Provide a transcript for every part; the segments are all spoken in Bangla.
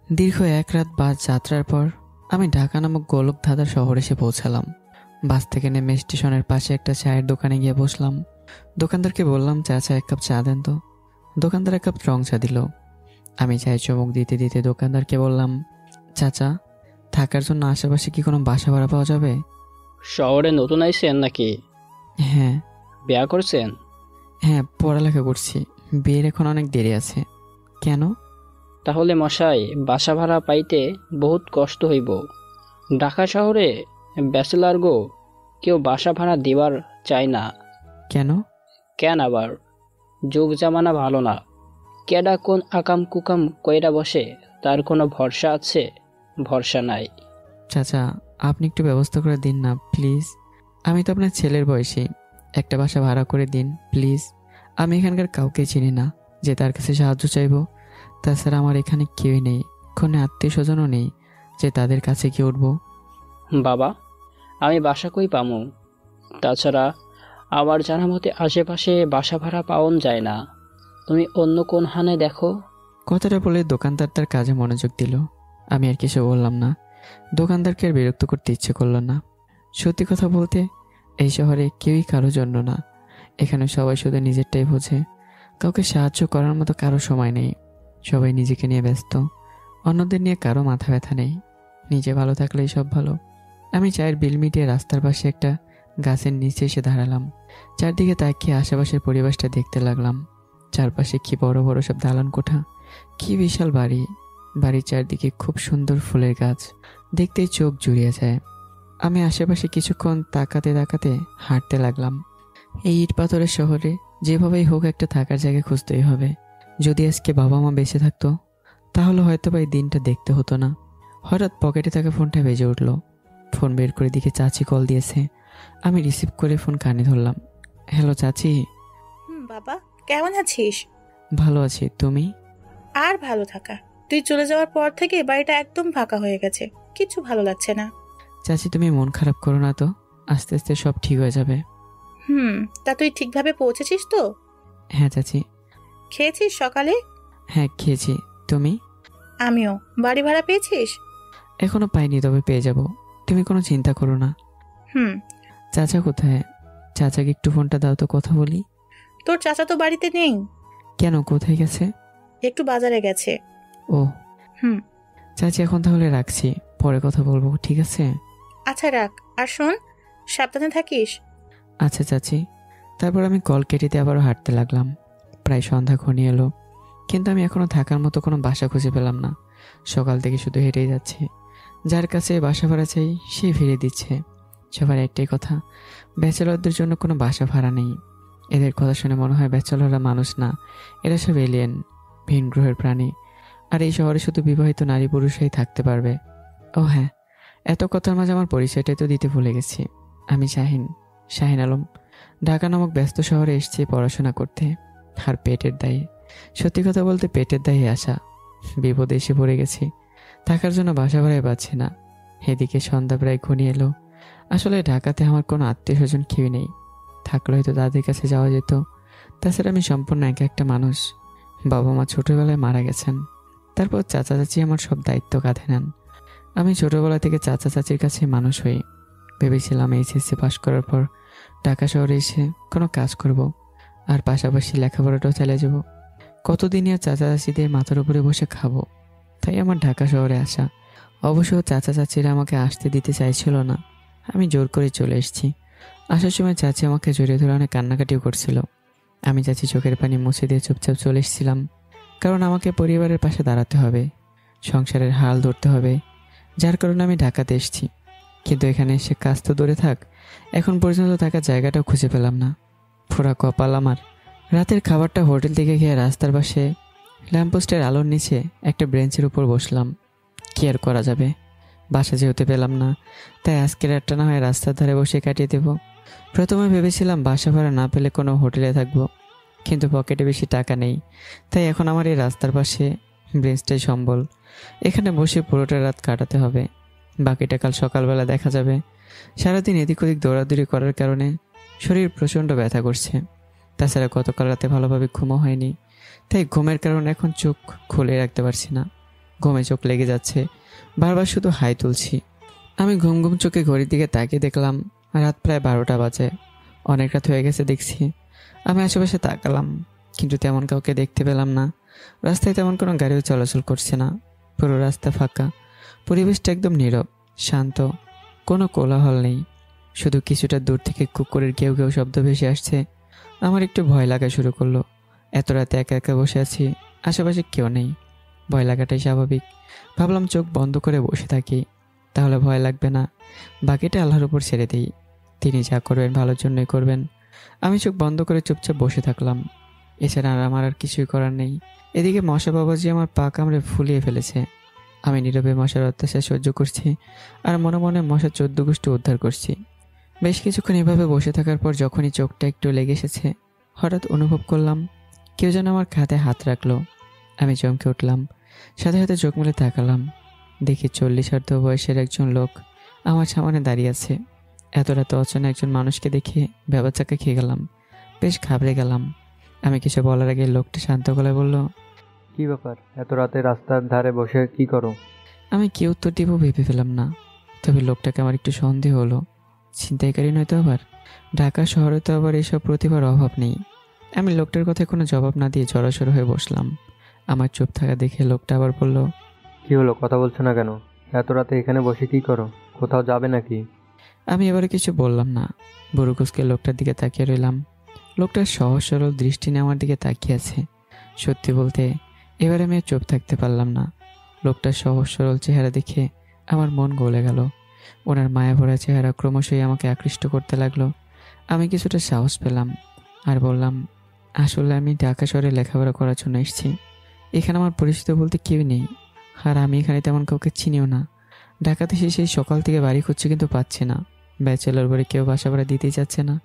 দীর্ঘ এক রাত বাস যাত্রার পর আমি ঢাকা নামক গোলকধাঁধার শহরে এসে পৌঁছালাম। বাস থেকে নেমে স্টেশনের পাশে একটা চায়ের দোকানে গিয়ে বসলাম। দোকানদারকে বললাম, চাচা 1 কাপ চা দেন তো। দোকানদার 1 কাপ রং চা দিল। আমি চায়ে চুমুক দিতে দিতে দোকানদারকে বললাম, চাচা, থাকার জন্য আশেপাশে কি কোনো বাসা ভাড়া পাওয়া যাবে? শহরে নতুন আইছেন নাকি? হ্যাঁ। বিয়া করছেন? হ্যাঁ, পড়ালেখা করছি। বিয়ের এখন অনেক দেরি আছে। কেন? তাহলে মশাই, বাসা ভাড়া পাইতে বহুত কষ্ট হইব। ঢাকা শহরে ব্যাচেলার গো, কেউ বাসা ভাড়া দিবার চায় না। কেন? কেন আবার? যুগ জামানা ভালো না। কেডা কোন আকাম কুকাম কইরা বসে, তার কোনো ভরসা আছে? ভরসা নাই। চাচা, আপনি একটু ব্যবস্থা করে দিন না প্লিজ। আমি তো আপনার ছেলের বয়সী। একটা বাসা ভাড়া করে দিন প্লিজ। আমি এখানকার কাউকে চিনি না যে তার কাছে সাহায্য চাইব। তাছাড়া আমার এখানে কেউই নেই, কোনো আত্মীয় স্বজনও নেই যে তাদের কাছে গিয়ে উঠবো। বাবা, আমি বাসা কই পামু? তাছাড়া আমার জানা মতে আশেপাশে বাসা ভাড়া পাওন যায় না। তুমি অন্য কোন হানে দেখো। কথাটা বলে দোকানদার তার কাজে মনোযোগ দিল। আমি আর কিছু বললাম না। দোকানদারকে আর বিরক্ত করতে ইচ্ছে করলো না। সত্যি কথা বলতে, এই শহরে কেউই কারো জন্য না। এখানে সবাই শুধু নিজেরটাই বোঝে। কাউকে সাহায্য করার মতো কারো সময় নেই। সবাই নিজেকে নিয়ে ব্যস্ত। অন্যদের নিয়ে কারো মাথা ব্যথা নেই। নিজে ভালো থাকলেই সব ভালো। আমি চায়ের বিল মিটিয়ে রাস্তার পাশে একটা গাছের নিচে এসে দাঁড়ালাম। চারদিকে তাকিয়ে আশেপাশের পরিবেশটা দেখতে লাগলাম। চারপাশে কি বড় বড় সব দালান কোঠা, কি বিশাল বাড়ি। বাড়ির চারদিকে খুব সুন্দর ফুলের গাছ, দেখতেই চোখ জুড়িয়ে যায়। আমি আশেপাশে কিছুক্ষণ তাকাতে তাকাতে হাঁটতে লাগলাম। এই ইট পাথরের শহরে যেভাবেই হোক একটা থাকার জায়গা খুঁজতেই হবে। যদি আজকে বাবা মা বেঁচে থাকতো তাহলে হয়তো বা এই দিনটা দেখতে হতো না। হঠাৎ পকেটে থাকা ফোনটা বেজে উঠল। ফোন বের করে দিকে চাচি কল দিয়েছে। আমি রিসিভ করে ফোন কানে ধরলাম। হ্যালো চাচি। বাবা, কেমন আছিস? ভালো আছি, তুমি? আর ভালো থাকা। তুই চলে যাওয়ার পর থেকে বাড়িটা একদম ফাঁকা হয়ে গেছে, কিছু ভালো লাগছে না। চাচি, তুমি মন খারাপ করো না তো, আস্তে আস্তে সব ঠিক হয়ে যাবে। তা তুই ঠিকভাবে পৌঁছেছিস তো? হ্যাঁ চাচি। খেয়েছিস সকালে? হ্যাঁ খেয়েছি, তুমি? আমিও। বাড়ি ভাড়া পেয়েছিস? এখনো পাইনি, তবে পেয়ে যাব। তুমি কোনো চিন্তা করো না। হুম। চাচা কোথায়? চাচাকে একটু ফোনটা দাও তো, কথা বলি। তোর চাচা তো বাড়িতে নেই। কেন, কোথায় গেছে? একটু বাজারে গেছে। ও। হুম। চাচি এখন তাহলে রাখছি, পরে কথা বলবো, ঠিক আছে? আচ্ছা রাখ, আর শোন, সাবধানে থাকিস। আচ্ছা চাচি। তারপর আমি কল কেটে দিয়ে আবারও হাঁটতে লাগলাম। প্রায় সন্ধ্যা ঘনিয়ে এলো, কিন্তু আমি এখনো থাকার মতো কোনো বাসা খুঁজে পেলাম না। সকাল থেকে শুধু হেঁটেই যাচ্ছি। যার কাছে বাসা ভাড়া চাই সে ফিরিয়ে দিচ্ছে। সবার একটাই কথা, ব্যাচেলরদের জন্য কোনো বাসা ভাড়া নেই। এদের কথা শুনে মনে হয় ব্যাচেলররা মানুষ না, এরা সব এলিয়েন, ভিন গ্রহের প্রাণী। আর এই শহরে শুধু বিবাহিত নারী পুরুষই থাকতে পারবে। ও হ্যাঁ, এত কথার মাঝে আমার পরিচয়টাই তো দিতে ভুলে গেছি। আমি শাহিন আলম। ঢাকা নামক ব্যস্ত শহরে এসেছি পড়াশোনা করতে, আর পেটের দায়ে। সত্যি কথা বলতে পেটের দায়ে আসা। বিপদে এসে পড়ে গেছি। থাকার জন্য বাসা ভাড়ায় পাচ্ছি না। এদিকে সন্ধ্যা প্রায় ঘনিয়ে এলো। আসলে ঢাকাতে আমার কোনো আত্মীয় স্বজন কেউ নেই। থাকলে হয়তো তাদের কাছে যাওয়া যেত। তাছাড়া আমি সম্পূর্ণ একা একটা মানুষ। বাবা মা ছোটবেলায় মারা গেছেন। তারপর চাচা চাচি আমার সব দায়িত্ব কাঁধে নেন। আমি ছোটবেলা থেকে চাচা চাচির কাছে মানুষ হই। ভেবেছিলাম এইচএসসি পাশ করার পর ঢাকা শহরে এসে কোনো কাজ করব, আর পাশাপাশি লেখাপড়াটাও চালিয়ে যাব। কতদিনই আর চাচা চাচিদের মাথার উপরে বসে খাবো। তাই আমার ঢাকা শহরে আসা। অবশ্য চাচা চাচিরা আমাকে আসতে দিতে চাইছিল না। আমি জোর করে চলে এসেছি। আসার সময় চাচি আমাকে জড়িয়ে ধরে অনেক কান্নাকাটিও করছিল। আমি চাচি চোখের পানি মুছে দিয়ে চুপচাপ চলে এসেছিলাম। কারণ আমাকে পরিবারের পাশে দাঁড়াতে হবে, সংসারের হাল ধরতে হবে। যার কারণে আমি ঢাকাতে এসেছি। কিন্তু এখানে এসে কাজ তো দূরে থাক, এখন পর্যন্ত থাকার জায়গাটাও খুঁজে পেলাম না। পুরা কপাল আমার। রাতের খাবারটা হোটেল থেকে খেয়ে রাস্তার পাশে ল্যাম্পপোস্টের আলোর নিচে একটা বেঞ্চের উপর বসলাম। কি আর করা যাবে, বাসা যেতে পেলাম না, তাই আজকের রাতটা না হয় রাস্তার ধারে বসে কাটিয়ে দেব। প্রথমে ভেবেছিলাম বাসা ভাড়া না পেলে কোনো হোটেলে থাকবো, কিন্তু পকেটে বেশি টাকা নেই। তাই এখন আমার এই রাস্তার পাশে বেঞ্চটাই সম্বল। এখানে বসে পুরোটা রাত কাটাতে হবে, বাকিটা কাল সকালবেলা দেখা যাবে। সারাদিন এদিক ওদিক দৌড়াদৌড়ি করার কারণে শরীর প্রচণ্ড ব্যথা করছে। তাছাড়া গতকাল রাতে ভালোভাবে ঘুমও হয়নি, তাই ঘুমের কারণে এখন চোখ খুলে রাখতে পারছি না। ঘুমে চোখ লেগে যাচ্ছে, বারবার শুধু হাই তুলছি। আমি ঘুম ঘুম চোখে ঘড়ির দিকে তাকিয়ে দেখলাম রাত প্রায় 12টা বাজে। অনেক রাত হয়ে গেছে দেখছি। আমি আশেপাশে তাকালাম, কিন্তু তেমন কাউকে দেখতে পেলাম না। রাস্তায় তেমন কোনো গাড়িও চলাচল করছে না, পুরো রাস্তা ফাঁকা। পরিবেশটা একদম নীরব, শান্ত, কোনো কোলাহল নেই। শুধু কিছুটা দূর থেকে কুকুরের কেউ কেউ শব্দ ভেসে আসছে। আমার একটু ভয় লাগা শুরু করলো। এত রাতে একা একা বসে আছি, আশেপাশে কেউ নেই, ভয় লাগাটাই স্বাভাবিক। ভাবলাম চোখ বন্ধ করে বসে থাকি, তাহলে ভয় লাগবে না। বাকিটা আল্লাহর উপর ছেড়ে দিই, তিনি যা করবেন ভালোর জন্যই করবেন। আমি চোখ বন্ধ করে চুপচাপ বসে থাকলাম। এছাড়া আমার আর কিছুই করার নেই। এদিকে মশা বাবাজি আমার পা কামড়ে ফুলিয়ে ফেলেছে। আমি নীরবে মশার অত্যাচার সহ্য করছি, আর মনে মনে মশা 14 গোষ্ঠী উদ্ধার করছি। বেশ কিছুক্ষণ এভাবে বসে থাকার পর যখনই চোখটা একটু লেগে এসেছে, হঠাৎ অনুভব করলাম কেউ যেন আমার কাঁধে হাত রাখলো। আমি চমকে উঠলাম, সাথে সাথে চোখ মেলে তাকালাম। দেখি 40 বয়সের একজন লোক আমার সামনে দাঁড়িয়ে আছে। এত রাতে অচেনা একজন মানুষকে দেখে ভ্যাবাচ্যাকা খেয়ে গেলাম, বেশ ঘাবড়ে গেলাম। আমি কিছু বলার আগে লোকটা শান্ত গলায় বলল, কি ব্যাপার, এত রাতে রাস্তার ধারে বসে কি করো? আমি কি উত্তর দিব ভেবে পেলাম না। তবে লোকটাকে আমার একটু সন্দেহ হলো। ছিনতাইকারী নয়তো আবার? ঢাকা শহরে তো আবার এসব প্রতিভার অভাব নেই। আমি লোকটার কথায় কোনো জবাব না দিয়ে জড়সড় হয়ে বসলাম। আমার চুপ থাকা দেখে লোকটা আবার বলল, কি হলো, কথা বলছো না কেন? এত রাতে এখানে বসে কি করো? কোথাও যাবে নাকি? আমি এবারে কিছু বললাম না, বুড়োকুসকে লোকটার দিকে তাকিয়ে রইলাম। লোকটার সহজ সরল দৃষ্টি নিয়ে আমার দিকে তাকিয়ে আছে। সত্যি বলতে এবারে আমি আর চুপ থাকতে পারলাম না। লোকটার সহজ সরল চেহারা দেখে আমার মন গলে গেল। ওনার মায়া ভরা চেহারা ক্রমশই আমাকে আকৃষ্ট করতে লাগলো। আমি কিছুটা সাহস পেলাম আর বললাম, আসলে আমি ঢাকা শহরে লেখাপড়া করার জন্য এসেছি। এখানে আমার পরিচিত বলতে কেউ নেই, আর আমি এখানে তেমন কাউকে চিনিও না। ঢাকাতে সেই সকাল থেকে বাড়ি খুঁজছি, কিন্তু পাচ্ছি না। ব্যাচেলর বাড়ি কেউ বাসা ভাড়া দিতেই চাচ্ছে না,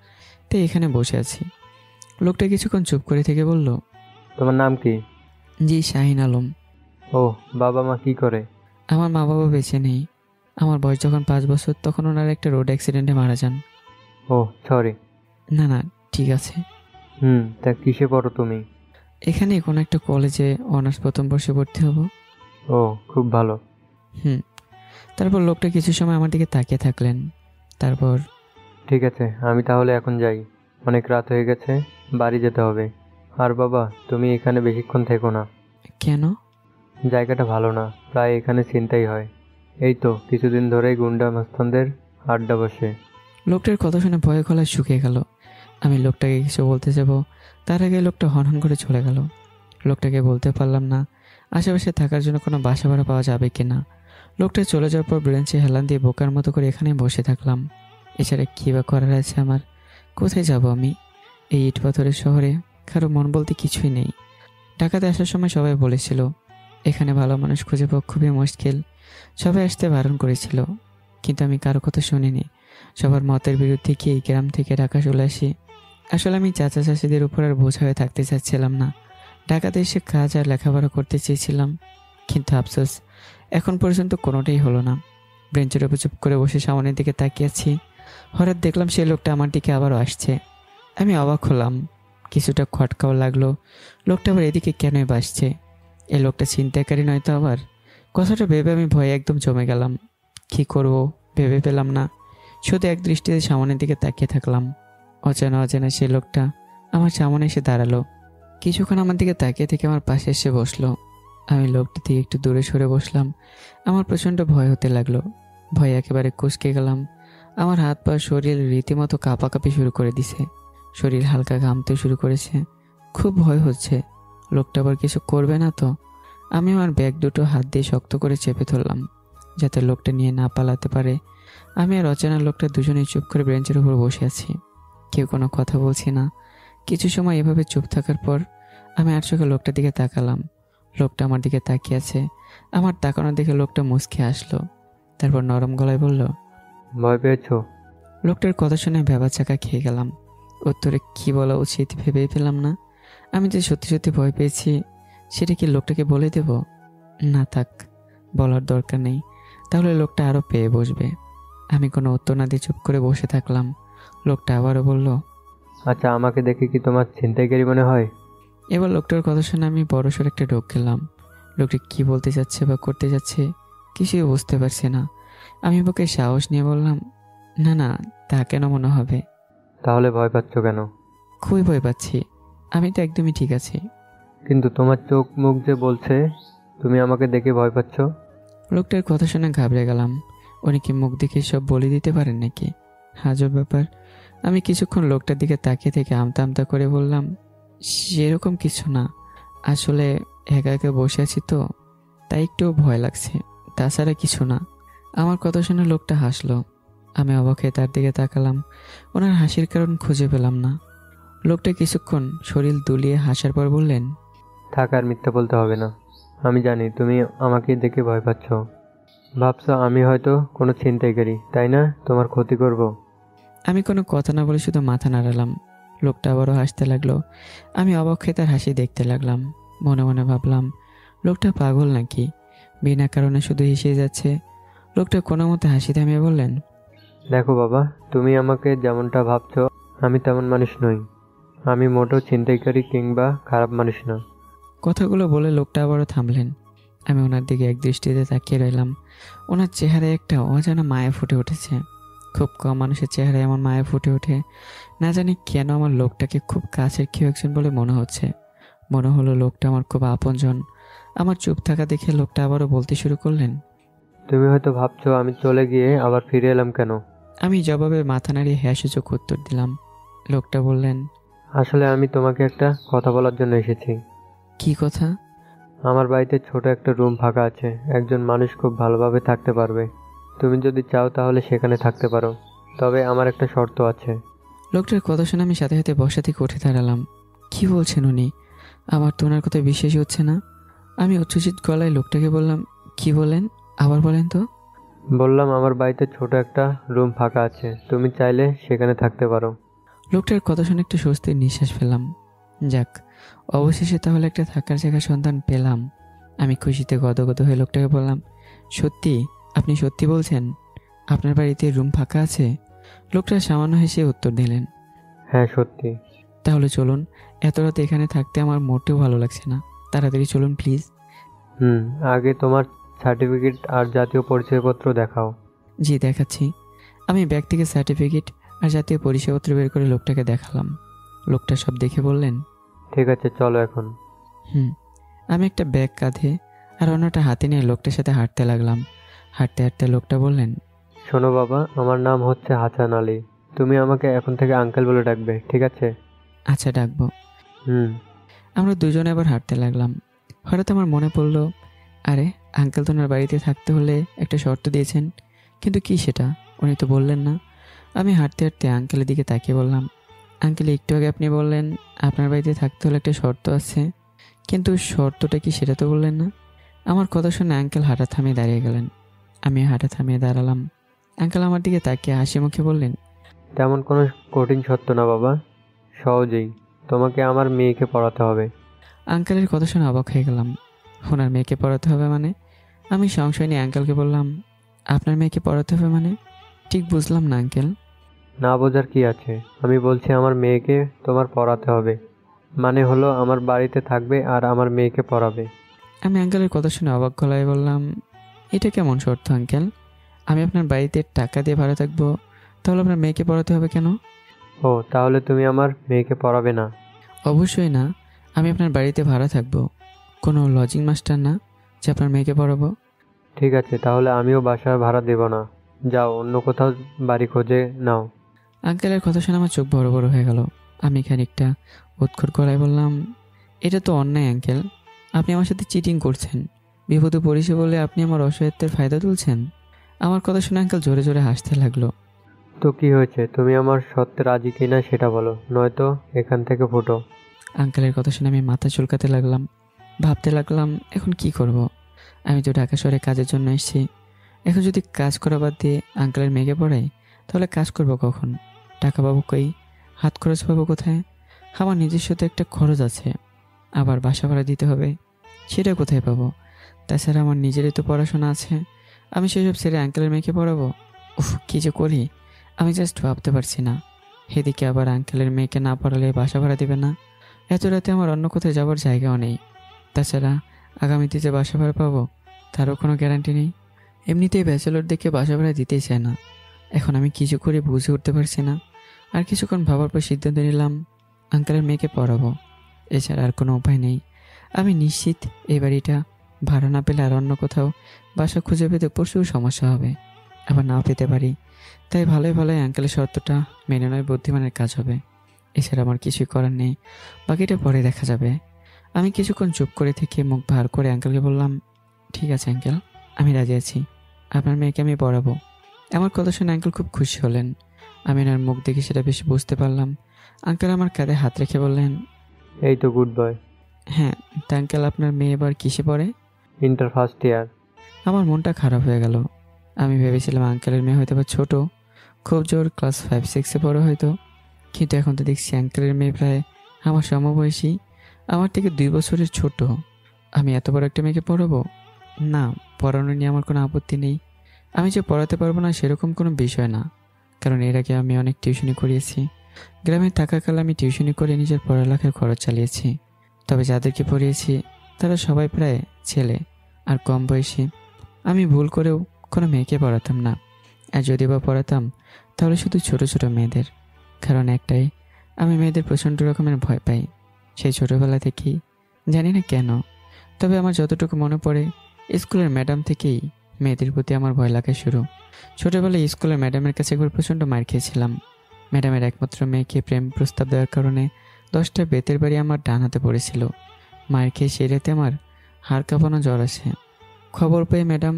তাই এখানে বসে আছি। লোকটা কিছুক্ষণ চুপ করে থেকে বলল, তোমার নাম কি? জি, শাহিন আলম। ও, বাবা মা কি করে? আমার মা বাবা বেঁচে নেই। আমার বয়স যখন 5 বছর তখন ওনারা একটা রোড অ্যাক্সিডেন্টে মারা যান। ও সরি। না না, ঠিক আছে। তা কিসে পড়ো তুমি? এখানে কোনো একটা কলেজে অনার্স প্রথম বর্ষে ভর্তি হব। ও, খুব ভালো। তারপর লোকটা কিছু সময় আমার দিকে তাকিয়ে থাকলেন। তারপর, ঠিক আছে, আমি তাহলে এখন যাই, অনেক রাত হয়ে গেছে, বাড়ি যেতে হবে। আর বাবা, তুমি এখানে বেশিক্ষণ থেকো না। কেন? জায়গাটা ভালো না, প্রায় এখানে ছিনতাই হয়। এই তো কিছুদিন ধরেই গুন্ডা মাস্তানদের আড্ডা বসে। লোকটার কথা শুনে ভয়ে গলা শুকিয়ে গেল। আমি লোকটাকে কিছু বলতে যাব, তার আগে লোকটা হনহন করে চলে গেল। লোকটাকে বলতে পারলাম না আশেপাশে থাকার জন্য কোনো বাসা ভাড়া পাওয়া যাবে কি না। লোকটা চলে যাওয়ার পর ব্রেঞ্চে হেলান দিয়ে বোকার মতো করে এখানে বসে থাকলাম। এছাড়া কী বা করার আছে আমার? কোথায় যাব আমি? এই ইট পাথরের শহরে কারো মন বলতে কিছুই নেই। ঢাকাতে আসার সময় সবাই বলেছিল এখানে ভালো মানুষ খুঁজে পাওয়া খুবই মুশকিল। সবাই আসতে বারণ করেছিল, কিন্তু আমি কারো কথা শুনিনি। সবার মতের বিরুদ্ধে গিয়ে গ্রাম থেকে ঢাকা চলে আসি। আসলে আমি চাচা চাচিদের উপর আর বোঝা হয়ে থাকতে চাচ্ছিলাম না। ঢাকাতে এসে কাজ আর লেখাপড়া করতে চেয়েছিলাম, কিন্তু আফসোস এখন পর্যন্ত কোনোটাই হলো না। বেঞ্চের উপর চুপ করে বসে সামনের দিকে তাকিয়েছি। হঠাৎ দেখলাম সেই লোকটা আমার দিকে আবারও আসছে। আমি অবাক হলাম, কিছুটা খটকাও লাগলো। লোকটা আবার এদিকে কেনই বাসছে? এই লোকটা ছিনতাইকারী নয়তো আবার? কথাটা ভেবে আমি ভয়ে একদম জমে গেলাম। কি করব ভেবে পেলাম না, শুধু এক দৃষ্টিতে সামনের দিকে তাকিয়ে থাকলাম। অচেনা অচেনা সেই লোকটা আমার সামনে এসে দাঁড়ালো। কিছুক্ষণ আমার দিকে তাকিয়ে থেকে আমার পাশে এসে বসলো। আমি লোকটা থেকে একটু দূরে সরে বসলাম। আমার প্রচণ্ড ভয় হতে লাগলো। ভয়ে একেবারে কুঁচকে গেলাম। আমার হাত পা শরীর রীতিমতো কাঁপাকাঁপি শুরু করে দিছে। শরীর হালকা ঘামতে শুরু করেছে। খুব ভয় হচ্ছে, লোকটা আবার কিছু করবে না তো? আমি আমার ব্যাগ দুটো হাত দিয়ে শক্ত করে চেপে ধরলাম, যাতে লোকটা নিয়ে না পালাতে পারে। আমি আর অচেনা লোকটা দুজনেই চুপ করে বেঞ্চের উপর বসে আছি, কেউ কোনো কথা বলছি না। কিছু সময় এভাবে চুপ থাকার পর আমি আর চোখে লোকটার দিকে তাকালাম। লোকটা আমার দিকে তাকিয়ে আছে। আমার তাকানো দেখে লোকটা মুচকে আসলো, তারপর নরম গলায় বলল, ভয় পেয়েছো? লোকটার কথা শুনে ভ্যাবাচ্যাকা খেয়ে গেলাম। উত্তরে কি বলা উচিত ভেবেই পেলাম না। আমি যে সত্যি সত্যি ভয় পেয়েছি সেটা কি লোকটাকে বলে দেব? না থাক, বলার দরকার নেই, তাহলে লোকটা আরও পেয়ে বসবে। আমি কোনো উত্তর না দিয়ে চুপ করে বসে থাকলাম। লোকটা আবারও বলল, আচ্ছা, আমাকে দেখে কি তোমার ছিনতাইকারী মনে হয়? এবার লোকটার কথা শুনে আমি বড়সড় একটা ঢোক খেলাম। লোকটি কি বলতে যাচ্ছে বা করতে যাচ্ছে কিছুই বুঝতে পারছি না। আমি ওকে সাহস নিয়ে বললাম, না না, তা কেন মনে হবে? তাহলে ভয় পাচ্ছ কেন? খুবই ভয় পাচ্ছি, আমি তো একদমই ঠিক আছি। কিন্তু তোমার চোখ মুখ যে বলছে তুমি আমাকে দেখে ভয় পাচ্ছ। লোকটার কথা শুনে ঘাবড়ে গেলাম। উনি কি মুখ দেখে সব বলে দিতে পারেন নাকি? আজব ব্যাপার। আমি কিছুক্ষণ লোকটার দিকে তাকিয়ে থেকে আমতা আমতা করে বললাম, সেরকম কিছু না, আসলে একা একা বসে আছি তো, তাই একটু ভয় লাগছে, তাছাড়া কিছু না। আমার কথা শুনে লোকটা হাসলো। আমি অবাক হয়ে তার দিকে তাকালাম। ওনার হাসির কারণ খুঁজে পেলাম না। লোকটা কিছুক্ষণ শরীর দুলিয়ে হাসার পর বললেন, থাক, আর মিথ্যা বলতে হবে না। আমি জানি তুমি আমাকে দেখে ভয় পাচ্ছ। ভাবছো আমি হয়তো কোনো ছিনতাইকারী, তাই না? তোমার ক্ষতি করব। আমি কোনো কথা না বলে শুধু মাথা নাড়ালাম। লোকটা আবারও হাসতে লাগলো। আমি অবাক হয়ে তার হাসি দেখতে লাগলাম। মনে মনে ভাবলাম, লোকটা পাগল নাকি? বিনা কারণে শুধু হেসে যাচ্ছে। লোকটা কোনো মতে হাসি থামিয়ে বললেন, দেখো বাবা, তুমি আমাকে যেমনটা ভাবছো আমি তেমন মানুষ নই। আমি মোটেও ছিনতাইকারী কিংবা খারাপ মানুষ না। কথাগুলো বলে লোকটা আবারও থামলেন। আমি ওনার দিকে এক দৃষ্টিতে তাকিয়ে রইলাম। ওনার চেহারায় একটা অজানা মায়া ফুটে উঠেছে। খুব কম মানুষের চেহারায় এমন মায়া ফুটে ওঠে। না জানি কেন আমার লোকটাকে খুব কাছের কেউ একজন বলে মনে হচ্ছে। মনে হলো লোকটা আমার খুব আপনজন। আমার চুপ থাকা দেখে লোকটা আবারও বলতে শুরু করলেন। তুমি হয়তো ভাবছো আমি চলে গিয়ে আবার ফিরে এলাম কেন। আমি জবাবে মাথা নাড়িয়ে হ্যাঁ সূচক উত্তর দিলাম। লোকটা বললেন, আসলে আমি তোমাকে একটা কথা বলার জন্য এসেছি। কি কথা? আমার বাড়িতে ছোট একটা রুম ফাঁকা আছে, একজন মানুষ খুব ভালোভাবে থাকতে পারবে। তুমি যদি চাও তাহলে সেখানে থাকতে পারো, তবে আমার একটা শর্ত আছে। লোকটার কথা শুনে আমি সাথে সাথে বসা থেকে উঠে দাঁড়ালাম। কি বলছেন উনি? আমার তো ওনার কথা বিশ্বাসই হচ্ছে না। আমি উচ্ছ্বসিত গলায় লোকটাকে বললাম, কি বলেন? আবার বলেন তো। বললাম আমার বাড়িতে ছোট একটা রুম ফাঁকা আছে, তুমি চাইলে সেখানে থাকতে পারো। লোকটার কথা শুনে একটু স্বস্তির নিঃশ্বাস ফেললাম। যাক, অবশেষে তাহলে একটা থাকার জায়গার সন্ধান পেলাম। আমি খুশিতে গদগদ হয়ে লোকটাকে বললাম, সত্যি? আপনি সত্যি বলছেন আপনার বাড়িতে রুম ফাঁকা আছে? লোকটা সামান্য হেসে উত্তর দিলেন, হ্যাঁ সত্যি। তাহলে চলুন। এত রাতে এখানে থাকতে আমার মোটেও ভালো লাগছে না, তাড়াতাড়ি চলুন প্লিজ। আগে তোমার সার্টিফিকেট আর জাতীয় পরিচয়পত্র দেখাও। জি, দেখাচ্ছি। আমি ব্যাগ থেকে সার্টিফিকেট আর জাতীয় পরিচয়পত্র বের করে লোকটাকে দেখালাম। লোকটা সব দেখে বললেন, ঠিক আছে, চলো এখন। আমি একটা ব্যাগ কাঁধে আর অন্যটা হাতে নিয়ে লোকটার সাথে হাঁটতে লাগলাম। হাঁটতে হাঁটতে লোকটা বললেন, শোনো বাবা, আমার নাম হচ্ছে হাসান আলী। তুমি আমাকে এখন থেকে আঙ্কেল বলে ডাকবে, ঠিক আছে? আচ্ছা, ডাকবো। হুম। আমরা দুজনে আবার হাঁটতে লাগলাম। হঠাৎ আমার মনে পড়লো, আরে আঙ্কেল তো ওনার বাড়িতে থাকতে হলে একটা শর্ত দিয়েছেন, কিন্তু কি সেটা উনি তো বললেন না। আমি হাঁটতে হাঁটতে আঙ্কেলের দিকে তাকিয়ে বললাম, আঙ্কেল একটু আগে আপনি বললেন আপনার বাড়িতে থাকতে হলে একটা শর্ত আছে, কিন্তু শর্তটা কি সেটা তো বললেন না। আমার কথা শুনে আঙ্কেল হাঁটা থামিয়ে দাঁড়িয়ে গেলেন। আমি হাঁটা থামিয়ে দাঁড়ালাম। আঙ্কেল আমার দিকে তাকিয়ে হাসি মুখে বললেন, তেমন কোনো কঠিন সত্য না বাবা, সহজেই। তোমাকে আমার মেয়েকে পড়াতে হবে। আঙ্কেলের কথা শুনে অবাক হয়ে গেলাম। ওনার মেয়েকে পড়াতে হবে মানে? আমি সংশয় নিয়ে আঙ্কেলকে বললাম, আপনার মেয়েকে পড়াতে হবে মানে? ঠিক বুঝলাম না আঙ্কেল। না বোঝার কি আছে, আমি বলছি আমার মেয়েকে তোমার পড়াতে হবে, মানে হলো আমার বাড়িতে থাকবে আর আমার মেয়েকে পড়াবে। আমি আঙ্কেলের কথা শুনে অবাক গলায় বললাম, এটা কেমন শর্ত আঙ্কেল? আমি আপনার বাড়িতে টাকা দিয়ে ভাড়া থাকবো, তাহলে আপনার মেয়েকে পড়াতে হবে কেন? ও, তাহলে তুমি আমার মেয়েকে পড়াবে না? অবশ্যই না, আমি আপনার বাড়িতে ভাড়া থাকবো, কোনো লজিং মাস্টার না যে আপনার মেয়েকে পড়াবো। ঠিক আছে, তাহলে আমিও বাসা ভাড়া দেব না। যাও অন্য কোথাও বাড়ি খোঁজে নাও। আঙ্কেলের কথা শুনে আমার চোখ বড় বড় হয়ে গেল। আমি খানিকটা উৎকট গলায় বললাম, এটা তো অন্যায় আঙ্কেল, আপনি আমার সাথে চিটিং করছেন। বিপদে পড়েছি বলে আপনি আমার অসহায়ত্বের ফায়দা তুলছেন। আমার কথা শুনে আঙ্কেল জোরে জোরে হাসতে লাগলো। তো কি হয়েছে, তুমি আমার সত্যে রাজি কিনা সেটা বলো, নয়তো এখান থেকে ফুটো। আঙ্কেলের কথা শুনে আমি মাথা চুলকাতে লাগলাম। ভাবতে লাগলাম এখন কি করব। আমি তো ঢাকা শহরে কাজের জন্য এসেছি। এখন যদি কাজ করা বাদ দিয়ে আঙ্কেলের মেয়েকে পড়াই, তাহলে কাজ করব কখন? টাকা পাবো কই? হাত খরচ পাবো কোথায়? আমার নিজস্ব তো একটা খরচ আছে, আবার বাসা ভাড়া দিতে হবে, সেটা কোথায় পাবো? তাছাড়া আমার নিজেরই তো পড়াশোনা আছে, আমি সেসব ছেড়ে আঙ্কেলের মেয়েকে পড়াবো? উফ, কী যে করি আমি জাস্ট ভাবতে পারছি না। এদিকে আবার আঙ্কেলের মেয়েকে না পড়ালে বাসা ভাড়া দেবে না। এত রাতে আমার অন্য কোথাও যাবার জায়গাও নেই। তাছাড়া আগামীতে যে বাসা ভাড়া পাবো তারও কোনো গ্যারান্টি নেই। এমনিতেই ব্যাচেলর দেখে বাসা ভাড়া দিতেই চায় না। এখন আমি কিছু করে বুঝে উঠতে পারছি না। আর কিছুক্ষণ ভাবার পর সিদ্ধান্ত নিলাম আঙ্কেলের মেয়েকে পড়াবো। এছাড়া আর কোনো উপায় নেই। আমি নিশ্চিত এই বাড়িটা ভাড়া না পেলে আর অন্য কোথাও বাসা খুঁজে পেতে প্রচুর সমস্যা হবে, আবার নাও পেতে পারি। তাই ভালোই ভালোই আঙ্কেলের শর্তটা মেনে নেওয়াই বুদ্ধিমানের কাজ হবে। এছাড়া আমার কিছুই করার নেই, বাকিটা পরে দেখা যাবে। আমি কিছুক্ষণ চুপ করে থেকে মুখ ভার করে আঙ্কেলকে বললাম, ঠিক আছে আঙ্কেল, আমি রাজি আছি, আপনার মেয়েকে আমি পড়াবো। আমার কথা শুনে আঙ্কেল খুব খুশি হলেন। আমি ওনার মুখ দেখে সেটা বেশি বুঝতে পারলাম। আঙ্কেল আমার কাঁধে হাত রেখে বললেন, এই তো গুড বয়। হ্যাঁ তা আঙ্কেল, আপনার মেয়ে এবার কিসে পড়ে? Inter first year. আমার মনটা খারাপ হয়ে গেল। আমি ভেবেছিলাম আঙ্কেলের মেয়ে হয়তো বা ছোটো, খুব জোর ক্লাস 5-6-এ পড়ে হয়তো। কিন্তু এখন তো দেখছি আঙ্কেলের মেয়ে প্রায় আমার সমবয়সী, আমার থেকে 2 বছরের ছোট। আমি এত বড় একটা মেয়েকে পড়াবো? না, পড়ানো নিয়ে আমার কোনো আপত্তি নেই। আমি যে পড়াতে পারবো না সেরকম কোনো বিষয় না, কারণ এর আগে আমি অনেক টিউশনি করিয়েছি। গ্রামে থাকাকালে আমি টিউশনি করে নিজের পড়ালেখার খরচ চালিয়েছি। তবে যাদেরকে পড়িয়েছি তারা সবাই প্রায় ছেলে আর কম বয়সী। আমি ভুল করেও কোনো মেয়েকে পড়াতাম না, আর যদি বা পড়াতাম তাহলে শুধু ছোট ছোট মেয়েদের। কারণ একটাই, আমি মেয়েদের প্রচণ্ড রকমের ভয় পাই, সেই ছোটোবেলা থেকেই, জানি না কেন। তবে আমার যতটুকু মনে পড়ে স্কুলের ম্যাডাম থেকেই মেয়েদের প্রতি আমার ভয় লাগা শুরু। ছোটোবেলায় স্কুলের ম্যাডামের কাছে একবার প্রচণ্ড মার খেয়েছিলাম। ম্যাডামের একমাত্র মেয়েকে প্রেম প্রস্তাব দেওয়ার কারণে 10টা বেতের বাড়ি আমার ডান হাতে পড়েছিল। মার খেয়ে সেই রাতে আমার হাড় কাঁপানো জ্বর আসে। খবর পেয়ে ম্যাডাম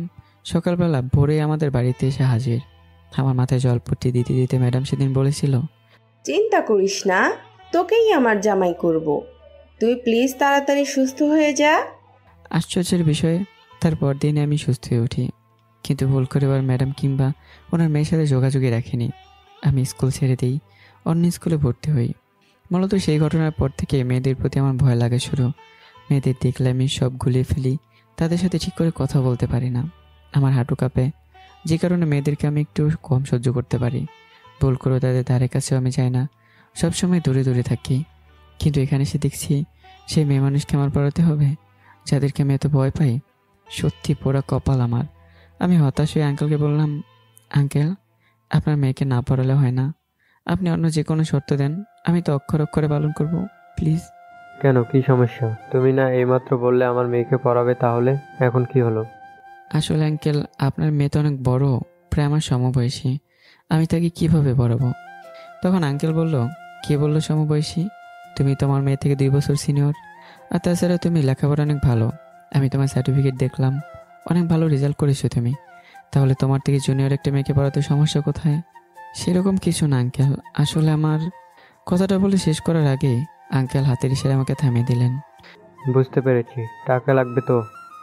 সকালবেলা ভোরে আমাদের বাড়িতে এসে হাজির। আমার মাথায় জলপট্টি দিতে দিতে ম্যাডাম সেদিন বলেছিল, চিন্তা করিস না, তোকেই আমার জামাই করব। তুই প্লিজ তাড়াতাড়ি সুস্থ হয়ে যা। আশ্চর্যের বিষয়ে তারপর দিনে আমি সুস্থ হয়ে উঠি, কিন্তু ভুল করে আবার ম্যাডাম কিংবা ওনার মেয়ের সাথে যোগাযোগই রাখিনি। আমি স্কুল ছেড়ে দিই, অন্য স্কুলে ভর্তি হই। মূলত সেই ঘটনার পর থেকে মেয়েদের প্রতি আমার ভয় লাগা শুরু। মেয়েদের দেখলে আমি সব গুলিয়ে ফেলি, তাদের সাথে ঠিক করে কথা বলতে পারি না। আমার হাঁটু কাঁপে, যে কারণে মেয়েদেরকে আমি একটু কম সহ্য করতে পারি। ভুল করে তাদের ধারে কাছেও আমি যাই না, সবসময় দূরে দূরে থাকি। কিন্তু এখানে এসে দেখছি সেই মেয়ে মানুষকে আমার পড়াতে হবে, যাদেরকে আমি এত ভয় পাই। সত্যি পোড়া কপাল আমার। আমি হতাশ হয়ে আঙ্কেলকে বললাম, আঙ্কেল, আপনার মেয়েকে না পড়ালে হয় না? আপনি অন্য যে কোনো শর্ত দেন, আমি তো অক্ষর অক্ষরে পালন করব, প্লিজ। কেন, কি সমস্যা? তুমি না এইমাত্র বললে আমার মেয়েকে পড়াবে, তাহলে এখন কি হলো? আসলে আঙ্কেল, আপনার মেয়ে তো অনেক বড়, প্রায় আমার সমবয়সী। আমি তাকে কিভাবে পড়াবো? তখন আঙ্কেল বলল, কে বললো সমবয়সী? তুমি তোমার মেয়ে থেকে 2 বছর সিনিয়র। আর তাছাড়া তুমি লেখাপড়া অনেক ভালো, আমি তোমার সার্টিফিকেট দেখলাম, অনেক ভালো রেজাল্ট করেছো তুমি। তাহলে তোমার থেকে জুনিয়র একটা মেয়েকে পড়াতে সমস্যা কোথায়? সেরকম কিছু না আঙ্কেল, আসলে আমার কথাটা বলে শেষ করার আগে আঙ্কেল হাতের ইশারায় আমাকে থামিয়ে দিলেন। বুঝতে পেরেছি, টাকা লাগবে তো,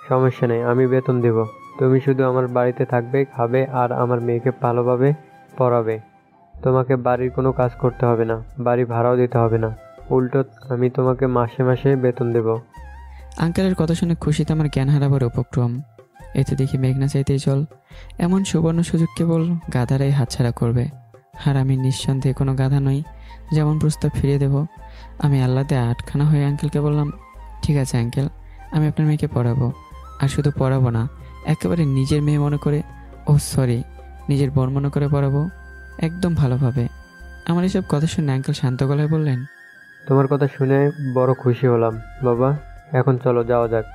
সমস্যা নেই, আমি বেতন দেব। তুমি শুধু আমার বাড়িতে থাকবে, খাবে, আর আমার মেয়েকে ভালোভাবে পড়াবে। তোমাকে বাড়ির কোনো কাজ করতে হবে না, বাড়ি ভাড়াও দিতে হবে না। উল্টো আমি তোমাকে মাসে মাসে বেতন দেব। আঙ্কেলের কথা শুনে খুশিতে আমার জ্ঞান হারাবার উপক্রম। এতে দেখি মেঘনা চাইতেই জল। এমন সুবর্ণ সুযোগ কেবল গাধারাই হাতছাড়া করবে। আর আমি নিঃসন্দেহে কোনো গাধা নই, যেমন প্রস্তাব ফিরিয়ে দেব। আমি আহ্লাদে আটখানা হয়ে আঙ্কেলকে বললাম, ঠিক আছে আঙ্কেল, আমি আপনার মেয়েকে পড়াবো। আর শুধু পড়াবো না, একেবারে নিজের মেয়ে মনে করে, নিজের বোন মনে করে পড়াবো, একদম ভালোভাবে। আমার এসব কথা শুনে আঙ্কেল শান্ত গলায় বললেন, তোমার কথা শুনে বড় খুশি হলাম বাবা। এখন চলো, যাওয়া যাক,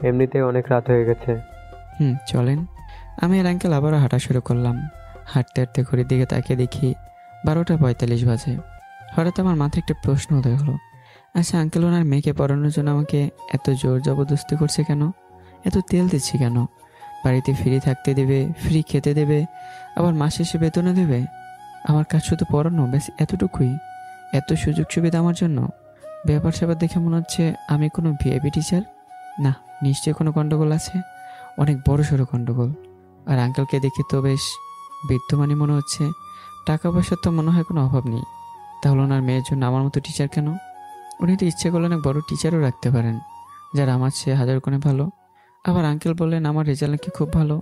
এমনিতেই অনেক রাত হয়ে গেছে। চলেন। আমি আর আঙ্কেল আবারও হাঁটা শুরু করলাম। হাঁটতে হাঁটতে ঘড়ির দিকে তাকিয়ে দেখি 12টা 45 বাজে। হঠাৎ আমার মাথায় একটা প্রশ্ন উদয় হলো, আচ্ছা আঙ্কেল ওনার মেয়েকে পড়ানোর জন্য আমাকে এত জোর জবরদস্তি করছে কেন? এত তেল দিচ্ছি কেন? বাড়িতে ফ্রি থাকতে দেবে, ফ্রি খেতে দেবে, আবার মাস শেষে বেতনও দেবে। আমার কাজ শুধু পড়ানো, ব্যাস এতটুকুই? এত সুযোগ সুবিধা আমার জন্য? ব্যাপার স্যাপার দেখে মনে হচ্ছে আমি কোনো ভিআইপি টিচার। না, নিশ্চয়ই কোনো গণ্ডগোল আছে, অনেক বড় সড়ো গণ্ডগোল। আর আঙ্কেলকে দেখে তো বেশ বিদ্যমানই মনে হচ্ছে, টাকা পয়সার তো মনে হয় কোনো অভাব নেই। তাহলে ওনার মেয়ের জন্য আমার মতো টিচার কেন? উনি তো ইচ্ছে করলে অনেক বড় টিচারও রাখতে পারেন, যারা আমার চেয়ে 1000 গুণে ভালো। আবার আঙ্কেল বললেন আমার রেজাল্ট নাকি খুব ভালো।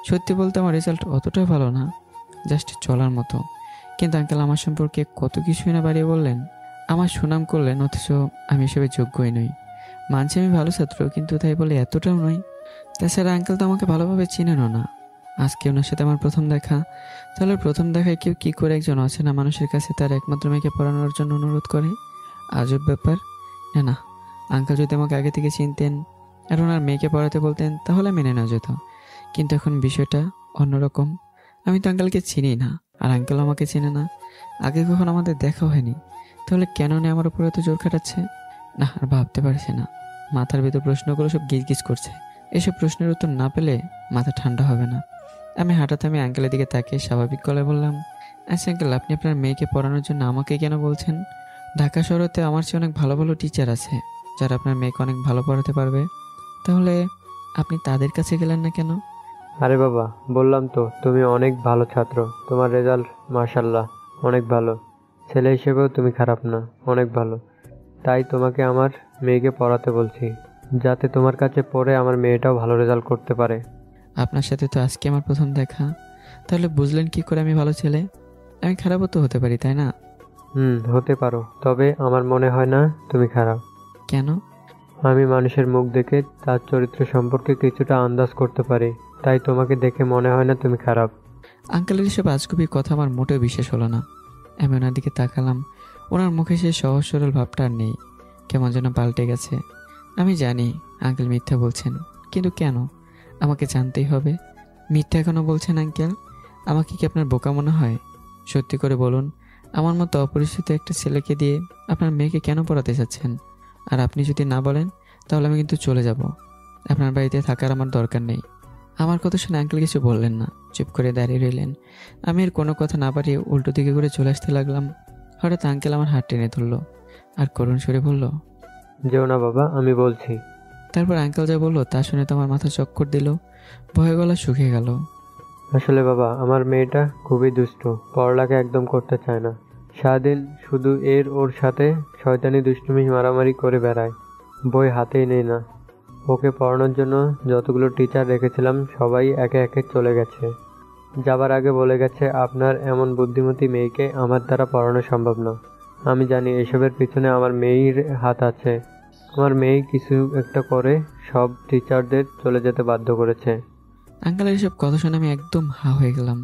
সত্যি বলতে আমার রেজাল্ট অতটাও ভালো না, জাস্ট চলার মতো। কিন্তু আঙ্কেল আমার সম্পর্কে কত কিছুই না বাড়িয়ে বললেন, আমার সুনাম করলেন, অথচ আমি এসবের যোগ্যই নই। মানছি আমি ভালো ছাত্র, কিন্তু তাই বলে এতটাও নয়। তাছাড়া আঙ্কেল তো আমাকে ভালোভাবে চিনেনও না। আজকে ওনার সাথে আমার প্রথম দেখা। তাহলে প্রথম দেখায় কেউ কী করে একজন অচেনা মানুষের কাছে তার একমাত্র মেয়েকে পড়ানোর জন্য অনুরোধ করে? আজব ব্যাপার। না না, আঙ্কেল যদি আমাকে আগে থেকে চিনতেন আর ওনার মেয়েকে পড়াতে বলতেন তাহলে মেনে নেওয়া যেত। কিন্তু এখন বিষয়টা অন্যরকম। আমি তো আঙ্কেলকে চিনি না, আর আঙ্কেল আমাকে চেনে না। আগে কখন আমাদের দেখা হয়নি, তাহলে কেন নিয়ে আমার উপর এত জোর খাটাচ্ছে? না, আর ভাবতে পারছি না। মাথার ভিতর প্রশ্নগুলো সব গিজ গিজ করছে। এসব প্রশ্নের উত্তর না পেলে মাথা ঠান্ডা হবে না। আমি হঠাৎ আঙ্কেলের দিকে তাকিয়ে স্বাভাবিক গলায় বললাম, আচ্ছা আঙ্কেল, আপনি আপনার মেয়েকে পড়ানোর জন্য আমাকে কেন বলছেন? ঢাকা শহরেতে আমার চেয়ে অনেক ভালো ভালো টিচার আছে যারা আপনার মেয়েকে অনেক ভালো পড়াতে পারবে। তাহলে আপনি তাদের কাছে গেলেন না কেন? আরে বাবা, বললাম তো তুমি অনেক ভালো ছাত্র। তোমার রেজাল্ট মাশাল্লাহ অনেক ভালো। ছেলে হিসেবেও তুমি খারাপ না, অনেক ভালো। তাই তোমাকে আমার মেয়েকে পড়াতে বলছি, যাতে তোমার কাছে পড়ে আমার মেয়েটাও ভালো রেজাল্ট করতে পারে। আপনার সাথে তো আজকে আমার প্রথম দেখা, তাহলে বুঝলেন কি করে আমি ভালো ছেলে? আমি খারাপও তো হতে পারি, তাই না? হতে পারো, তবে আমার মনে হয় না তুমি খারাপ। কেন? আমি মানুষের মুখ দেখে তার চরিত্র সম্পর্কে কিছুটা আন্দাজ করতে পারি, তাই তোমাকে দেখে মনে হয় না তুমি খারাপ। আঙ্কেলের এসব আজগুবি কথা আমার মোটেও বিশ্বাস হলো না। আমি ওনার দিকে তাকালাম। ওনার মুখে সেই সহজ সরল ভাবটা আর নেই, কেমন যেন পাল্টে গেছে। আমি জানি আঙ্কেল মিথ্যা বলছেন, কিন্তু কেন? আমাকে জানতেই হবে। মিথ্যা এখনও বলছেন আঙ্কেল? আমাকে কি আপনার বোকা মনে হয়? সত্যি করে বলুন, আমার মতো অপরিচিত একটা ছেলেকে দিয়ে আপনার মেয়েকে কেন পড়াতে চাচ্ছেন? আর আপনি যদি না বলেন তাহলে আমি কিন্তু চলে যাব। আপনার বাড়িতে থাকার আমার দরকার নেই। আমার কথা শুনে আঙ্কেল কিছু বললেন না, চুপ করে দাঁড়িয়ে রইলেন। আমি এর কোনো কথা না পারিয়ে উল্টো দিকে করে চলে আসতে লাগলাম। হঠাৎ আঙ্কেল আমার হাত টেনে ধরলো আর করুণ সুরে বলল, যেও না বাবা, আমি বলছি। তারপর আঙ্কেল যা বললো তা শুনে তো আমার মাথা চক্কর দিল, ভয়ে গলা শুকিয়ে গেল। আসলে বাবা, আমার মেয়েটা খুবই দুষ্ট, পড়ালেখা একদম করতে চায় না। সারাদিন শুধু ওর সাথে শয়তানি দুষ্টুমি মারামারি করে বেড়ায়, বই হাতেই নেই না। ওকে পড়ানোর জন্য যতগুলো টিচার রেখেছিলাম সবাই একে একে চলে গেছে। যাবার আগে বলে গেছে, আপনার এমন বুদ্ধিমতী মেয়েকে আমার দ্বারা পড়ানো সম্ভব না। আমি জানি এসবের পিছনে আমার মেয়ের হাত আছে। আমার মেয়ে কিছু একটা করে সব টিচারদের চলে যেতে বাধ্য করেছে। আঙ্কেলের এসব কথা শুনে আমি একদম হা হয়ে গেলাম।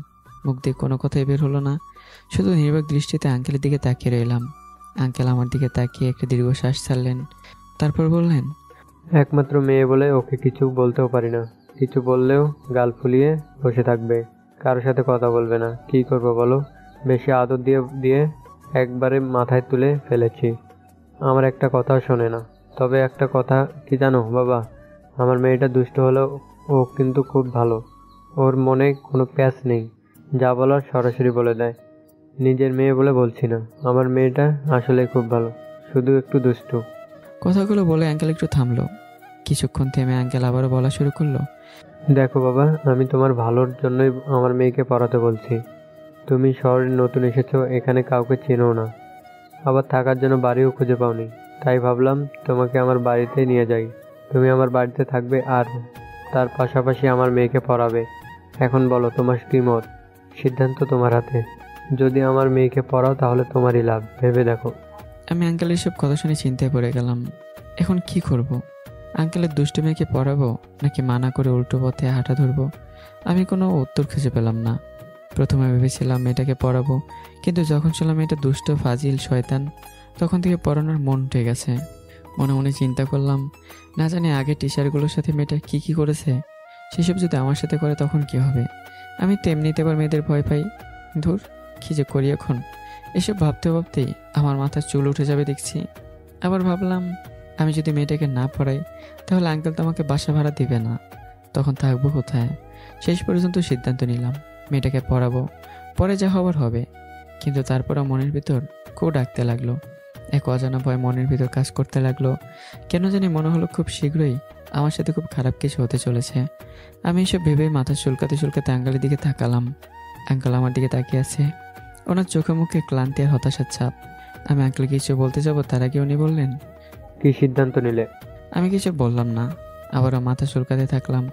মুখ দিয়ে কোনো কথাই বের হলো না, শুধু নির্বাক দৃষ্টিতে আঙ্কেলের দিকে তাকিয়ে রইলাম। আঙ্কেল আমার দিকে তাকিয়ে একটা দীর্ঘশ্বাস ছাড়লেন, তারপর বললেন, একমাত্র মেয়ে বলে ওকে কিছু বলতেও পারি না। কিছু বললেও গাল ফুলিয়ে বসে থাকবে, কারোর সাথে কথা বলবে না। কি করবো বলো? বেশি আদর দিয়ে দিয়ে একবারে মাথায় তুলে ফেলেছি। আমার একটা কথাও শোনে না। তবে একটা কথা কি জানো বাবা, আমার মেয়েটা দুষ্ট হলেও ও কিন্তু খুব ভালো। ওর মনে কোনো প্যাঁচ নেই, যা বলার সরাসরি বলে দেয়। নিজের মেয়ে বলে বলছি না, আমার মেয়েটা আসলে খুব ভালো, শুধু একটু দুষ্টু। কথাগুলো বলে আঙ্কেল একটু থামলো। কিছুক্ষণ থেমে আঙ্কেল আবারও বলা শুরু করলো, দেখো বাবা, আমি তোমার ভালোর জন্যই আমার মেয়েকে পড়াতে বলছি। তুমি শহরে নতুন এসেছো, এখানে কাউকে চেনো না, আবার থাকার জন্য বাড়িও খুঁজে পাওনি। তাই ভাবলাম তোমাকে আমার বাড়িতে নিয়ে যাই। তুমি আমার বাড়িতে থাকবে আর তার পাশাপাশি আমার মেয়েকে পড়াবে। এখন বলো তোমার কি মত? সিদ্ধান্ত তোমার হাতে। যদি আমার মেয়েকে পড়াও তাহলে তোমারই লাভ, ভেবে দেখো। আমি আঙ্কেলের সব কথা শুনে চিন্তায় পড়ে গেলাম। এখন কি করব? আঙ্কেলের দুষ্টু মেয়েকে পড়াবো নাকি মানা করে উল্টো পথে হাঁটা ধরবো? আমি কোনো উত্তর খুঁজে পেলাম না। প্রথমে ভেবেছিলাম মেয়েটাকে পড়াবো, কিন্তু যখন শুনলাম মেয়েটা দুষ্ট ফাজিল শয়তান, তখন থেকে পড়ানোর মন উঠে গেছে। মনে মনে চিন্তা করলাম, না জানি আগে টিচারগুলোর সাথে মেয়েটা কি করেছে, সেসব যদি আমার সাথে করে তখন কি হবে? আমি তো এমনিতে আবার মেয়েদের ভয় পাই। ধুর, কী যে করি এখন! এসব ভাবতে ভাবতেই আমার মাথার চুল উঠে যাবে দেখছি। আবার ভাবলাম, আমি যদি মেয়েটাকে না পড়াই তাহলে আঙ্কেল তো আমাকে বাসা ভাড়া দিবে না, তখন থাকবো কোথায়? শেষ পর্যন্ত সিদ্ধান্ত নিলাম মেয়েটাকে পড়াবো, পরে যা হবার হবে। কিন্তু তারপরও মনের ভিতর কেউ ডাকতে লাগলো। এক অজানা ভয় মনের ভিতর কাজ করতে লাগলো। কেন জানি মনে হলো খুব শীঘ্রই আমার সাথে খুব খারাপ কিছু হতে চলেছে। আমি এসব ভেবেই মাথা চুলকাতে চুলকাতে আঙ্কেলের দিকে তাকালাম। আঙ্কেল আমার দিকে তাকিয়ে আছে, ওনার চোখে মুখে ক্লান্তি আর হতাশার ছাপ। আমি আঙ্কেল কিছু বলতে যাব, তার আগে উনি বললেন, কি সিদ্ধান্ত নিলে? আমি কিছু বললাম না, আবারও মাথা চুলকাতে থাকলাম।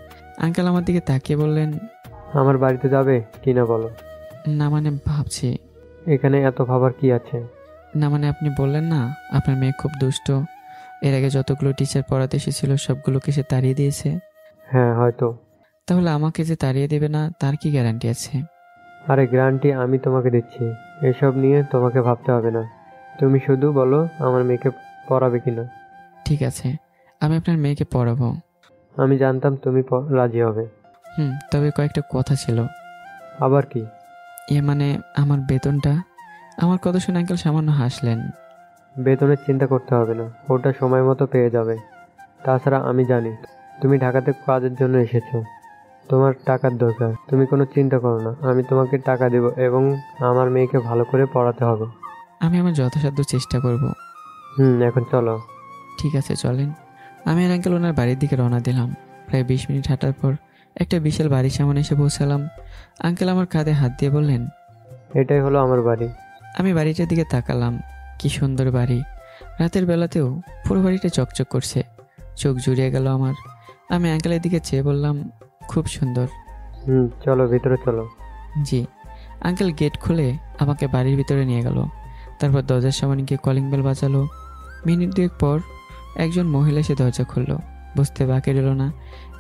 আঙ্কেল আমার দিকে তাকিয়ে বললেন, আমার বাড়িতে যাবে কি না বলো? না মানে ভাবছি। এখানে এত ভাবার কি আছে? না মানে আপনি বললেন না আপনার মেয়ে খুব দুষ্ট, এর আগে যতগুলো টিচার পড়াতে এসেছিল সবগুলোকে সে তাড়িয়ে দিয়েছে। হ্যাঁ হয়তো। তাহলে আমাকে যে তাড়িয়ে দেবে না তার কি গ্যারান্টি আছে? আরে গ্যারান্টি আমি তোমাকে দিচ্ছি, এসব নিয়ে তোমাকে ভাবতে হবে না। তুমি শুধু বলো আমার মেয়েকে পড়াবে কিনা। ঠিক আছে, আমি আপনার মেয়েকে পড়াবো। আমি জানতাম তুমি রাজি হবে। তবে কয়েকটা কথা ছিল। আবার কি? মানে আমার বেতনটা। আমার কথা শুনে আঙ্কেল সামান্য হাসলেন। বেতনের চিন্তা করতে হবে না, ওটা সময় মতো পেয়ে যাবে। তাছাড়া আমি জানি তুমি ঢাকাতে কাজের জন্য এসেছো, তোমার টাকার দরকার। তুমি কোনো চিন্তা করো না, আমি তোমাকে টাকা দেব এবং আমার মেয়েকে ভালো করে পড়াতে হবে। আমি আমার যথাসাধ্য চেষ্টা করব। এখন চলো। ঠিক আছে, চলেন। আমি আর আঙ্কেল ওনার বাড়ির দিকে রওনা দিলাম। প্রায় 20 মিনিট হাঁটার পর একটা বিশাল বাড়ির সামনে এসে পৌঁছালাম। আঙ্কেল আমার কাঁধে হাত দিয়ে বললেন, এটাই হলো আমার বাড়ি। আমি বাড়িটার দিকে তাকালাম। কি সুন্দর বাড়ি! রাতের বেলাতেও পুরো বাড়িটা চকচক করছে। চোখ জুড়িয়ে গেল আমার। আমি আঙ্কেলের দিকে চেয়ে বললাম, খুব সুন্দর। চলো ভিতরে চলো। জি। আঙ্কেল গেট খুলে আমাকে বাড়ির ভিতরে নিয়ে গেল। তারপর দরজার সামনে গিয়ে কলিং বেল বাজালো। মিনিট দুয়েক পর একজন মহিলা এসে দরজা খুললো। বুঝতে বাকি রইল না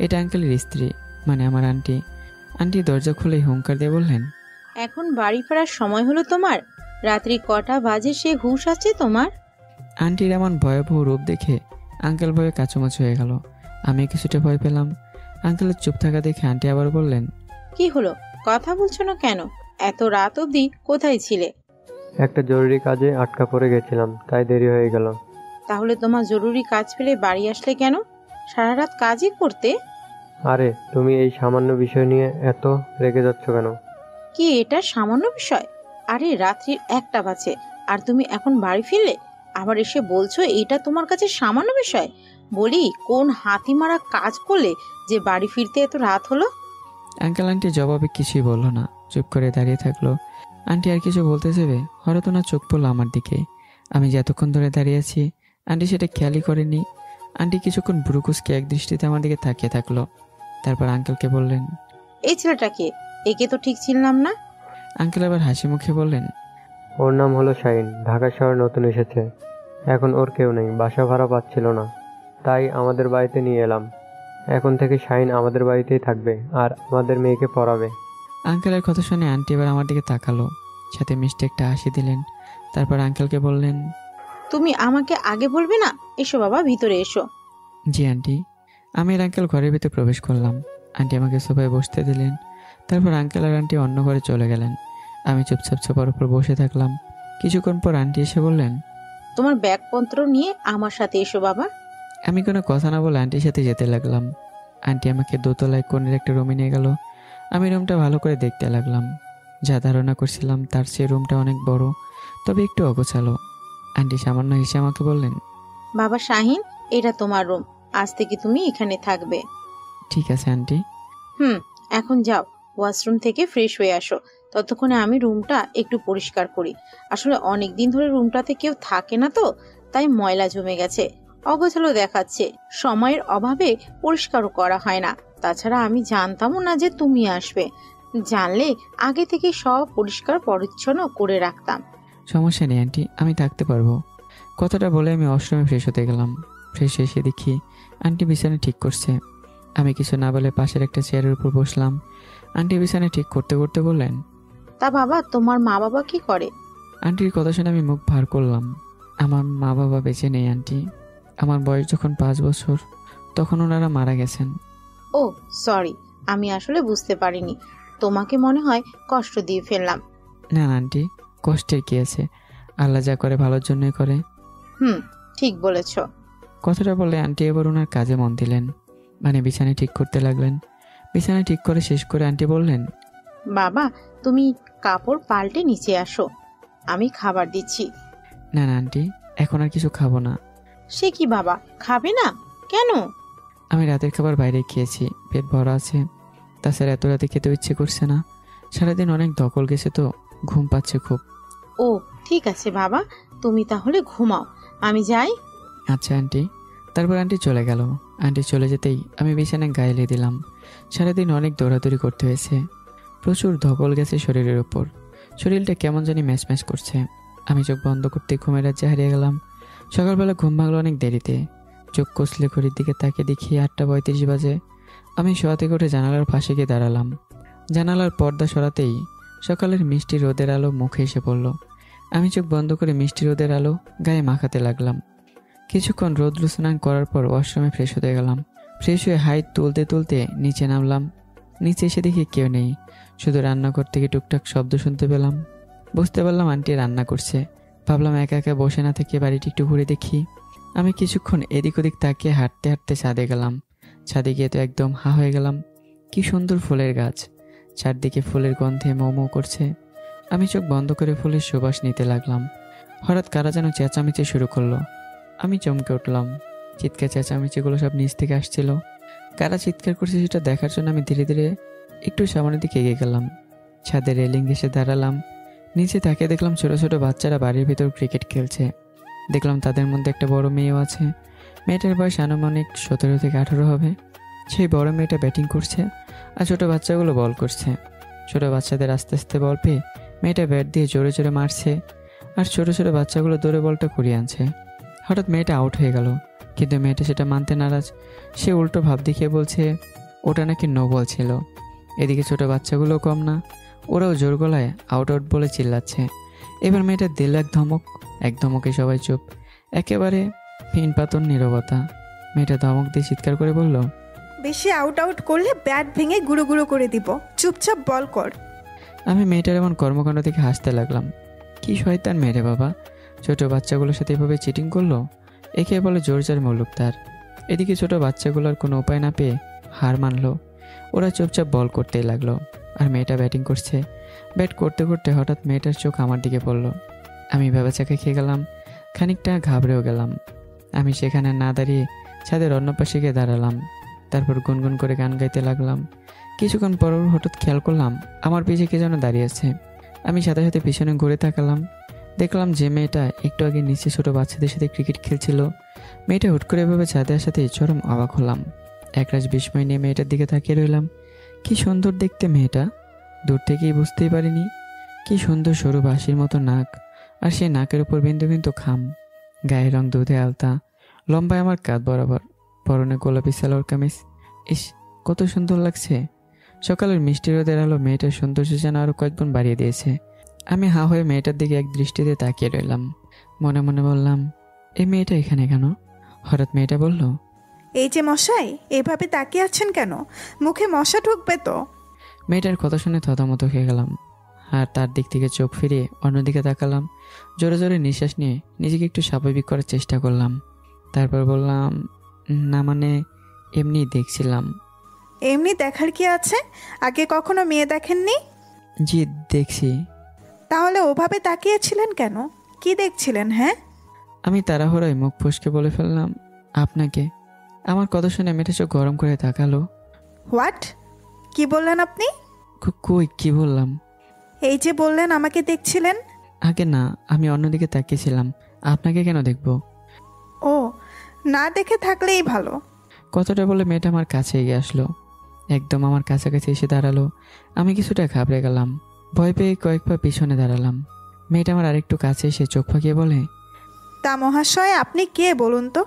এটা আঙ্কেলের স্ত্রী, মানে আমার আন্টি। আন্টি দরজা খুলেই হুঙ্কার দিয়ে বললেন, এখন বাড়ি ফেরার সময় হলো তোমার? রাত্রি কটা বাজে সে হুঁশ আছে তোমার? আন্টির এমন ভয়াবহ রূপ দেখে আঙ্কেল ভয়ে কাচুমাচু হয়ে গেল। আমি কিছুটা ভয় পেলাম। আঙ্কেলের চুপ থাকা দেখে আন্টি আবার বললেন, কি হলো, কথা বলছো না কেন? এত রাত অবধি কোথায় ছিলে? একটা জরুরি কাজে আটকা পড়ে গেছিলাম, তাই দেরি হয়ে গেল। তাহলে তোমার জরুরি কাজ ফেলে বাড়ি আসলে কেন? সারা রাত কাজই করতে। আরে তুমি এই সামান্য বিষয় নিয়ে এত রেগে যাচ্ছ কেন? কি এটা সামান্য বিষয়? আরে রাত্রির 1টা বাজে আর তুমি এখন বাড়ি ফিরলে, আবার এসে বলছো এটা তোমার কাছে সামান্য বিষয়? বলি, কোন হাতি মারা কাজ করলে যে বাড়ি ফিরতে এত রাত হলো? আঙ্কেল আন্টি জবাবে কিছুই বললো না, চুপ করে দাঁড়িয়ে থাকলো। আন্টি আর কিছু বলতে যাবে, হঠাৎ না চোখ পড়লো আমার দিকে। আমি যে এতক্ষণ ধরে দাঁড়িয়ে আছি আন্টি সেটা খেয়ালই করেনি। আন্টি কিছুক্ষণ ব্রুকুসকে এক দৃষ্টিতে আমার দিকে তাকিয়ে থাকলো। তারপর আঙ্কেলকে বললেন, এই ছেলেটাকে, একে তো ঠিক চিনলাম না। আঙ্কেল আবার হাসি মুখে বললেন, ওর নাম হলো শাহিন, ঢাকা শহরে নতুন এসেছে। এখন ওর কেউ নেই, বাসা ভাড়া পাচ্ছিল না, তাই আমাদের বাড়িতে নিয়ে এলাম। এখন থেকে শাহিন আমাদের বাড়িতেই থাকবে আর আমাদের মেয়েকে পড়াবে। আঙ্কেলের কথা শুনে আন্টি এবার আমার দিকে তাকালো, সাথে মিষ্টি একটা হাসি দিলেন। তারপর আঙ্কেলকে বললেন, তুমি আমাকে আগে বলবে না? এসো বাবা, ভিতরে এসো। জি আন্টি। আমি আর আঙ্কেল ঘরের ভিতরে প্রবেশ করলাম। আন্টি আমাকে সোফায় বসতে দিলেন। তারপর আঙ্কেল আর আন্টি অন্য ঘরে চলে গেলেন। আমি চুপচাপ সোফার উপর বসে থাকলাম। কিছুক্ষণ পর আন্টি এসে বললেন, তোমার ব্যাগপত্র নিয়ে আমার সাথে এসো বাবা। আমি কোনো কথা না বলে আন্টির সাথে যেতে লাগলাম। আন্টি আমাকে দোতলায় কোণের একটা রুমে নিয়ে গেল। আমি রুমটা ভালো করে দেখতে লাগলাম। যা ধারণা করছিলাম তার চেয়ে রুমটা অনেক বড়, তবে একটু অগোছালো। আন্টি সামান্য হেসে আমাকে বললেন, বাবা শাহিন, এটা তোমার রুম, আজ থেকে তুমি এখানে থাকবে। ঠিক আছে আন্টি। এখন যাও, ওয়াশরুম থেকে ফ্রেশ হয়ে আসো। ততক্ষণে আমি রুমটা একটু পরিষ্কার করি। আসলে অনেক দিন ধরে রুমটাতে কেউ থাকে না তো, তাই ময়লা জমে গেছে, অগোছালো দেখাচ্ছে। সময়ের অভাবে পরিষ্কারও করা হয় না। তাছাড়া আমি জানতামও না যে তুমি আসবে। জানলে আগে থেকে সব পরিষ্কার পরিচ্ছন্ন করে রাখতাম। সমস্যা নেই আন্টি, আমি থাকতে পারবো। কথাটা বলে আমি ওয়াশরুমে ফ্রেশ হতে গেলাম। ফ্রেশ এসে দেখি আন্টি বিছানা ঠিক করছে। আমি কিছু না বলে পাশের একটা চেয়ারের উপর বসলাম। আন্টি বিছানা ঠিক করতে করতে বললেন, তা বাবা, তোমার মা বাবা কি করে? আন্টির কথা শুনে আমি মুখ ভার করলাম। আমার মা বাবা বেঁচে নেই আন্টি। আমার বয়স যখন 5 বছর তখন ওনারা মারা গেছেন। ও সরি, আমি আসলে বুঝতে পারিনি। তোমাকে মনে হয় কষ্ট দিয়ে ফেললাম। না না আন্টি, কষ্টের কি আছে, আল্লাহ যা করে ভালোর জন্যই করে। ঠিক বলেছ। কথাটা বলে আন্টি এবার ওনার কাজে মন দিলেন, মানে বিছানা ঠিক করতে লাগলেন। বিছানা ঠিক করে শেষ করে আন্টি বললেন, বাবা, তুমি কাপড় পাল্টে নিচে আসো, আমি খাবার দিচ্ছি। না না আন্টি, এখন আর কিছু খাবো না। সে কি বাবা, খাবে না কেন? আমি রাতের খাবার বাইরে খেয়েছি, পেট ভরা আছে। তাছাড়া এত রাতে খেতেও ইচ্ছে করছে না। সারাদিন অনেক ধকল গেছে তো, ঘুম পাচ্ছে খুব। ও ঠিক আছে বাবা, তুমি তাহলে ঘুমাও, আমি যাই। আচ্ছা আন্টি। তারপর আন্টি চলে গেল। আন্টি চলে যেতেই আমি বিছানায় গায়ে দিলাম। সারাদিন অনেক দৌড়াদৌড়ি করতে হয়েছে, প্রচুর ধকল গেছে শরীরের ওপর। শরীরটা কেমন জানি ম্যাচ ম্যাচ করছে। আমি চোখ বন্ধ করতে ঘুমের রাজ্যে হারিয়ে গেলাম। সকালবেলা ঘুম ভাঙলো অনেক দেরিতে। চোখ কষলে ঘড়ির দিকে তাকে দেখি 8:35 বাজে। আমি শোয়া থেকে উঠে জানালার পাশে গিয়ে দাঁড়ালাম। জানালার পর্দা সরাতেই সকালের মিষ্টি রোদের আলো মুখে এসে পড়ল। আমি চোখ বন্ধ করে মিষ্টি রোদের আলো গায়ে মাখাতে লাগলাম। কিছুক্ষণ রোদ্র স্নান করার পর ওয়াশরুমে ফ্রেশ হতে গেলাম। ফ্রেশ হয়ে হাইট তুলতে তুলতে নিচে নামলাম। নিচে এসে দেখি কেউ নেই, শুধু রান্নাঘর থেকে টুকটাক শব্দ শুনতে পেলাম। বুঝতে পারলাম আন্টি রান্না করছে। ভাবলাম একা একা বসে না থেকে বাড়িটি একটু ঘুরে দেখি। আমি কিছুক্ষণ এদিক ওদিক তাকিয়ে হাঁটতে হাঁটতে ছাদে গেলাম। ছাদে গিয়ে তো একদম হা হয়ে গেলাম। কি সুন্দর ফুলের গাছ, চারদিকে ফুলের গন্ধে মৌ মৌ করছে। আমি চোখ বন্ধ করে ফুলের সুবাস নিতে লাগলাম। হঠাৎ কারা যেন চেঁচামেচি শুরু করলো। আমি চমকে উঠলাম। চিৎকার চেঁচামেচিগুলো সব নিচ থেকে আসছিল। কারা চিৎকার করছে সেটা দেখার জন্য আমি ধীরে ধীরে একটু সামনের দিকে এগিয়ে গেলাম। ছাদের রেলিং ঘেঁষে দাঁড়ালাম। নিচে তাকিয়ে দেখলাম ছোট ছোট বাচ্চারা বাড়ির ভিতর ক্রিকেট খেলছে। দেখলাম তাদের মধ্যে একটা বড় মেয়েও আছে। মেয়েটার বয়স আনুমানিক 17 থেকে 18 হবে। সেই বড় মেয়েটা ব্যাটিং করছে আর ছোট বাচ্চাগুলো বল করছে। ছোট বাচ্চাদের আস্তে আস্তে বল পেয়ে মেয়েটা ব্যাট দিয়ে জোরে জোরে মারছে আর ছোট ছোট বাচ্চাগুলো দৌড়ে বলটা কুড়িয়ে আনছে। হঠাৎ মেয়েটা আউট হয়ে গেল, কিন্তু মেয়েটা সেটা মানতে নারাজ। সে উল্টো ভাব দেখিয়ে বলছে ওটা নাকি নো বল ছিল। এদিকে ছোট বাচ্চাগুলোও কম না, ওরাও জোর গলায় আউট আউট বলে চিল্লাচ্ছে। এবার মেয়েটা দিল এক ধমকে সবাই চুপ, একেবারে ফিন পাতন নীরবতা। মেয়েটা ধমক দিয়ে চিৎকার করে বলল, বেশি আউট আউট করলে ব্যাট ভেঙে গুঁড়ো গুঁড়ো করে দিব, চুপচাপ বল কর। আমি মেয়েটার এমন কর্মকাণ্ড দেখে হাসতে লাগলাম। কি শয়তান মেরে বাবা, ছোট বাচ্চাগুলোর সাথে এভাবে চিটিং করলো। একে বলে জোরজার মৌলুকদার। এদিকে ছোট বাচ্চাগুলোর কোনো উপায় না পেয়ে হার মানলো। ওরা চুপচাপ বল করতেই লাগলো আর মেয়েটা ব্যাটিং করছে। ব্যাট করতে করতে হঠাৎ মেয়েটার চোখ আমার দিকে পড়লো। আমি ভেবাচাকা খেয়ে গেলাম, খানিকটা ঘাবড়েও গেলাম। আমি সেখানে না দাঁড়িয়ে ছাদের অন্য পাশে গিয়ে দাঁড়ালাম। তারপর গুনগুন করে গান গাইতে লাগলাম। কিছুক্ষণ পর হঠাৎ খেয়াল করলাম আমার পিছে কে যেন দাঁড়িয়েছে। আমি সাথে সাথে পিছনে ঘুরে তাকালাম। দেখলাম যে মেয়েটা একটু আগে নিচে ছোট বাচ্চাদের সাথে ক্রিকেট খেলছিল। মেয়েটা হুট করে এভাবে ছাদে আসাতে চরম অবাক হলাম। একরাশ বিস্ময় নিয়ে মেয়েটার দিকে তাকিয়ে রইলাম। কি সুন্দর দেখতে মেয়েটা, দূর থেকেই বুঝতেই পারিনি। কি সুন্দর সরু বাঁশির মতো নাক, আর সেই নাকের উপর বিন্দু বিন্দু খাম। গায়ের রং দুধে আলতা, লম্বায় আমার কাঁধ বরাবর, পরনে গোলাপি সালোয়ার কামিজ। ইস, কত সুন্দর লাগছে। সকালের মিষ্টি রোদের আলো মেয়েটার সৌন্দর্য যেন আরো কয়েকগুণ বাড়িয়ে দিয়েছে। আমি হা হয়ে মেয়েটার দিকে এক দৃষ্টিতে তাকিয়ে রইলাম। মনে মনে বললাম, এই মেয়েটা এখানে কেন? হঠাৎ মেয়েটা বলল, এই যে মশাই, এভাবে তাকিয়ে আছেন কেন? মুখে মশা ঢুকবে তো। মেয়েটার কথা শুনে থতমত হয়ে গেলাম আর তার দিক থেকে চোখ ফিরিয়ে অন্যদিকে তাকালাম। জোরে জোরে নিঃশ্বাস নিয়ে নিজেকে একটু স্বাভাবিক করার চেষ্টা করলাম। তারপর বললাম, না মানে এমনি দেখছিলাম। এমনি দেখার কি আছে? আগে কখনো মেয়ে দেখেননি? জি দেখছি। তাহলে ওভাবে তাকিয়েছিলেন কেন? কি দেখছিলেন? হ্যাঁ, আমি তাড়াহুড়োয় মুখ ফসকে বলে ফেললাম, আপনাকে। আমার কথা শুনে মেয়েটা চোখ গরম করে তাকালো। হোয়াট? কি বললেন আপনি? কই কি বললাম? এই যে বললেন আমাকে দেখছিলেন। আগে না, আমি অন্যদিকে তাকিয়েছিলাম। আপনাকে কেন দেখবো? ও, না দেখে থাকলেই ভালো। কথাটা বলে মেয়েটা আমার কাছে এগিয়ে আসলো, একদম আমার কাছাকাছি এসে দাঁড়ালো। আমি কিছুটা ঘাবড়ে গেলাম, ভয় পেয়ে কয়েক পা পিছনে দাঁড়ালাম। মেয়েটা আমার আরেকটু কাছে এসে চোখ ফাঁকিয়ে বলে, তা মহাশয়, আপনি কে বলুন তো?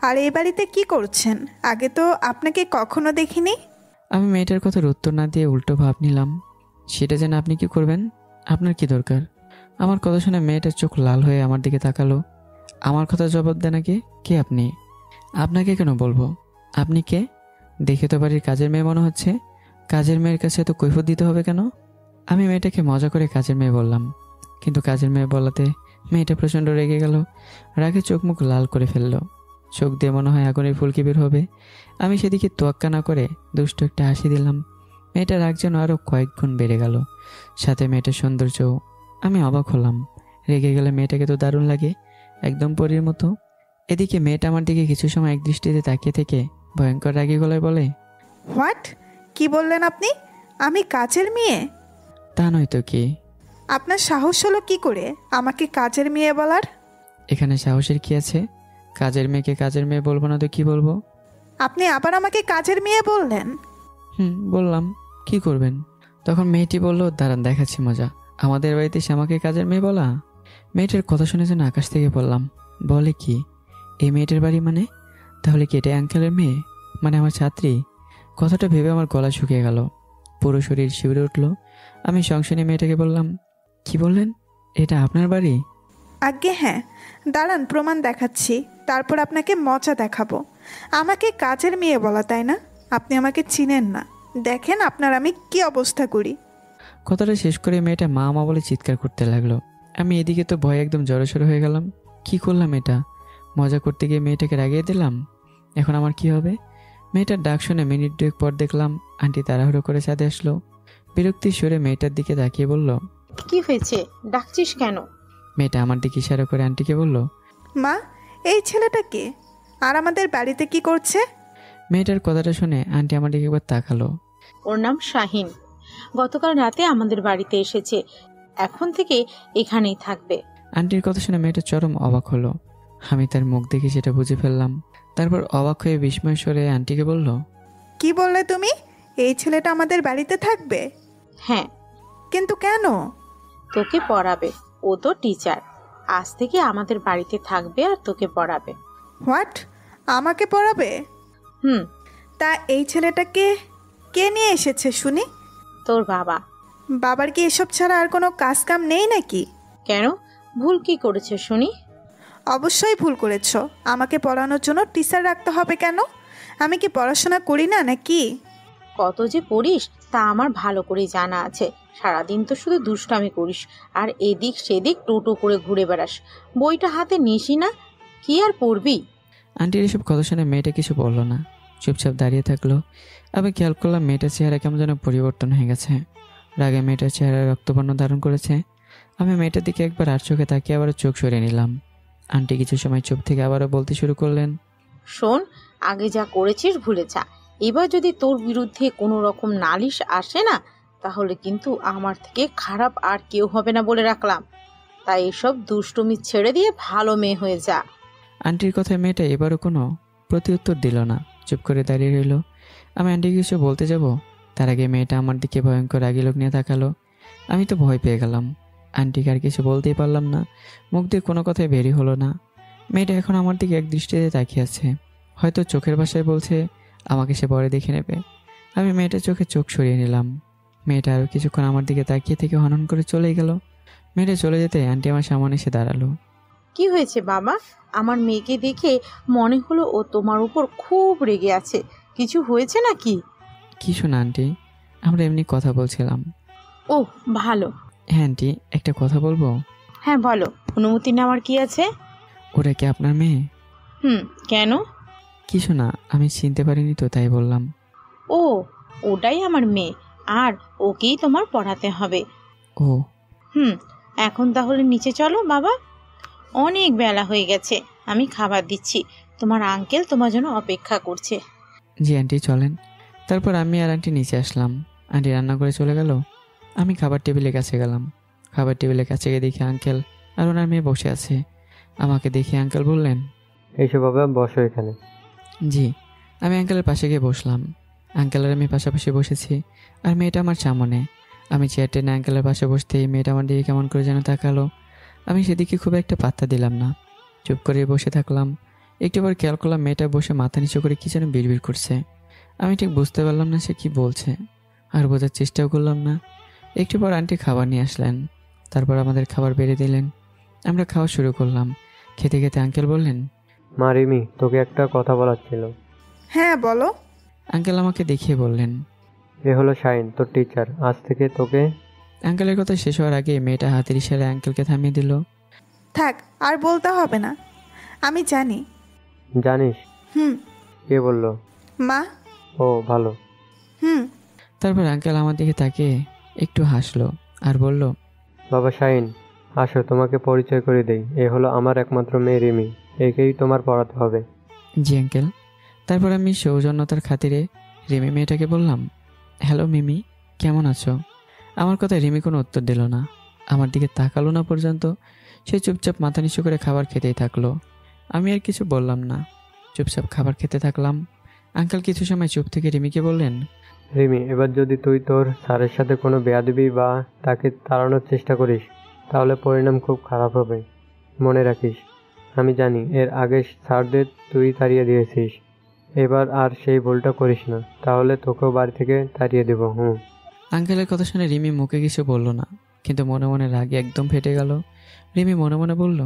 আর এই বাড়িতে কি করছেন? আগে তো আপনাকে কখনো দেখিনি। আমি মেয়েটার কথার উত্তর না দিয়ে উল্টো ভাব নিলাম। সেটা যেন আপনি কি করবেন? আপনার কি দরকার? আমার কথা শুনে মেয়েটার চোখ লাল হয়ে আমার দিকে তাকালো। আমার কথা জবাব দেন আগে, কে আপনি? আপনাকে কেন বলবো? আপনি কে? দেখে তো বাড়ির কাজের মেয়ে মনে হচ্ছে। কাজের মেয়ের কাছে তো কৈফিয়ত দিতে হবে কেন? আমি মেয়েটাকে মজা করে কাজের মেয়ে বললাম, কিন্তু কাজের মেয়ে বলাতে মেয়েটা প্রচণ্ড রেগে গেল। রাগে চোখ মুখ লাল করে ফেললো। চোখ দিয়ে মনে হয় আগুনের ফুলকি বের হবে। আমি সেদিকে তোয়াক্কা না করে দুষ্ট একটা হাসি দিলাম। মেয়েটার রাগ যেন আরও কয়েক গুণ বেড়ে গেল, সাথে মেয়েটার সৌন্দর্যও। আমি অবাক হলাম। রেগে গেলে মেয়েটাকে তো দারুণ লাগে, একদম পরীর মতো। এদিকে মেয়েটা আমার দিকে কিছু সময় এক দৃষ্টিতে তাকিয়ে থেকে ভয়ঙ্কর রাগী গলায় বলে, হোয়াট? কি বললেন আপনি? আমি কাজের মেয়ে? তা নয় তো কি। আপনার সাহস হলো কি করে আমাকে কাজের মেয়ে বলার? এখানে সাহসের কি আছে? কাজের মেয়েকে কাজের মেয়ে বলবো না তো কি বলবো? আপনি আবার আমাকে কাজের মেয়ে বললেন? বললাম, কি করবেন? তখন মেয়েটি বলল, দাঁড়ান দেখাচ্ছি মজা। আমাদের বাড়িতে সে আমাকে কাজের মেয়ে বলা? মেয়েটার কথা শুনে যেন আকাশ থেকে পড়লাম। বলে কি, এই মেয়েটার বাড়ি মানে? তাহলে কি এটা আঙ্কেলের মেয়ে, মানে আমার ছাত্রী? কথাটা ভেবে আমার গলা শুকিয়ে গেল, পুরো শরীর শিউরে উঠল। আমি সংশয়ে মেয়েটাকে বললাম, কি বললেন, এটা আপনার বাড়ি? আজ্ঞে হ্যাঁ, দাঁড়ান প্রমাণ দেখাচ্ছি, তারপর আপনাকে মজা দেখাবো। আমাকে কাজের মেয়ে বলা, তাই না? আপনি আমাকে চিনেন না, দেখেন আপনার আমি কি অবস্থা করি। কথাটা শেষ করে মেয়েটা মা মা বলে চিৎকার করতে লাগলো। আমি এদিকে তো ভয়ে একদম জড়সড় হয়ে গেলাম। কি করলাম এটা? মজা করতে গিয়ে মেয়েটাকে রাগিয়ে দিলাম। এখন আমার কি হবে? মেয়েটার ডাক শুনে মিনিট দুয়েক পর দেখলাম আন্টি তাড়াহুড়ো করে ছাদে আসলো। বিরক্তির সুরে মেয়েটার দিকে তাকিয়ে বলল, কি হয়েছে, ডাকছিস কেন? মেয়েটা আমার দিকে ইশারা করে আন্টিকে বলল, মা, এই ছেলেটা কে আর আমাদের বাড়িতে কি করছে? মেয়েটার কথাটা শুনে আন্টি আমার দিকে একবার তাকালো। ওর নাম শাহিন, গতকাল রাতে আমাদের বাড়িতে এসেছে, এখন থেকে এখানেই থাকবে। আন্টির কথা শুনে মেয়েটা চরম অবাক হলো। আমি তার মুখ দেখে সেটা বুঝে ফেললাম। তারপর অবাক হয়ে বিস্ময় স্বরে আন্টিকে বলল, কি বললে তুমি? এই ছেলেটা আমাদের বাড়িতে থাকবে? হ্যাঁ, কিন্তু কেন? তোকে পড়াবে, ও তো টিচার, আজ থেকে আমাদের বাড়িতে থাকবে আর তোকে পড়াবে। হোয়াট? আমাকে পড়াবে? হুম। তা এই ছেলেটাকে কে নিয়ে এসেছে শুনি? তোর বাবা। বাবার কি এসব ছাড়া আর কোনো কাজ কাম নেই নাকি? কেন, ভুল কি করেছে শুনি? অবশ্যই ভুল করেছ। আমাকে পড়ানোর জন্য টিচার রাখতে হবে কেন? আমি কি পড়াশোনা করি না নাকি? কত যে পড়িস তা আমার ভালো করে জানা আছে। সারাদিন তো শুধু দুষ্টামি করিস আর এদিক সেদিক টোটো করে ঘুরে বেড়াস, বইটা হাতে নিসই না, কি আর পড়বি? আন্টির এসব কথা শুনে মেয়েটা কিছু বলল না, চুপচাপ দাঁড়িয়ে থাকলো। আমি খেয়াল করলাম মেয়েটার চেহারা কেমন যেন পরিবর্তন হয়ে গেছে। রাগে মেয়েটার চেহারা রক্তবর্ণ ধারণ করেছে। আমি মেয়েটার দিকে একবার আর চোখে তাকিয়ে আবারও চোখ সরিয়ে নিলাম। আন্টি কিছু সময় চুপ থেকে আবারও বলতে শুরু করলেন, শোন, আগে যা করেছিস ভুলে যা। এবার যদি তোর বিরুদ্ধে কোনো রকম নালিশ আসে না, তাহলে কিন্তু আমার থেকে খারাপ আর কেউ হবে না বলে রাখলাম। তাই এসব দুষ্টুমি ছেড়ে দিয়ে ভালো মেয়ে হয়ে যা। আন্টির কথায় মেয়েটা এবারও কোনো প্রত্যুত্তর দিল না, চুপ করে দাঁড়িয়ে রইল। আমি আন্টিকে কিছু বলতে যাব, তার আগে মেয়েটা আমার দিকে ভয়ঙ্কর রাগি লোক নিয়ে তাকালো। আমি তো ভয় পেয়ে গেলাম। আন্টিকে আর কিছু বলতেই পারলাম না, মুখ দিয়ে কোনো কথাই বেরই হলো না। মেয়েটা এখন আমার দিকে এক দৃষ্টিতে তাকিয়ে আছে, হয়তো চোখের ভাষায় বলছে আমাকে সে পরে দেখে নেবে। আমি মেয়েটার চোখে চোখ সরিয়ে নিলাম। মেয়েটা আরও কিছুক্ষণ আমার দিকে তাকিয়ে থেকে হনন করে চলেই গেল। মেয়েটা চলে যেতে আন্টি আমার সামনে এসে দাঁড়ালো। কি হয়েছে বাবা? আমার মেয়েকে দেখে মনে হলো ও তোমার উপর খুব রেগে আছে, কিছু হয়েছে নাকি? কিছু না আন্টি, আমরা এমনি কথা বলছিলাম। ও ভালো। হ্যাঁ আন্টি, একটা কথা বলবো? হ্যাঁ বলো, অনুমতি নেওয়ার কি আছে? ওরা কি আপনার মেয়ে? কেন? কিছু না, আমি চিনতে পারিনি তো তাই বললাম। ও, ওটাই আমার মেয়ে, আর ওকেই তোমার পড়াতে হবে। ও এখন তাহলে নিচে চলো বাবা, অনেক বেলা হয়ে গেছে, আমি খাবার দিচ্ছি, তোমার আঙ্কেল তোমার জন্য অপেক্ষা করছে। জি আন্টি চলেন। তারপর আমি আর আন্টি নিচে আসলাম। আন্টি রান্না করে চলে গেল। আমি খাবার টেবিলের কাছে গেলাম। খাবার টেবিলের কাছে গিয়ে দেখি আঙ্কেল আর ওনার মেয়ে বসে আছে। আমাকে দেখে আঙ্কেল বললেন, এইসব বাবা, বসো এখানে। জি। আমি আঙ্কেলের পাশে গিয়ে বসলাম। আঙ্কেল আর আমি পাশাপাশি বসেছি, আর মেয়েটা আমার সামনে। আমি চেয়ার টেনে আঙ্কেলের পাশে বসতেই মেয়েটা আমার দিকে কেমন করে যেন তাকালো। আমি সেদিকে খুব একটা পাত্তা দিলাম না, চুপ করে বসে থাকলাম। একটু পর খেয়াল করলাম মেয়েটা বসে মাথা নিচু করে কি যেন বিড়বিড় করছে। আমি ঠিক বুঝতে পারলাম না সে কি বলছে, আর বোঝার চেষ্টাও করলাম না। একটু পর আন্টি খাবার নিয়ে আসলেন, তারপর আমাদের খাবার বেড়ে দিলেন। আমরা খাওয়া শুরু করলাম। খেতে খেতে আঙ্কেল বললেন, মা রিমি, তোকে একটা কথা বলার ছিল। হ্যাঁ বলো। আঙ্কেল আমাকে দেখিয়ে বললেন, এ হলো শাহিন, তোর টিচার। আজ থেকে তোকে। আঙ্কেলের কথা শেষ হওয়ার আগে মেয়েটা হাতের ইশারায় আঙ্কেলকে থামিয়ে দিল। থাক, আর বলতে হবে না, আমি জানি। জানিস? কে বললো? মা। ও ভালো। তারপর আঙ্কেল আমার দিকে তাকিয়ে একটু হাসলো আর বলল, বাবা শাহিন, আসো তোমাকে পরিচয় করে দেই। এ হলো আমার একমাত্র মেয়ে রিমি, একেই তোমার পড়াতে হবে। জি আঙ্কেল। তারপর আমি সৌজন্যতার খাতিরে রিমি মেয়েটাকে বললাম, হ্যালো মিমি, কেমন আছো? আমার কথায় রিমি কোনো উত্তর দিল না, আমার দিকে তাকালো না পর্যন্ত। সে চুপচাপ মাথা নিচু করে খাবার খেতেই থাকলো। আমি আর কিছু বললাম না, চুপচাপ খাবার খেতে থাকলাম। আঙ্কেল কিছু সময় চুপ থেকে রিমিকে বললেন, রিমি, এবার যদি তুই তোর স্যারের সাথে কোনো বেয়াদবি বা তাকে তাড়ানোর চেষ্টা করিস, তাহলে পরিণাম খুব খারাপ হবে। মনে রাখিস, আমি জানি এর আগে স্যারদের তুই তাড়িয়ে দিয়েছিস, এবার আর সেই ভুলটা করিস না, তাহলে তোকেও বাড়ি থেকে তাড়িয়ে দেবো। আঙ্কেলের কথা শুনে রিমি মুখে কিছু বলল না, কিন্তু মনে মনে রাগে একদম ফেটে গেল। রিমি মনে মনে বলল,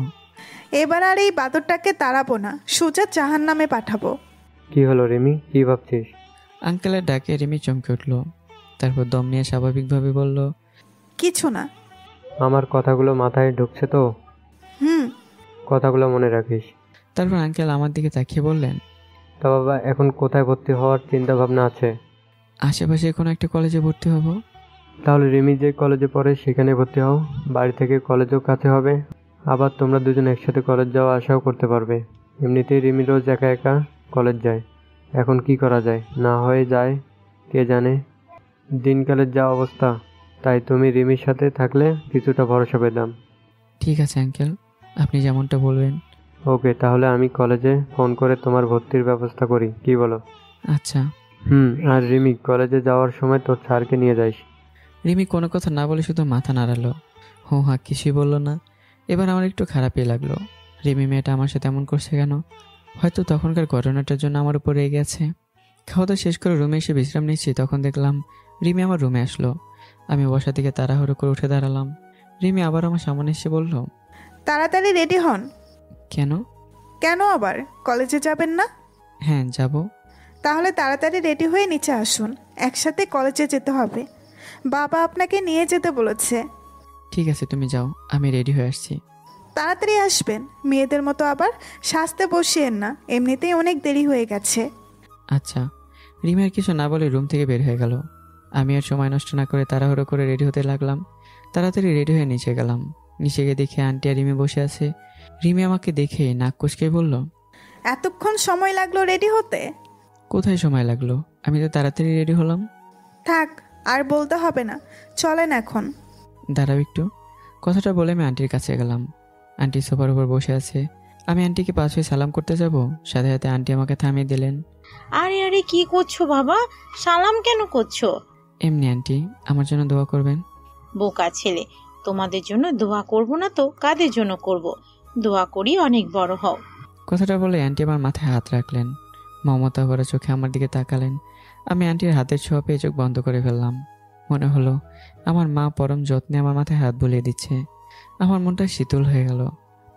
এবার আর এই বাদরটাকে তাড়াবো না, সোজা জাহান্নামে পাঠাবো। কি হলো রিমি, কি ভাবছিস? আঙ্কেলের ডাকে রিমি চমকে উঠল, তারপর দম নিয়ে স্বাভাবিকভাবে বলল, কিছু না। আমার কথাগুলো মাথায় ঢুকছে তো? হুম। কথাগুলো মনে রাখিস। তারপর আঙ্কেল আমার দিকে তাকিয়ে বললেন, তা বাবা, এখন কোথায় ভর্তি হওয়ার চিন্তা ভাবনা আছে? আশেপাশে কোনো একটা কলেজে ভর্তি হব। তাহলে রিমি যে কলেজে পড়ে সেখানে ভর্তি হও, বাড়ি থেকে কলেজও কাছে হবে, আবার তোমরা দুজন একসাথে কলেজ যাওয়া আসাও করতে পারবে। এমনিতেই রিমি রোজ একা একা কলেজ যায়, এখন কি করা যায় না হয়ে যায় কে জানে। দিনকালের যা অবস্থা, তাই তুমি রিমির সাথে থাকলে কিছুটা ভরসা পেতাম। ঠিক আছে আঙ্কেল, আপনি যেমনটা বলবেন। ওকে, তাহলে আমি কলেজে ফোন করে তোমার ভর্তির ব্যবস্থা করি, কি বলো? আচ্ছা। আর রিমি, কলেজে যাওয়ার সময় তোর স্যারকে নিয়ে যাইস। রিমি কোনো কথা না বলে শুধু মাথা নাড়ালো, হ্যাঁ কিছুই বলল না। এবার আমার একটু খারাপই লাগলো, রিমি মেয়েটা আমার সাথে এমন করছে কেন? হয়তো তখনকার ঘটনাটার জন্য আমার উপর রেগে গেছে। খাওয়া দাওয়া শেষ করে রুমে এসে বিশ্রাম নিচ্ছি, তখন দেখলাম রিমি আমার রুমে আসলো। আমি বসা থেকে তাড়াহুড়ো করে উঠে দাঁড়ালাম। রিমি আবার আমার সামনে এসে বলল, তাড়াতাড়ি রেডি হন। কেন? কেন আবার, কলেজে যাবেন না? হ্যাঁ যাব। তাহলে তাড়াতাড়ি রেডি হয়ে নিচে আসুন, একসাথে কলেজে যেতে হবে। বাবা আপনাকে নিয়ে যেতে বলেছে। ঠিক আছে, তুমি যাও, আমি রেডি হয়ে আসছি। তাড়াতাড়ি আসবেন, মেয়েদের মতো আবার সাজতে বসিয়েন না, এমনিতেই অনেক দেরি হয়ে গেছে। আচ্ছা। রিমি আর কিছু না বলে রুম থেকে বের হয়ে গেল। আমি আর সময় নষ্ট না করে তাড়াহুড়ো করে রেডি হতে লাগলাম। তাড়াতাড়ি রেডি হয়ে নিচে গেলাম। নিচে গিয়ে দেখে আন্টি আর রিমি বসে আছে। রিমি আমাকে দেখে নাক কুঁচকে বলল, এতক্ষণ সময় লাগলো রেডি হতে? কোথায় সময় লাগলো, আমি তো তাড়াতাড়ি রেডি হলাম। থাক, আর বলতে হবে না, চলেন এখন। দাঁড়াও একটু। কথাটা বলে আমি আন্টির কাছে গেলাম। আন্টি সোফার উপর বসে আছে। আমি আন্টিকে পাশ হয়ে সালাম করতে যাব, সাথে সাথে আন্টি আমাকে থামিয়ে দিলেন। আরে আরে, কি করছো বাবা? সালাম কেন করছো? এমনি আন্টি, আমার জন্য দোয়া করবেন। বোকা ছেলে, তোমাদের জন্য দোয়া করব না তো কাদের জন্য করব? দোয়া করি অনেক বড় হও। কথাটা বলে আন্টি আমার মাথায় হাত রাখলেন। মমতা ভরা চোখে আমার দিকে তাকালেন। আমি আন্টির হাতের ছোঁয়া পেয়ে চোখ বন্ধ করে ফেললাম। মনে হলো আমার মা পরম যত্নে আমার মাথায় হাত বুলিয়ে দিচ্ছে। আমার মনটা শীতল হয়ে গেল।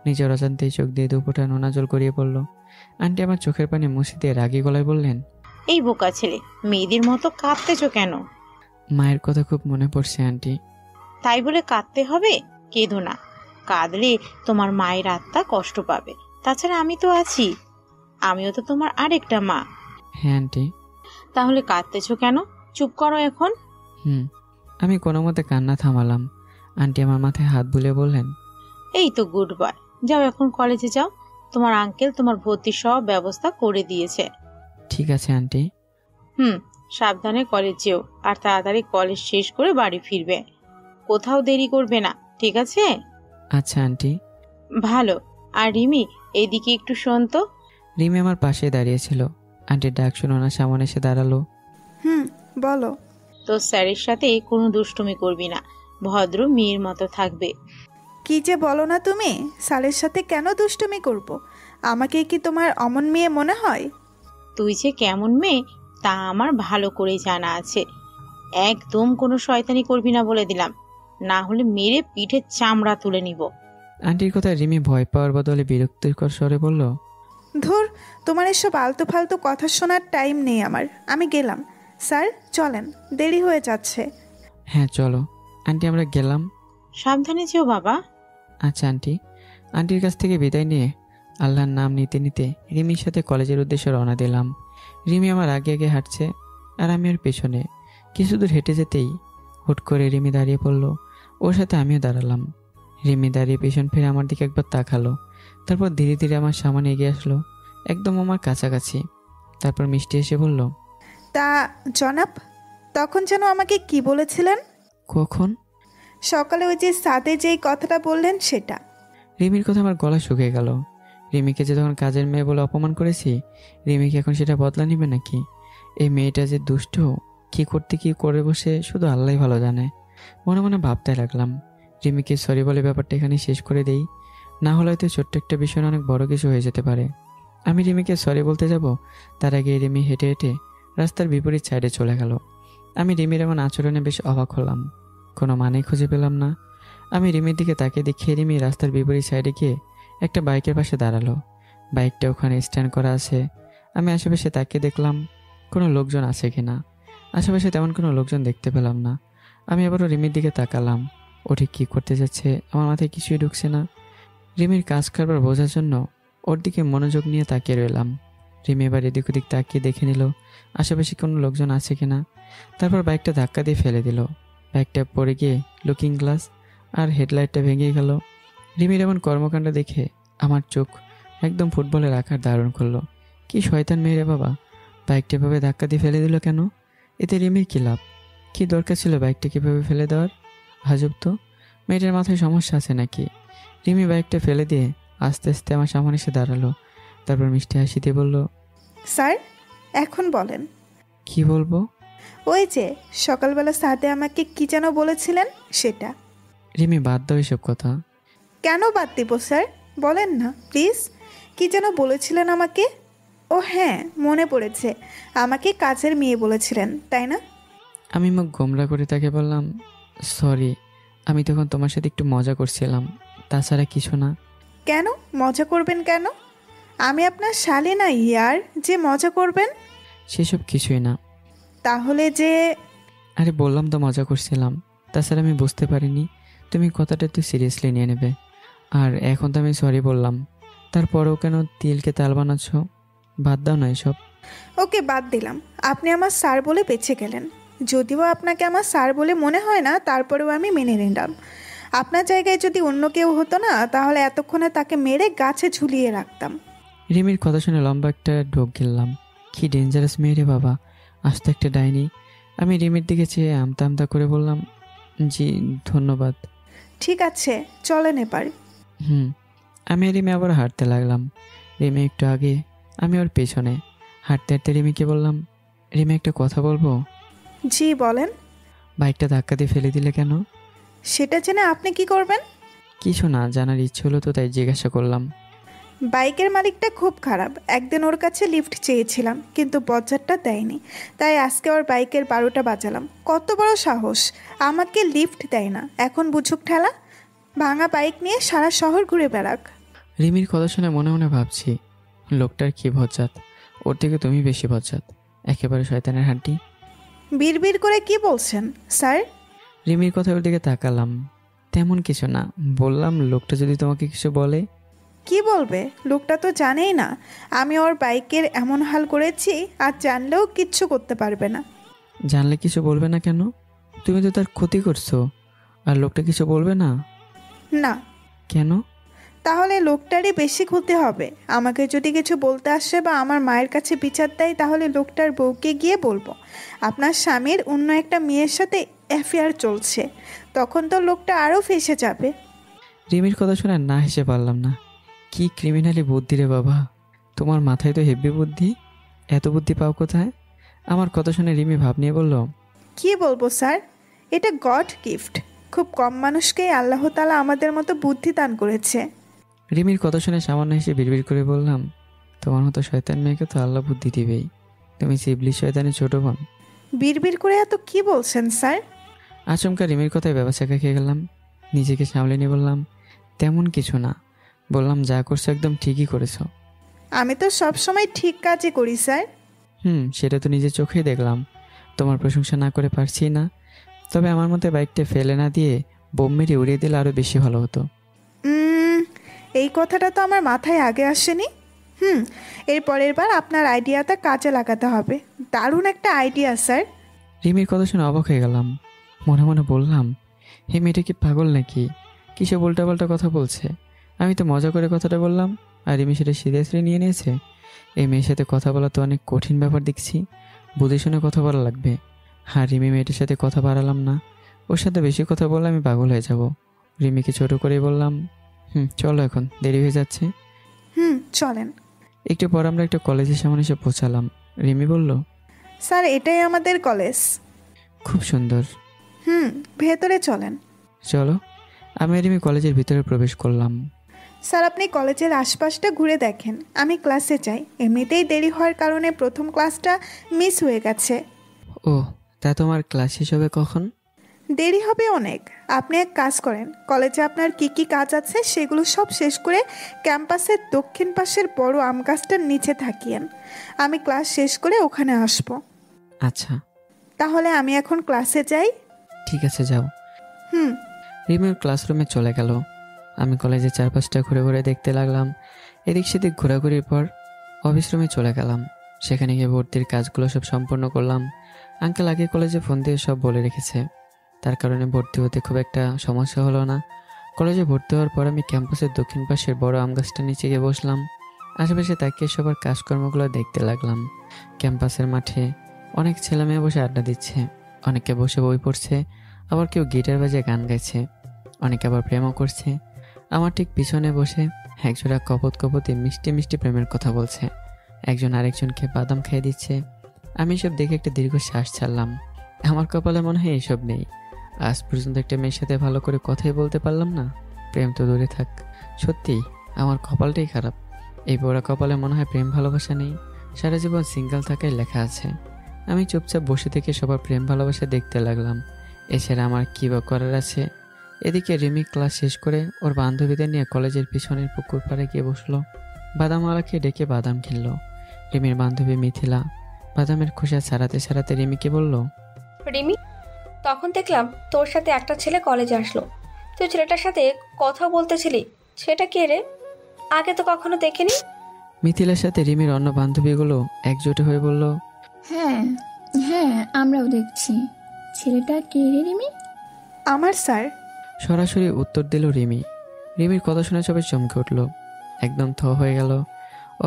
নিজের অজান্তেই চোখ দিয়ে দুপোটা নোনা জল গড়িয়ে পড়ল। আন্টি আমার চোখের পানি মুছে দিয়ে রাগী গলায় বললেন, এই বোকা ছেলে, মেয়েদের মতো কাঁদতেছো কেন? মায়ের কথা খুব মনে পড়ছে আন্টি। তাই বলে কাঁদতে হবে? কেঁদো না, কাঁদলে তোমার মায়ের আত্মা কষ্ট পাবে। তাছাড়া আমি তো আছি, আমিও তো তোমার আরেকটা মা। হ্যাঁ আন্টি। তাহলে কাঁদতেছো কেন? চুপ করো এখন। আমি কোনো মতে কান্না থামালাম। আন্টি আমার মাথায় হাত বুলিয়ে বললেন, এই তো গুড বয়, যাও এখন কলেজে যাও, তোমার আঙ্কেল তোমার ভর্তির সব ব্যবস্থা করে দিয়েছে। ঠিক আছে আন্টি। সাবধানে কলেজ যেও, আর তাড়াতাড়ি কলেজ শেষ করে বাড়ি ফিরবে, কোথাও দেরি করবে না, ঠিক আছে? আচ্ছা আন্টি। ভালো। আর রিমি, এইদিকে একটু শোন তো। রিমি আমার পাশে দাঁড়িয়েছিল। আন্টির ডাক শুনে ওনার সামনে এসে দাঁড়ালো। বলো। তো স্যারের সাথে কোনো দুষ্টুমি করবি না, ভদ্র মেয়ের মতো থাকবে। কি যে বলো না তুমি, স্যারের সাথে কেন দুষ্টুমি করব? আমাকে কি তোমার অমন মেয়ে মনে হয়? তুই যে কেমন মেয়ে তা আমার ভালো করে জানা আছে। একদম কোনো শয়তানি করবি না বলে দিলাম, না হলে মেরে পিঠে চামড়া তুলে নিব। আন্টির কথায় রিমি ভয় পাওয়ার বদলে বিরক্তিকর স্বরে বলল, ধুর, তোমার এসব আলতু ফালতু কথা শোনার টাইম নেই আমার, আমি গেলাম। স্যার চলেন, দেরি হয়ে যাচ্ছে। হ্যাঁ চলো আন্টি, আমরা গেলাম। সাবধানে যেও বাবা। আচ্ছা আন্টি। আন্টির কাছ থেকে বিদায় নিয়ে আল্লাহর নাম নিতে নিতে রিমির সাথে কলেজের উদ্দেশ্যে রওনা দিলাম। রিমি আমার আগে আগে হাঁটছে আর আমি ওর পেছনে। কিছু দূর হেঁটে যেতেই হুট করে রিমি দাঁড়িয়ে পড়লো। ওর সাথে আমিও দাঁড়ালাম। রিমি দাঁড়িয়ে পেছন ফিরে আমার দিকে একবার তাকালো, তারপর ধীরে ধীরে আমার সামনে এগিয়ে আসলো, একদম আমার কাছাকাছি। তারপর মিষ্টি এসে বলল, তা জনাব, তখন যেন আমাকে কি বলেছিলেন? কখন? সকালে ওই যে সাদে যেই কথাটা বললেন সেটা। রিমির কথা আমার গলা শুকিয়ে গেল। রিমিকে যে তখন কাজের মেয়ে বলে অপমান করেছি, রিমিকে এখন সেটা বদলা নিবে নাকি? এই মেয়েটা যে দুষ্ট, কি করতে কি করে বসে শুধু আল্লাহই ভালো জানে। মনে মনে ভাবতে লাগলাম, রিমিকে সরি বলে ব্যাপারটা এখানে শেষ করে দেই, না হলে হয়তো ছোট্ট একটা বিষয় অনেক বড় কিছু হয়ে যেতে পারে। আমি রিমিকে সরি বলতে যাব, তার আগে রিমি হেঁটে হেঁটে রাস্তার বিপরীত সাইডে চলে গেল। আমি রিমির এমন আচরণে বেশ অবাক হলাম, কোনো মানেই খুঁজে পেলাম না। আমি রিমির দিকে তাকিয়ে দেখি রিমি রাস্তার বিপরীত সাইডে গিয়ে একটা বাইকের পাশে দাঁড়ালো। বাইকটা ওখানে স্ট্যান্ড করা আছে। আমি আশেপাশে তাকিয়ে দেখলাম কোনো লোকজন আছে কিনা। আশেপাশে তেমন কোনো লোকজন দেখতে পেলাম না। আমি আবারও রিমির দিকে তাকালাম। ও ঠিক কী করতে যাচ্ছে আমার মাথায় কিছুই ঢুকছে না। রিমির কাজ কারবার বোঝার জন্য ওর দিকে মনোযোগ নিয়ে তাকিয়ে রইলাম। রিমি এবার এদিক ওদিক তাকিয়ে দেখে নিল আশেপাশে কোনো লোকজন আছে কিনা। তারপর বাইকটা ধাক্কা দিয়ে ফেলে দিল। বাইকটা পড়ে গিয়ে লুকিং গ্লাস আর হেডলাইটটা ভেঙে গেল। রিমির এমন কর্মকাণ্ড দেখে আমার চোখ একদম ফুটবলের আকার ধারণ করলো। কি শয়তান মেয়ে রে বাবা, বাইকটা এভাবে ধাক্কা দিয়ে ফেলে দিল কেন? এতে রিমির কী লাভ? কী দরকার ছিল বাইকটা কীভাবে ফেলে দেওয়ার? আজব তো, মেয়েটার মাথায় সমস্যা আছে নাকি? রিমি বাইকটা ফেলে দিয়ে আস্তে আস্তে আমার সামনে এসে দাঁড়ালো। তারপর মিষ্টি হাসি দিয়ে বলল, স্যার এখন বলেন। কি বলবো? ওই যে সকালবেলা সাথে আমাকে কি যেন বলেছিলেন সেটা। রিমি বাদ দাও এসব কথা। কেন বাদ দিব স্যার, বলেন না প্লিজ। কি যেন বলেছিলেন আমাকে? ও হ্যাঁ, মনে পড়েছে, আমাকে কাজের মেয়ে বলেছিলেন তাই না? আমি মুখ গোমরা করে তাকে বললাম, সরি, আমি তখন তোমার সাথে একটু মজা করছিলাম, তাছাড়া কিছু না। কেন মজা করবেন কেন? আমি আপনার শালি না ইয়ার যে মজা করবেন? সেসব কিছুই না। তাহলে যে? আরে বললাম তো মজা করছিলাম, তাছাড়া আমি বুঝতে পারিনি তুমি কথাটা একটু সিরিয়াসলি নিয়ে নেবে। আর এখন তো আমি সরি বললাম, তারপরেও কেন তিলকে তাল বানাচ্ছ? বাদ দাও না এসব। ওকে বাদ দিলাম, আপনি আমার স্যার বলে বেঁচে গেলেন। যদিও আপনাকে আমার স্যার বলে মনে হয় না, তারপরেও আমি মেনে নিলাম। আপনার জায়গায় যদি অন্য কেউ হতো না, তাহলে এতক্ষণে তাকে মেরে গাছে ঝুলিয়ে রাখতাম। রিমির কথা শুনে লম্বা একটা ঢোক গিললাম। কি ডেঞ্জারাস মেয়ে রে বাবা, আস্ত একটা ডাইনি। আমি রিমির দিকে চেয়ে আমতা আমতা করে বললাম, জি ধন্যবাদ। ঠিক আছে চলেন এবার। আমি আর রিমি আবার হাঁটতে লাগলাম। রিমি একটু আগে, আমি ওর পেছনে। হাঁটতে হাঁটতে রিমিকে বললাম, রিমি একটা কথা বলবো? জি বলেন। বাইকটা ধাক্কা দিয়ে ফেলে দিলে কেন? সেটা জেনে আপনি কি করবেন? কিছু না, জানার ইচ্ছে হলো তো তাই জিজ্ঞাসা করলাম। বাইকের মালিকটা খুব খারাপ। একদিন ওর কাছে লিফট চেয়েছিলাম, কিন্তু বজ্জারটা দেয়নি, তাই আজকে ওর বাইকের 12টা বাজালাম। কত বড় সাহস, আমাকে লিফট দেয় না, এখন বুঝুক ঠেলা। ভাঙা বাইক নিয়ে সারা শহর ঘুরে বেড়াক। রিমির কথা শুনে মনে মনে ভাবছি, লোকটার কি বজ্জাত, ওর থেকে তুমি বেশি বজ্জাত, একেবারে শয়তানের হাড্ডি। বিড়বিড় করে কি বলছেন স্যার? রিমির কথা ওর দিকে তাকালাম। তেমন কিছু না, বললাম লোকটা যদি তোমাকে কিছু বলে। কি বলবে? লোকটা তো জানেই না আমি ওর বাইকের এমন হাল করেছি, আর জানলেও কিচ্ছু করতে পারবে না। জানলে কিছু বলবে না কেন? তুমি তো তার ক্ষতি করছো, আর লোকটা কিছু বলবে না? না। কেন? তাহলে লোকটারই বেশি ক্ষতি হবে। আমাকে যদি কিছু বলতে আসে বা আমার মায়ের কাছে বিচার দেয়, তাহলে লোকটার বউকে গিয়ে বলবো আপনার স্বামীর অন্য একটা মেয়ের সাথে অ্যাফেয়ার চলছে, তখন তো লোকটা আরও ফেঁসে যাবে। রিমির কথা শুনে না হেসে পারলাম না। কি ক্রিমিনালি বুদ্ধি রে বাবা, তোমার মাথায় তো হেভি বুদ্ধি, এত বুদ্ধি পাও কোথায়? আমার কথা শুনে রিমি ভাব নিয়ে বলল, কি বলবো স্যার, এটা গড গিফট। খুব কম মানুষকেই আল্লাহ তাআলা আমাদের মতো বুদ্ধি দান করেছে। রিমির কথা শুনে সামান্য হেসে বিড়বিড় করে বললাম, তোমার মতো শয়তান মেয়েকে তো আল্লাহ বুদ্ধি দিবেই, তুমি ইবলিস শয়তানের ছোট বোন। বিড়বিড় করে এত কি বলছেন স্যার? আচমকা রিমির কথায় ব্যবসাকা খেয়ে গেলাম। নিজেকে সামলে নিয়ে বললাম, তেমন কিছু না। বললাম, যা করছো একদম ঠিকই করেছো। আমি তো সব সময় ঠিক কাজই করি স্যার। সেটা তো নিজের চোখেই দেখলাম। তোমার প্রশংসা না করে পারছি না। তবে আমার মতে বাইকটা ফেলে না দিয়ে বোম মেরে উড়িয়ে দিলে আরও বেশি ভালো হতো। এই কথাটা তো আমার মাথায় আগে আসেনি। এর পরের বার আপনার আইডিয়াটা কাজে লাগাতে হবে। দারুণ একটা আইডিয়া স্যার। রিমির কথা শুনে অবাক হয়ে গেলাম। মনে মনে বললাম, হে মেয়েটা কি পাগল নাকি? কিসব উল্টাপাল্টা কথা বলছে। আমি তো মজা করে কথাটা বললাম, আর রিমি সেটা সিরিয়াসলি নিয়ে নিয়েছে। এই মেয়ের সাথে কথা বলা তো অনেক কঠিন ব্যাপার দেখছি। বুঝে শুনে কথা বলা লাগবে। আর রিমি মেয়েটার সাথে কথা বাড়ালাম না। ওর সাথে বেশি কথা বললে আমি পাগল হয়ে যাব। রিমিকে ছোট করে বললাম, চলো এখন দেরি হয়ে যাচ্ছে। চলেন। একটু পর আমরা একটা কলেজের সামনে এসে পৌঁছালাম। রিমি বলল, স্যার এটাই আমাদের কলেজ। খুব সুন্দর। ভেতরে চলেন। চলো। আমি রিমি কলেজের ভিতরে প্রবেশ করলাম। স্যার আপনি কলেজের আশপাশটা ঘুরে দেখেন, আমি ক্লাসে যাই। এমনিতেই দেরি হওয়ার কারণে প্রথম ক্লাসটা মিস হয়ে গেছে। ও, তা তোমার ক্লাস শেষ হবে কখন? দেরি হবে অনেক। আপনি এক কাজ করেন, কলেজে আপনার কি কি কাজ আছে সেগুলো সব শেষ করে ক্যাম্পাসের দক্ষিণ পাশের বড় আম গাছটার নিচে থাকিয়েন। আমি ক্লাস শেষ করে ওখানে আসব। আচ্ছা, তাহলে আমি এখন ক্লাসে যাই। ঠিক আছে, যাও। হুম। রিমির ক্লাসরুমে চলে গেল। আমি কলেজের চারপাশটা ঘুরে ঘুরে দেখতে লাগলাম। এদিক সেদিক ঘোরাঘুরির পর অফিস রুমে চলে গেলাম। সেখানে গিয়ে ভর্তির কাজগুলো সব সম্পূর্ণ করলাম। আঙ্কেল আগে কলেজে ফোন দিয়ে সব বলে রেখেছে, তার কারণে ভর্তি হতে খুব একটা সমস্যা হলো না। কলেজে ভর্তি হওয়ার পর আমি ক্যাম্পাসের দক্ষিণ পাশের বড় আম গাছটার নিচে গিয়ে বসলাম। আশেপাশে তাকিয়ে সবার কাজকর্মগুলো দেখতে লাগলাম। ক্যাম্পাসের মাঠে অনেক ছেলেমেয়ে বসে আড্ডা দিচ্ছে, অনেকে বসে বই পড়ছে, আবার কেউ গিটার বাজিয়ে গান গাইছে, অনেকে আবার প্রেমও করছে। আমার ঠিক পিছনে বসে একজোড়া কপত কপতে মিষ্টি মিষ্টি প্রেমের কথা বলছে, একজন আরেকজনকে বাদাম খাইয়ে দিচ্ছে। আমি সব দেখে একটা দীর্ঘ শ্বাস ছাড়লাম। আমার কপালে মনে হয় এইসব নেই। আজ পর্যন্ত একটা মেয়ের সাথে ভালো করে কথাই বলতে পারলাম না। প্রেম তো দূরে থাক, সত্যি আমার কপালটাই খারাপ। এই পোড়া কপালে মনে হয় প্রেম ভালোবাসা নেই, সারা জীবন সিঙ্গেল থাকাই লেখা আছে। আমি চুপচাপ বসে থেকে সবার প্রেম ভালোবাসা দেখতে লাগলাম। এছাড়া আমার কী বা করার আছে। এদিকে রিমি ক্লাস শেষ করে ওর বান্ধবীদের নিয়ে কলেজের পিছনের পুকুর পাড়ে গিয়ে বসলো। বাদামওয়ালাকে ডেকে বাদাম কিনল। রিমির বান্ধবী মিথিলা বাদামের খোসা ছাড়াতে ছাড়াতে রিমিকে বলল, রিমি, তখন দেখলাম তোর সাথে একটা ছেলে কলেজে আসলো। তুই ছেলেটার সাথে কথা বলতেছিলি, সেটা কে রে? আগে তো কখনো দেখিনি। মিথিলার সাথে রিমির অন্য বান্ধবীগুলো একজোট হয়ে বলল, হ্যাঁ হ্যাঁ, আমরাও দেখছি। ছেলেটা কে রে রিমি? আমার স্যার। সরাসরি উত্তর দিল রিমি। রিমির কথা শুনে সবাই চমকে উঠল, একদম থ হয়ে গেল।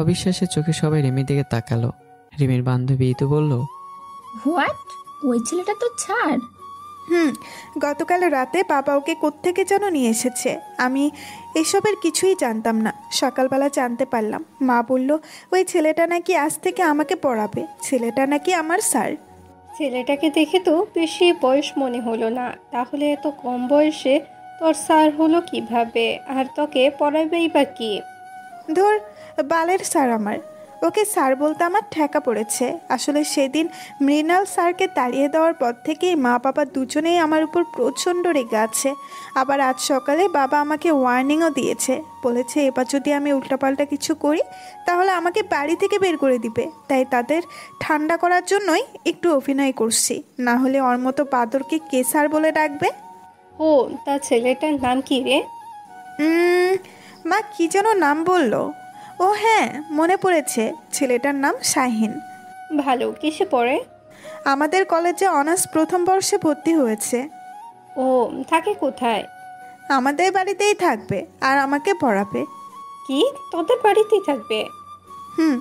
অবিশ্বাসের চোখে সবাই রিমির দিকে তাকালো। রিমির বান্ধবী তো বলল, হোয়াট? ওই ছেলেটা তো ছাড়। গতকাল রাতে বাবা ওকে কোত্থেকে যেন নিয়ে এসেছে। আমি এসবের কিছুই জানতাম না। সকালবেলা জানতে পারলাম, মা বলল ওই ছেলেটা নাকি আজ থেকে আমাকে পড়াবে। ছেলেটা নাকি আমার স্যার। ছেলেটাকে দেখে তো বেশি বয়স মনে হলো না, তাহলে এত কম বয়সে তোর স্যার হলো কিভাবে? আর তোকে পড়াবেই বা কি? ধর, বালের স্যার আমার। ওকে স্যার বলতে আমার ঠেকা পড়েছে। আসলে সেদিন মৃণাল স্যারকে তাড়িয়ে দেওয়ার পর থেকেই মা বাবা দুজনেই আমার উপর প্রচণ্ড রেগে আছে। আবার আজ সকালে বাবা আমাকে ওয়ার্নিংও দিয়েছে, বলেছে এবার যদি আমি উল্টাপাল্টা কিছু করি তাহলে আমাকে বাড়ি থেকে বের করে দিবে। তাই তাদের ঠান্ডা করার জন্যই একটু অভিনয় করছি, না হলে ওর মতো বাদরকে কে স্যার বলে ডাকবে? ও, তা ছেলেটার নাম কি রে? মা কি যেন নাম বললো। ও হ্যাঁ, মনে পড়েছে, ছেলেটার নাম শাহিন। ভালো, কিসে পড়ে? আমাদের কলেজে অনার্স প্রথম বর্ষে ভর্তি হয়েছে। ও, থাকে কোথায়? আমাদের বাড়িতেই থাকবে আর আমাকে পড়াবে। কি, তোদের বাড়িতেই থাকবে? হুম।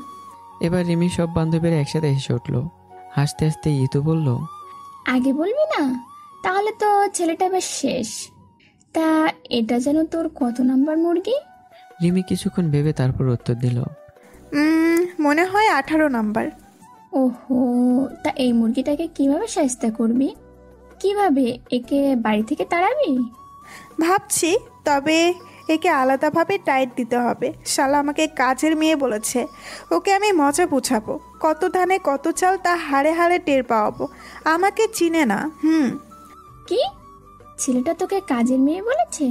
এবার রিমি সব বান্ধবীরা একসাথে হেসে উঠল। হাসতে হাসতে ইতু বলল, আগে বলবি না? তাহলে তো ছেলেটা বেশ শেষ। তা এটা যেন তোর কত নাম্বার মুরগি? রিমি কিছুক্ষণ ভেবে তারপর উত্তর দিল, মনে হয় 18 নাম্বার। ওহো, তা এই মুরগিটাকে কিভাবে শায়েস্তা করবি? কিভাবে? একে বাড়ি থেকে তাড়াবি? ভাবছি, তবে একে আলাদাভাবে টাইট দিতে হবে। শালা আমাকে কাজের মেয়ে বলেছে। ওকে আমি মজা বুঝাবো, কত ধানে কত চাল তা হাড়ে হাড়ে টের পাওয়াবো। আমাকে চিনে না। কি? ছেলেটা তোকে কাজের মেয়ে বলেছে?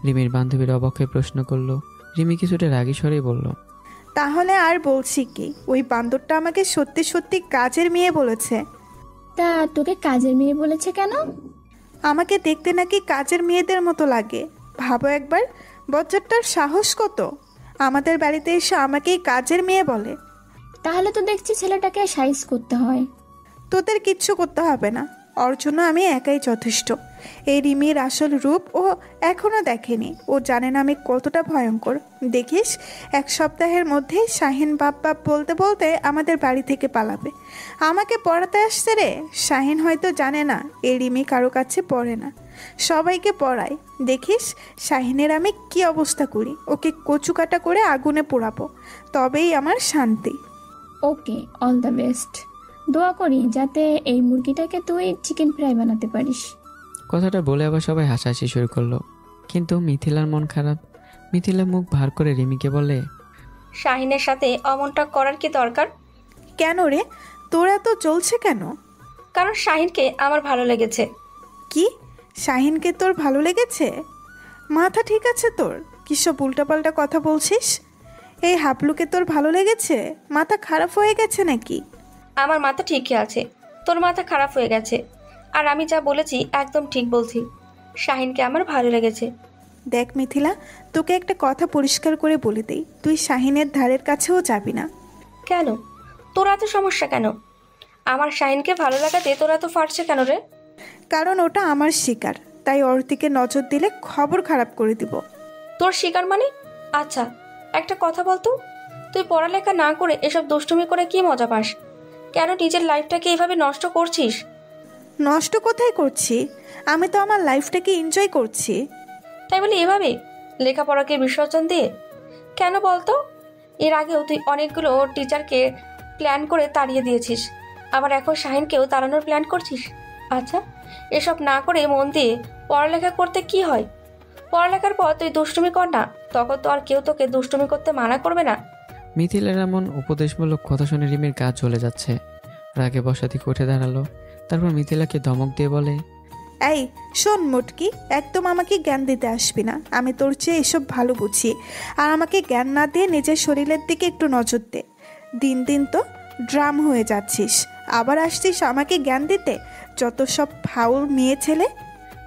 রিমির বান্ধবীর অবাক হয়ে প্রশ্ন করলো। রিমি কিছুটা রাগী স্বরেই বলল, তাহলে আর বলছি কি, ওই বান্দরটা আমাকে সত্যি সত্যি কাজের মেয়ে বলেছে। তা তোকে কাজের মেয়ে বলেছে কেন? আমাকে দেখতে নাকি কাজের মেয়েদের মতো লাগে। ভাবো একবার, বজ্জারটার সাহস কত! আমাদের বাড়িতে এসে আমাকেই কাজের মেয়ে বলে। তাহলে তো দেখছি ছেলেটাকে সাইজ করতে হয়। তোদের কিচ্ছু করতে হবে না, ওর জন্য আমি একাই যথেষ্ট। এই রিমির আসল রূপ ও এখনো দেখেনি। ও জানে না আমি কতটা ভয়ঙ্কর। দেখিস, 1 সপ্তাহের মধ্যেই শাহিন বাপ বাপ বলতে বলতে আমাদের বাড়ি থেকে পালাবে। আমাকে পড়াতে আসছে রে। শাহিন হয়তো জানে না এই রিমি কারো কাছে পড়ে না, সবাইকে পড়ায়। দেখিস শাহিনের আমি কি অবস্থা করি। ওকে কচুকাটা করে আগুনে পোড়াবো, তবেই আমার শান্তি। ওকে, অল দ্য বেস্ট। দোয়া করি যাতে এই মুরগিটাকে তুই চিকেন ফ্রাই বানাতে পারিস। কথাটা বলে আবার সবাই হাসাহাসি শুরু করলো। কিন্তু মিথিলার মন খারাপ। মিথিলা মুখ ভার করে রিমিকে বলে, শাহিনের সাথে অমনটা করার কি দরকার? কেন রে, তোর এত চলছে কেন? কারণ শাহিনকে আমার ভালো লেগেছে। কি, শাহিনকে তোর ভালো লেগেছে? মাথা ঠিক আছে তোর? কিসব উল্টাপাল্টা কথা বলছিস? এই হাবলুকে তোর ভালো লেগেছে? মাথা খারাপ হয়ে গেছে নাকি? আমার মাথা ঠিকই আছে, তোর মাথা খারাপ হয়ে গেছে। আর আমি যা বলেছি একদম ঠিক বলছি, শাহিনকে আমার ভালো লেগেছে। দেখ মিথিলা, তোকে একটা কথা পরিষ্কার করে বলে দেই, তুই শাহিনের ধারের কাছেও যাবি না। কেন? তোর এত সমস্যা কেন? আমার শাহিনকে ভালো লাগাতে তোর এত ফাটছে কেন রে? কারণ ওটা আমার শিকার, তাই ওর দিকে নজর দিলে খবর খারাপ করে দিব। তোর শিকার মানে? আচ্ছা একটা কথা বলতো, তুই পড়ালেখা না করে এসব দুষ্টুমি করে কি মজা পাস? কেন নিজের লাইফটাকে এইভাবে নষ্ট করছিস? নষ্ট কোথায় করছি? আমি তো আমার লাইফটাকে এনজয় করছি। তাই বলি এভাবে লেখাপড়াকে বিসর্জন দিয়ে? কেন বলতো? এর আগেও তুই অনেকগুলো টিচারকে প্ল্যান করে তাড়িয়ে দিয়েছিস, আবার এখন শাহিনকেও তাড়ানোর প্ল্যান করছিস। আচ্ছা এসব না করে মন দিয়ে পড়ালেখা করতে কি হয়? পড়ালেখার পর তুই দুষ্টুমি কর না, তখন তো আর কেউ তোকে দুষ্টুমি করতে মানা করবে না। মিথিলার এমন উপদেশমূলক কথা শুনে রিমির গা চলে যাচ্ছে। রাগে বসা থেকে উঠে দাঁড়ালো। তারপর মিথিলাকে ধমক দিয়ে বলে, এই শোন মোটকি, একদম আমাকে জ্ঞান দিতে আসবি না। আমি তোর চেয়ে এসব ভালো বুঝি, আর আমাকে জ্ঞান না দিয়ে নিজের শরীরের দিকে একটু নজর দে। দিন দিন তো ড্রাম হয়ে যাচ্ছিস, আবার আসছিস আমাকে জ্ঞান দিতে। যত সব ফাউল মেয়ে ছেলে।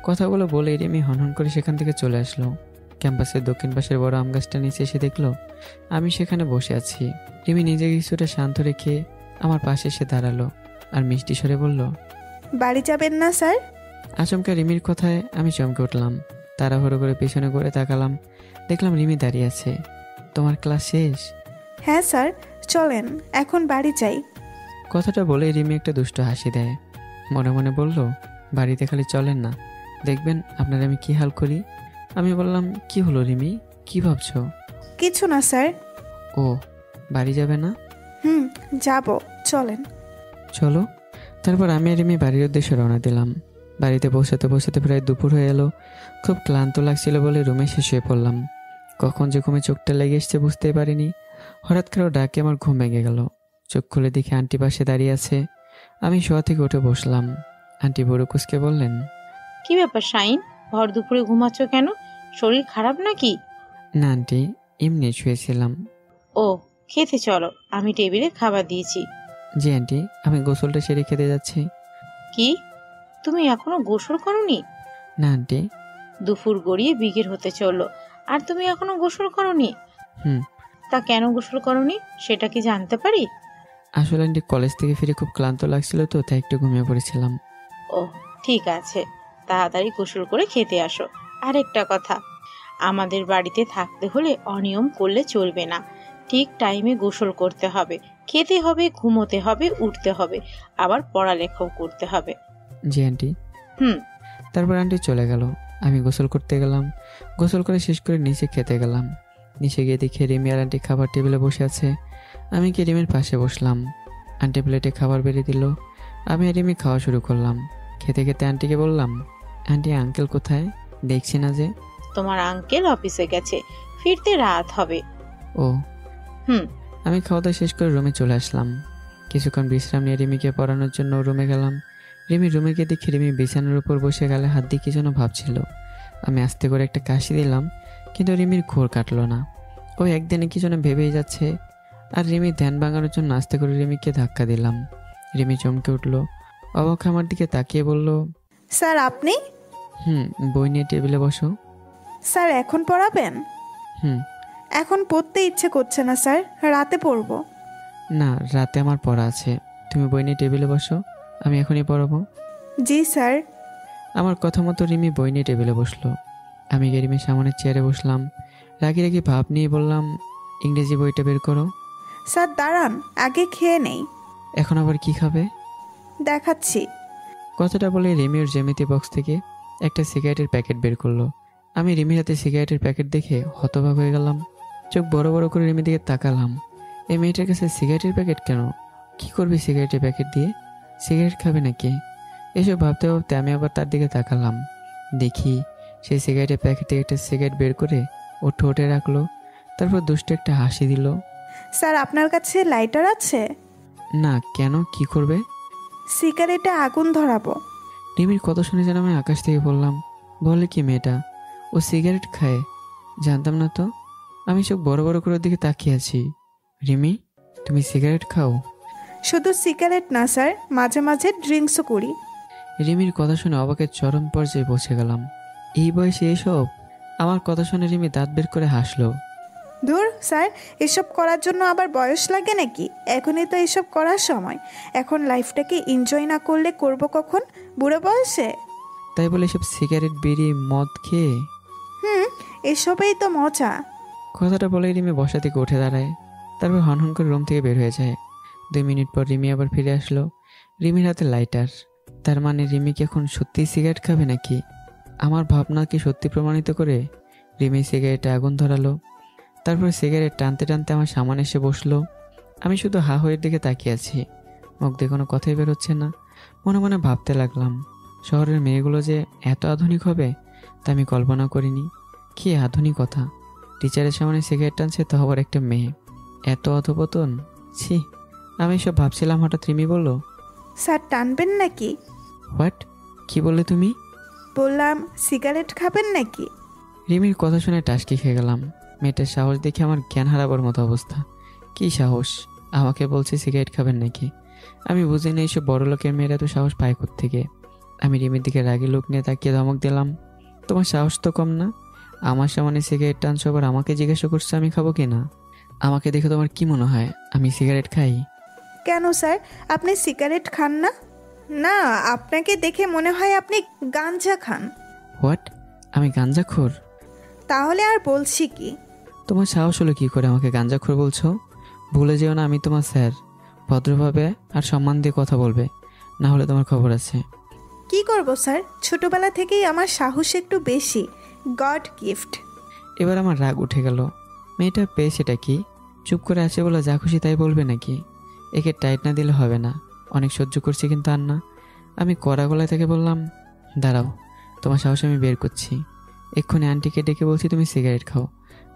কথাগুলো বলে রিমি হনহন করে সেখান থেকে চলে আসলো। ক্যাম্পাসের দক্ষিণ পাশের বড় আম গাছটা নিচে এসে দেখলো আমি সেখানে বসে আছি। রিমি নিজেকে কিছুটা শান্ত রেখে আমার পাশে এসে দাঁড়ালো আর মিষ্টি স্বরে বলল, বাড়ি যাবেন না স্যার? আচমকা রিমির কথায় আমি চমকে উঠলাম। তাড়াহুড়ো করে পেছনে ঘুরে তাকালাম, দেখলাম রিমি দাঁড়িয়ে আছে। তোমার ক্লাস শেষ? হ্যাঁ স্যার, চলেন এখন বাড়ি যাই। কথাটা বলে রিমি একটা দুষ্ট হাসি দেয়। মনে মনে বলল, বাড়িতে খালি চলেন না, দেখবেন আপনার আমি কি হাল করি। আমি বললাম, কি হলো রিমি, কি ভাবছো? কিছু না স্যার। ও, বাড়ি যাবে না? যাব, চলেন। চলো। তারপর আমি আর রিমি বাড়ির উদ্দেশ্যে রওনা দিলাম। বাড়িতে পৌঁছাতে পৌঁছাতে প্রায় দুপুর হয়ে এলো। খুব ক্লান্ত লাগছিল বলে রুমে এসে শুয়ে পড়লাম। কখন যে ঘুমে চোখটা লেগে এসছে বুঝতেই পারিনি। হঠাৎ করে ডাকে আমার ঘুম ভেঙে গেল। চোখ খুলে দেখি আন্টি পাশে দাঁড়িয়ে আছে। আমি শোয়া থেকে উঠে বসলাম। আন্টি বড় কুসকে বললেন, কি ব্যাপার শাইন, ভর দুপুরে ঘুমাচ্ছ কেন? শরীর খারাপ নাকি? না আন্টি, এমনি শুয়েছিলাম। ও, খেতে চলো, আমি টেবিলে খাবার দিয়েছি। জি আন্টি, আমি গোসলটা সেরে খেতে যাচ্ছি। কি, তুমি এখনো গোসল করোনি? না আন্টি। দুপুর গড়িয়ে বিকেল হতে চললো, আর তুমি এখনো গোসল করোনি? তা কেন গোসল করোনি সেটা কি জানতে পারি? আসলে আন্টি, কলেজ থেকে ফিরে খুব ক্লান্ত লাগছিল তো, তাই একটু ঘুমিয়ে পড়েছিলাম। ও ঠিক আছে, তাড়াতাড়ি গোসল করে খেতে আসো। আরেকটা কথা, আমাদের বাড়িতে থাকতে হলে অনিয়ম করলে চলবে না। ঠিক টাইমে গোসল করতে হবে, খেতে হবে, ঘুমোতে হবে, উঠতে হবে, আবার পড়ালেখাও করতে হবে। জি আন্টি। তারপর আন্টি চলে গেল। আমি গোসল করতে গেলাম। গোসল করে শেষ করে নিচে খেতে গেলাম। নিচে গিয়ে দেখি রিমি আর আন্টি খাবার টেবিলে বসে আছে। আমি কি রিমির পাশে বসলাম। আন্টি প্লেটে খাবার বেড়ে দিল। আমি আর রিমি খাওয়া শুরু করলাম। খেতে খেতে আন্টিকে বললাম, আন্টি আঙ্কেল কোথায়, দেখছি না যে? তোমার আঙ্কেল অফিসে গেছে, ফিরতে রাত হবে। ও। আমি খাওয়া দাওয়া শেষ করে রুমে চলে আসলাম। কিছুক্ষণ বিশ্রাম নিয়ে রিমিকে পড়ানোর জন্য রুমে গেলাম। রিমি রুমে গিয়ে দেখি রিমি বিছানার উপর বসে গালে হাত দিয়ে কি যেন ভাবছিল। আমি আস্তে করে একটা কাশি দিলাম, কিন্তু রিমির ঘোর কাটলো না। ও একদিনে কি যেন ভেবেই যাচ্ছে। আর রিমি ধ্যান ভাঙানোর জন্য আস্তে করে রিমিকে ধাক্কা দিলাম। রিমি চমকে উঠলো, অবাক আমার দিকে তাকিয়ে বলল, স্যার আপনি? বই নিয়ে টেবিলে বসো। স্যার এখন পড়াবেন? এখন পড়তে ইচ্ছে করছে না স্যার, রাতে পড়বো। না, রাতে আমার পড়া আছে, তুমি বই নিয়ে টেবিলে বসো, আমি এখনই পড়াবো। জি স্যার। আমার কথা মতো রিমি বই নিয়ে টেবিলে বসলো। আমি গিয়ে রিমির সামনের চেয়ারে বসলাম। রাগি রাগি ভাব নিয়ে বললাম, ইংরেজি বইটা বের করো। স্যার দাঁড়ান, আগে খেয়ে নেই। এখন আবার কি খাবে? দেখাচ্ছি। কথাটা বলে রিমি ওর জ্যামিতি বক্স থেকে একটা সিগারেটের প্যাকেট বের করলো। আমি রিমির হাতে সিগারেটের প্যাকেট দেখে হতবাক হয়ে গেলাম। চোখ বড় বড় করে রিমির দিকে তাকালাম। এই মেয়েটার কাছে সিগারেটের প্যাকেট কেন? কি করবে সিগারেটের প্যাকেট দিয়ে? সিগারেট খাবে নাকি? এসব ভাবতে ভাবতে আমি আবার তার দিকে তাকালাম। দেখি সেই সিগারেটের প্যাকেট থেকে একটা সিগারেট বের করে ও ঠোঁটে রাখলো, তারপর দুষ্টু একটা হাসি দিল। স্যার আপনার কাছে লাইটার আছে? না, কেন, কি করবে? সিগারেটে আগুন ধরাবো। রিমির কথা শুনে যেন আমি আকাশ থেকে বললাম, বলে কি মেয়েটা, ও সিগারেট খায়? জানতাম না তো। আমি চোখ বড় বড় করে ওর দিকে তাকিয়ে আছি। রিমি, তুমি সিগারেট খাও? শুধু সিগারেট না স্যার, মাঝে মাঝে ড্রিঙ্কসও করি। রিমির কথা শুনে অবাকের চরম পর্যায়ে পৌঁছে গেলাম। এই বয়সে এসব? আমার কথা শুনে রিমি দাঁত বের করে হাসলো। ধুর স্যার, এসব করার জন্য আবার বয়স লাগে নাকি? এখনই তো এসব করার সময়। এখন লাইফটাকে এনজয় না করলে করব কখন, বুড়ো বয়সে? তাই বলে এসব সিগারেট, বিড়ি, মদ খেয়ে? এসবেই তো মজা। কথাটা বলে রিমি বসা থেকে উঠে দাঁড়ায়, তারপর হনহন করে রুম থেকে বের হয়ে যায়। 2 মিনিট পর রিমি আবার ফিরে আসলো, রিমির হাতে লাইটার। তার মানে রিমি কি এখন সত্যিই সিগারেট খাবে নাকি? আমার ভাবনা কি সত্যি প্রমাণিত করে? রিমি সিগারেটে আগুন ধরালো, তারপর সিগারেট টানতে টানতে আমার সামনে এসে বসলো। আমি শুধু হা হয়ে দিকে তাকিয়ে আছি, মুখ দিয়ে কোনো কথাই বেরোচ্ছে না। মনে মনে ভাবতে লাগলাম, শহরের মেয়েগুলো যে এত আধুনিক হবে তা আমি কল্পনা করিনি। কি আধুনিকতা! টিচারের সামনে সিগারেট টানছে, তো আবার একটা মেয়ে। এত অধপতন! ছি! আমি সব ভাবছিলাম, হঠাৎ রিমি বলল, স্যার টানবেন নাকি? হোয়াট? কি বললে তুমি? বললাম সিগারেট খাবেন নাকি? রিমির কথা শুনে টাসকি খেয়ে গেলাম। মেয়েটার সাহস দেখে আমার জ্ঞান হারাবার মতো অবস্থা। কি সাহস! আমাকে বলছে সিগারেট খাবেন নাকি? আমি বুঝি না এইসব বড় লোকের মেয়েরা তো সাহস পায় থেকে। আমি রিমির দিকে রাগি লোক নিয়ে তাকিয়ে ধমক দিলাম, তোমার সাহস তো কম না? আমার সামনে সিগারেট টানছো, আবার আমাকে জিজ্ঞাসা করছো আমি খাবো কি না? আমাকে দেখে তোমার কি মনে হয় আমি সিগারেট খাই? কেন স্যার, আপনি সিগারেট খান না? না, আপনাকে দেখে মনে হয় আপনি গাঞ্জা খান। হোয়াট? আমি গাঞ্জাখোর? তাহলে আর বলছি কি? তোমার সাহস হলো কি করে আমাকে গাঞ্জাখোর বলছো? ভুলে যেও না আমি তোমার স্যার। ভদ্রভাবে আর সম্মান দিয়ে কথা বলবে, না হলে তোমার খবর আছে। কি করব স্যার, ছোটবেলা থেকেই আমার সাহস একটু বেশি, গড গিফট। এবার আমার রাগ উঠে গেল। মেয়েটা পেয়ে সেটা কি? চুপ করে আছে বলে যা খুশি তাই বলবে নাকি? একে টাইট না দিলে হবে না। অনেক সহ্য করছি কিন্তু আর না। আমি কড়া গলায় থেকে বললাম, দাঁড়াও, তোমার সাহস আমি বের করছি। এক্ষুনি আন্টিকে ডেকে বলছি তুমি সিগারেট খাও,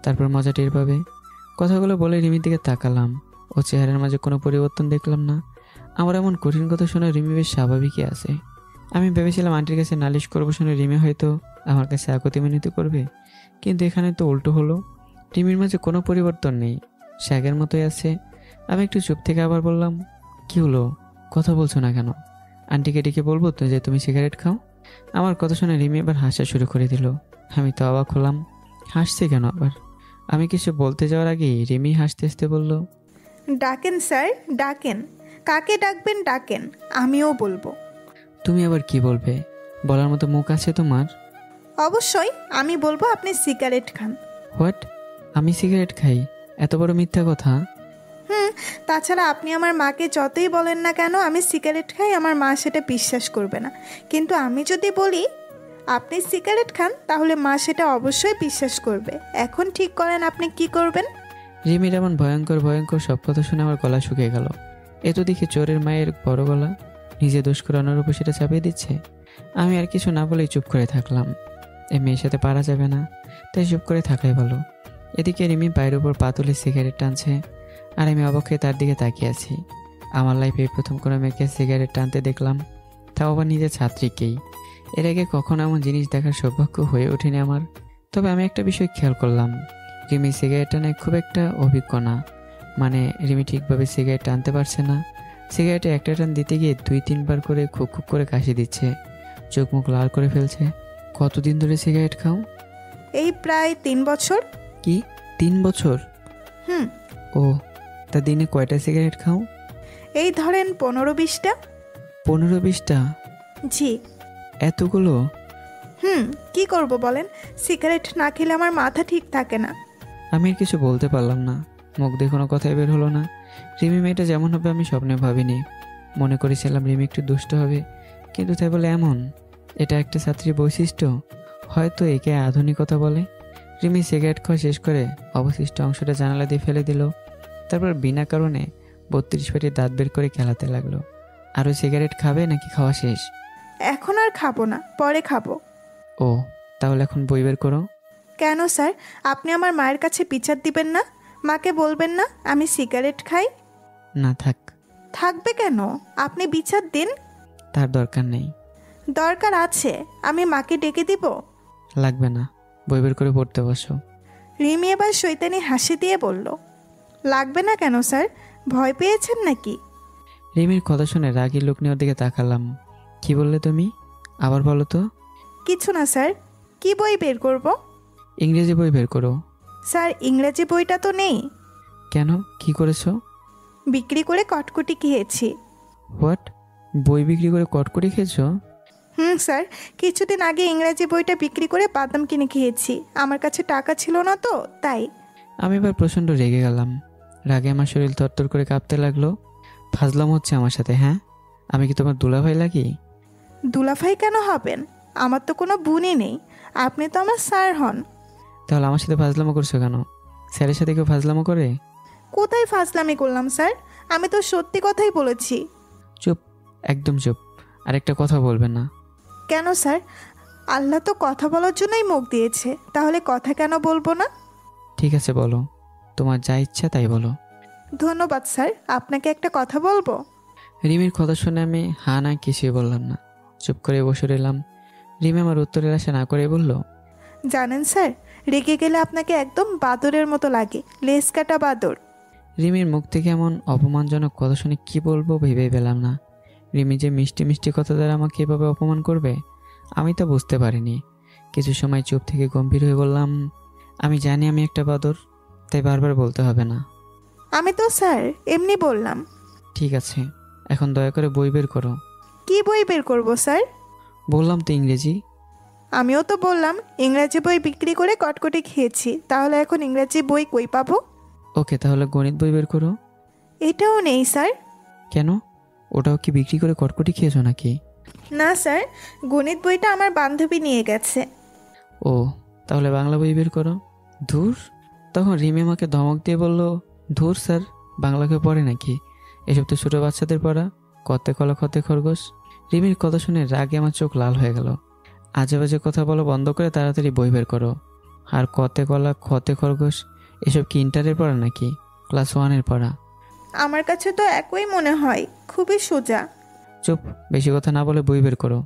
তারপর মজা টের পাবে। কথাগুলো বলে রিমির দিকে তাকালাম, ও চেহারার মাঝে কোনো পরিবর্তন দেখলাম না। আমার এমন কঠিন কথা শুনে রিমি বেশ স্বাভাবিকই আছে। আমি ভেবেছিলাম আন্টির কাছে নালিশ করবো শুনে রিমি হয়তো আমার কাছে আকতি মিনতি করবে, কিন্তু এখানে তো উল্টো হলো। রিমির মাঝে কোনো পরিবর্তন নেই, সে আগের মতোই আছে। আমি একটু চুপ থেকে আবার বললাম, কি হলো, কথা বলছো না কেন? আন্টিকে ডেকে বলবো তো যে তুমি সিগারেট খাও? আমার কথা শুনে রিমি এবার হাসা শুরু করে দিল। আমি তো অবাক হলাম, হাসছে কেন আবার? আমি কিছু বলতে যাওয়ার আগেই রিমি হাসতে হাসতে বলল, ডাকেন স্যার, ডাকেন। কাকে ডাকবেন ডাকেন, আমিও বলবো। তুমি আবার কি বলবে? বলার মতো মুখ আছে তোমার? অবশ্যই আমি বলবো আপনি সিগারেট খান। হোয়াট? আমি সিগারেট খাই? এত বড় মিথ্যা কথা! তাছাড়া আপনি আমার মাকে যতই বলেন না কেন আমি সিগারেট খাই, আমার মা সেটা বিশ্বাস করবে না। কিন্তু আমি যদি বলি আপনি সিগারেট খান, তাহলে মা সেটা অবশ্যই বিশ্বাস করবে। এখন ঠিক করেন আপনি কি করবেন। রিমির এমন ভয়ঙ্কর ভয়ঙ্কর সব কথা শুনে আমার গলা শুকিয়ে গেল। এ তো দেখি চোরের মায়ের বড় গলা, নিজে দোষ করে অন্যের উপর সেটা চাপিয়ে দিচ্ছে। আমি আর কিছু না বলেই চুপ করে থাকলাম। এই মেয়ের সাথে পারা যাবে না, তাই চুপ করে থাকাই ভালো। এদিকে রিমি পায়ের উপর পা তুলে সিগারেট টানছে, আর আমি অবাক হয়ে তার দিকে তাকিয়ে আছি। আমার লাইফে প্রথম কোনো মেয়েকে সিগারেট টানতে দেখলাম, তাও আবার নিজের ছাত্রীকেই। এর আগে কখনো এমন জিনিস দেখার সৌভাগ্য হয়ে ওঠেনি আমার। তবে আমি একটা বিষয় খেয়াল করলাম, রিমি সিগারেট টানে খুব একটা অভিজ্ঞ না। মানে রিমি ঠিকভাবে সিগারেট টানতে পারছে না। সিগারেটে একটা টান দিতে গিয়ে 2-3 বার করে খুব খুব করে কাশি দিচ্ছে, চোখ মুখ লাল করে ফেলছে। কতদিন ধরে সিগারেট খাও? এই প্রায় 3 বছর। কি 3 বছর? ও, তা দিনে কয়টা সিগারেট খাও? এই ধরেন 15-20টা। 15-20টা? জি। এতগুলো? কি করব বলেন, সিগারেট না খেলে আমার মাথা ঠিক থাকে না। আমি আর কিছু বলতে পারলাম না, মুখ দিয়ে কোনো কথাই বের হলো না। রিমি মেয়েটা যেমন হবে আমি স্বপ্নে ভাবিনি। মনে করেছিলাম রিমি একটু দুষ্ট হবে, কিন্তু তাই বলে এমন? এটা একটা ছাত্রীর বৈশিষ্ট্য, হয়তো একে আধুনিকতা বলে। রিমি সিগারেট খাওয়া শেষ করে অবশিষ্ট অংশটা জানালা দিয়ে ফেলে দিল, তারপর বিনা কারণে 32 পেটি দাঁত বের করে খেলাতে লাগলো। আরও সিগারেট খাবে নাকি খাওয়া শেষ? এখন আর খাবো না, পরে খাবো। ও, তাহলে এখন বই বের করো। কেন স্যার? আপনি আমার মায়ের কাছে বিচার দিবেন না? মাকে বলবেন না আমি সিগারেট খাই? না থাক, থাকবে কেন? আপনি বিচার দিন। তার দরকার নেই। দরকার আছে। আমি মাকে ডেকে দিব? লাগবে না, বই বের করে পড়তে বসো। রিমি এবার শৈতানি হাসি দিয়ে বলল, লাগবে না কেন স্যার? ভয় পেয়েছেন নাকি? রিমির কথা শুনে রাগী লোক নিয়ে ওর দিকে তাকালাম। কি বললে তুমি? আবার বলো তো। কিছু না স্যার। কি বই বের করব? ইংরেজি বই বের করো। স্যার ইংরেজি বইটা তো নেই। কেন, কি করেছো? বিক্রি করে কটকটি খেয়েছি। হোয়াট? বই বিক্রি করে কটকটি খেয়েছো? স্যার, কিছুদিন আগে ইংরেজি বইটা বিক্রি করে বাদাম কিনে খেয়েছি। আমার কাছে টাকা ছিল না তো তাই। আমি এবার প্রচণ্ড রেগে গেলাম। রাগে আমার শরীর তরতর করে কাঁপতে লাগলো। ফাজলাম হচ্ছে আমার সাথে? হ্যাঁ, আমি কি তোমার দুলাভাই লাগি? দুলাভাই কেন হবেন? আমার তো কোনো বোনই নেই। আপনি তো আমার স্যার হন। তাহলে আমার সাথে ফাজলামো করছো কেন? স্যারের সাথে কেউ ফাজলামো করে? কোথায় ফাজলামি করলাম স্যার? আমি তো সত্যি কথাই বলেছি। চুপ, একদম চুপ। আরেকটা কথা বলবেন না। কেন স্যার? আল্লাহ তো কথা বলার জন্যই মুখ দিয়েছে, তাহলে কথা কেন বলবো না? ঠিক আছে বলো, তোমার যা ইচ্ছা তাই বলো। ধন্যবাদ স্যার। আপনাকে একটা কথা বলবো? রিমির কথা শুনে আমি হা না কিছুই বললাম না, চুপ করে বসে রইলাম। রিমি আমার উত্তরের আশা না করে বলল, জানেন স্যার, রেগে গেলে আপনাকে একদম বাদরের মতো লাগে, লেজ কাটা বাদর। রিমির মুখ থেকে এমন অপমানজনক কথা শুনে কি বলবো ভেবেই পেলাম না। রিমি যে মিষ্টি মিষ্টি কথা দ্বারা আমাকে এভাবে অপমান করবে আমি তা বুঝতে পারিনি। কিছু সময় চুপ থেকে গম্ভীর হয়ে বললাম, আমি জানি আমি একটা বাদর, তাই বারবার বলতে হবে না। আমি তো স্যার এমনি বললাম। ঠিক আছে, এখন দয়া করে বই বের করো। কি বই বের করবো স্যার? বললাম তো ইংরেজি। আমিও তো বললাম ইংরেজি বই বিক্রি করে কটকটি খেয়েছি, তাহলে এখন ইংরেজি বই কই পাবো? ওকে, তাহলে গণিত বই বের করো। এটাও নেই স্যার। কেন, ওটাও কি বিক্রি করে কটকটি খেয়েছো নাকি? না স্যার, গণিত বইটা আমার বান্ধবী নিয়ে গেছে। ও, তাহলে বাংলা বই বের করো। ধুর, তখন রিমি আমাকে ধমক দিয়ে বলল, ধুর স্যার, বাংলা কেউ পড়ে নাকি? এসব তো ছোটো বাচ্চাদের পড়া, কতে কলা খতে খরগোশ। রিমির কথা শুনে রাগে আমার চোখ লাল হয়ে গেল। আজে বাজে কথা বলো বন্ধ করে তাড়াতাড়ি বই বের করো। আর কতে কলা খতে খরগোশ এসব কি ইন্টারের পড়া নাকি ক্লাস 1-এর পড়া? আমার কাছে তো একই মনে হয়, খুবই সোজা। চুপ, বেশি কথা না বলে বই বের করো।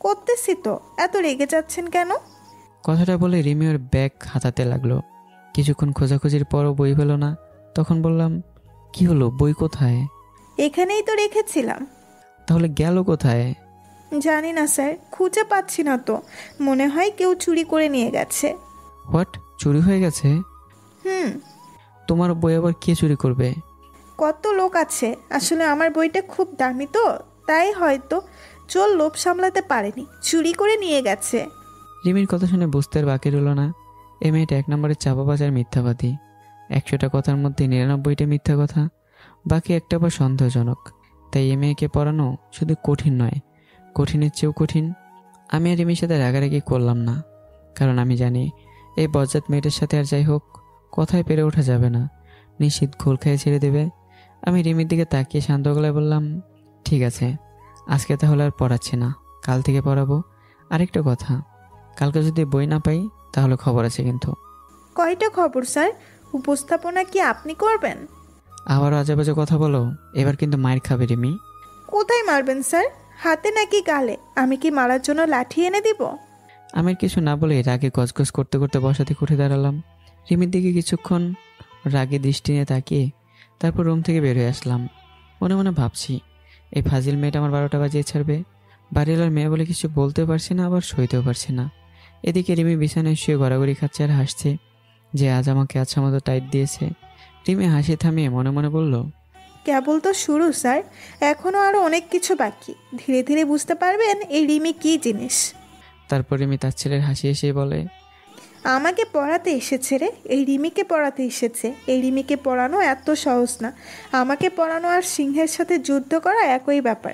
করতেছি তো, এত রেগে যাচ্ছেন কেন? কথাটা বলে রিমি ওর ব্যাগ হাতাতে লাগলো। কিছুক্ষণ খোঁজাখুঁজির পরও বই পেল না। তখন বললাম, কি হলো, বই কোথায়? এখানেই তো রেখেছিলাম। তাহলে গেল কোথায়? জানি না স্যার, খুঁজে পাচ্ছি না তো। মনে হয় কেউ চুরি করে নিয়ে গেছে। হোয়াট, চুরি হয়ে গেছে? তোমার বই আবার কে চুরি করবে? কত লোক আছে। আসলে আমার বইটা খুব দামি তো, তাই হয়তো চোর লোভ সামলাতে পারেনি, চুরি করে নিয়ে গেছে। রিমির কথা শুনে বুঝতে আর বাকি রইল না, এই মেয়েটা 1 নম্বরের চাপাবাজ আর মিথ্যাবাদী। 100টা কথার মধ্যে 99টা মিথ্যা কথা, বাকি একটা বা সন্দেহজনক। তাই এই মেয়েকে পড়ানো শুধু কঠিন নয়, কঠিনের চেয়েও কঠিন। আমি আর রিমির সাথে রাগারাগি করলাম না, কারণ আমি জানি এই বজ্জাত মেয়েটার সাথে আর যাই হোক কথায় পেরে ওঠা যাবে না, নিশ্চিত ঘোল খেয়ে ছেড়ে দেবে। আমি রিমির দিকে তাকিয়ে শান্ত গলায় বললাম, ঠিক আছে, আজকে তাহলে আর পড়াচ্ছি না, কাল থেকে পড়াবো। আরেকটা কথা, কালকে যদি বই না পাই তাহলে খবর আছে কিন্তু। কয়টা খবর স্যার? উপস্থাপনা কি আপনি করবেন? আবারও আজেবাজে কথা বলো, এবার কিন্তু মায়ের খাবে রিমি। কোথায় মারবেন স্যার? হাতে নাকি গালে? আমি কি মারার জন্য লাঠি এনে দিব? আমি আর কিছু না বলে রাগে গজগজ করতে করতে বসা থেকে উঠে দাঁড়ালাম। রিমির দিকে কিছুক্ষণ রাগে দৃষ্টি নিয়ে তাকিয়ে তারপর রুম থেকে বের হয়ে আসলাম। মনে মনে ভাবছি, এই ফাজিল মেয়েটা আমার 12টা বাজিয়ে ছাড়বে। বাড়িওয়ালার মেয়ে বলে কিছু বলতেও পারছি না, আবার সইতেও পারছি না। এদিকে রিমি বিছানায় শুয়ে গড়াগড়ি খাচ্ছে আর হাসছে যে আজ আমাকে আচ্ছা মতো টাইট দিয়েছে। রিমি হাসি থামিয়ে মনে মনে বলল, কেবল তো শুরু স্যার, এখনো আরো অনেক কিছু বাকি। ধীরে ধীরে বুঝতে পারবেন এই রিমি কি জিনিস। তারপর রিমি তার ছেলের হাসি এসে বলে, আমাকে পড়াতে এসেছে রে, এই রিমিকে পড়াতে এসেছে। এই রিমিকে পড়ানো এত সহজ না। আমাকে পড়ানো আর সিংহের সাথে যুদ্ধ করা একই ব্যাপার।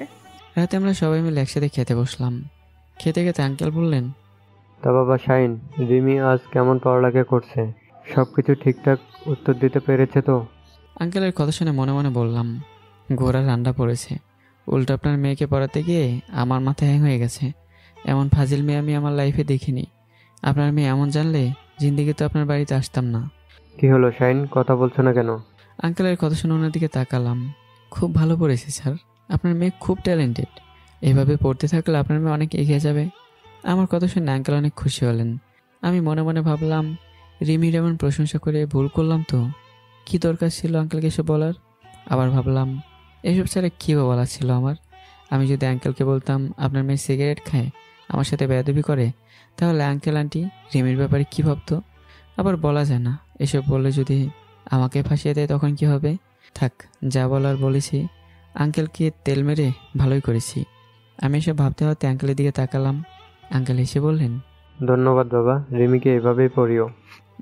রাতে আমরা সবাই মিলে একসাথে খেতে বসলাম। খেতে খেতে আঙ্কেল বললেন, তা বাবা শাইন, রিমি আজ কেমন পড়ালেখা করছে? সব কিছু ঠিকঠাক উত্তর দিতে পেরেছে তো? আঙ্কেলের কথা শুনে মনে মনে বললাম, ঘোড়া রান্না পড়েছে। উল্টো আপনার মেয়েকে পড়াতে গিয়ে আমার মাথা হ্যাং হয়ে গেছে। এমন ফাজিল মেয়ে আমি আমার লাইফে দেখিনি। আপনার মেয়ে এমন জানলে জিন্দিগি তো আপনার বাড়িতে আসতাম না। কি হলো শাইন, কথা বলছো না কেন? আঙ্কেলের কথা শুনে ওনার দিকে তাকালাম। খুব ভালো পড়েছে স্যার, আপনার মেয়ে খুব ট্যালেন্টেড। এভাবে পড়তে থাকলে আপনার মেয়ে অনেক এগিয়ে যাবে। আমার কথা শুনে আঙ্কেল অনেক খুশি হলেন। আমি মনে মনে ভাবলাম, রিমির এমন প্রশংসা করে ভুল করলাম তো? কি দরকার ছিল আঙ্কেলকে এসব বলার? আবার ভাবলাম, এসব ছাড়া কী বা বলার ছিল আমার? আমি যদি আঙ্কেলকে বলতাম আপনার মেয়ে সিগারেট খায়, আমার সাথে বেয়াদবি করে, তাহলে আঙ্কেল আন্টি রিমির ব্যাপারে কী ভাবতো? আবার বলা যায় না, এসব বললে যদি আমাকে ফাঁসিয়ে দেয় তখন কি হবে? থাক, যা বলার বলেছি। আঙ্কেলকে তেল মেরে ভালোই করেছি। আমি এসব ভাবতে ভাবতে আঙ্কেলের দিকে তাকালাম। আঙ্কেল এসে বললেন, ধন্যবাদ বাবা, রিমিকে এভাবেই পড়িও।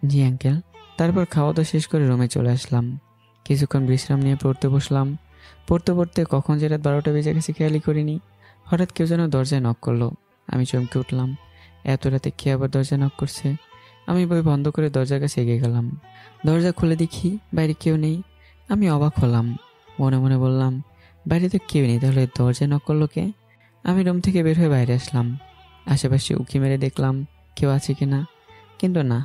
জি আঙ্কেল। তারপর খাওয়া দাওয়া শেষ করে রুমে চলে আসলাম। কিছুক্ষণ বিশ্রাম নিয়ে পড়তে বসলাম। পড়তে পড়তে কখন যে রাত 12টা বেজে গেছে খেয়ালই করিনি। হঠাৎ কেউ যেন দরজায় নক করলো। আমি চমকে উঠলাম, এত রাতে কে আবার দরজায় নক করছে? আমি বই বন্ধ করে দরজার কাছে এগিয়ে গেলাম। দরজা খুলে দেখি বাইরে কেউ নেই। আমি অবাক হলাম, মনে মনে বললাম, বাইরে তো কেউ নেই, তাহলে দরজায় নক করলো কে? আমি রুম থেকে বের হয়ে বাইরে আসলাম। আশেপাশে উঁকি মেরে দেখলাম কেউ আছে কি না, কিন্তু না,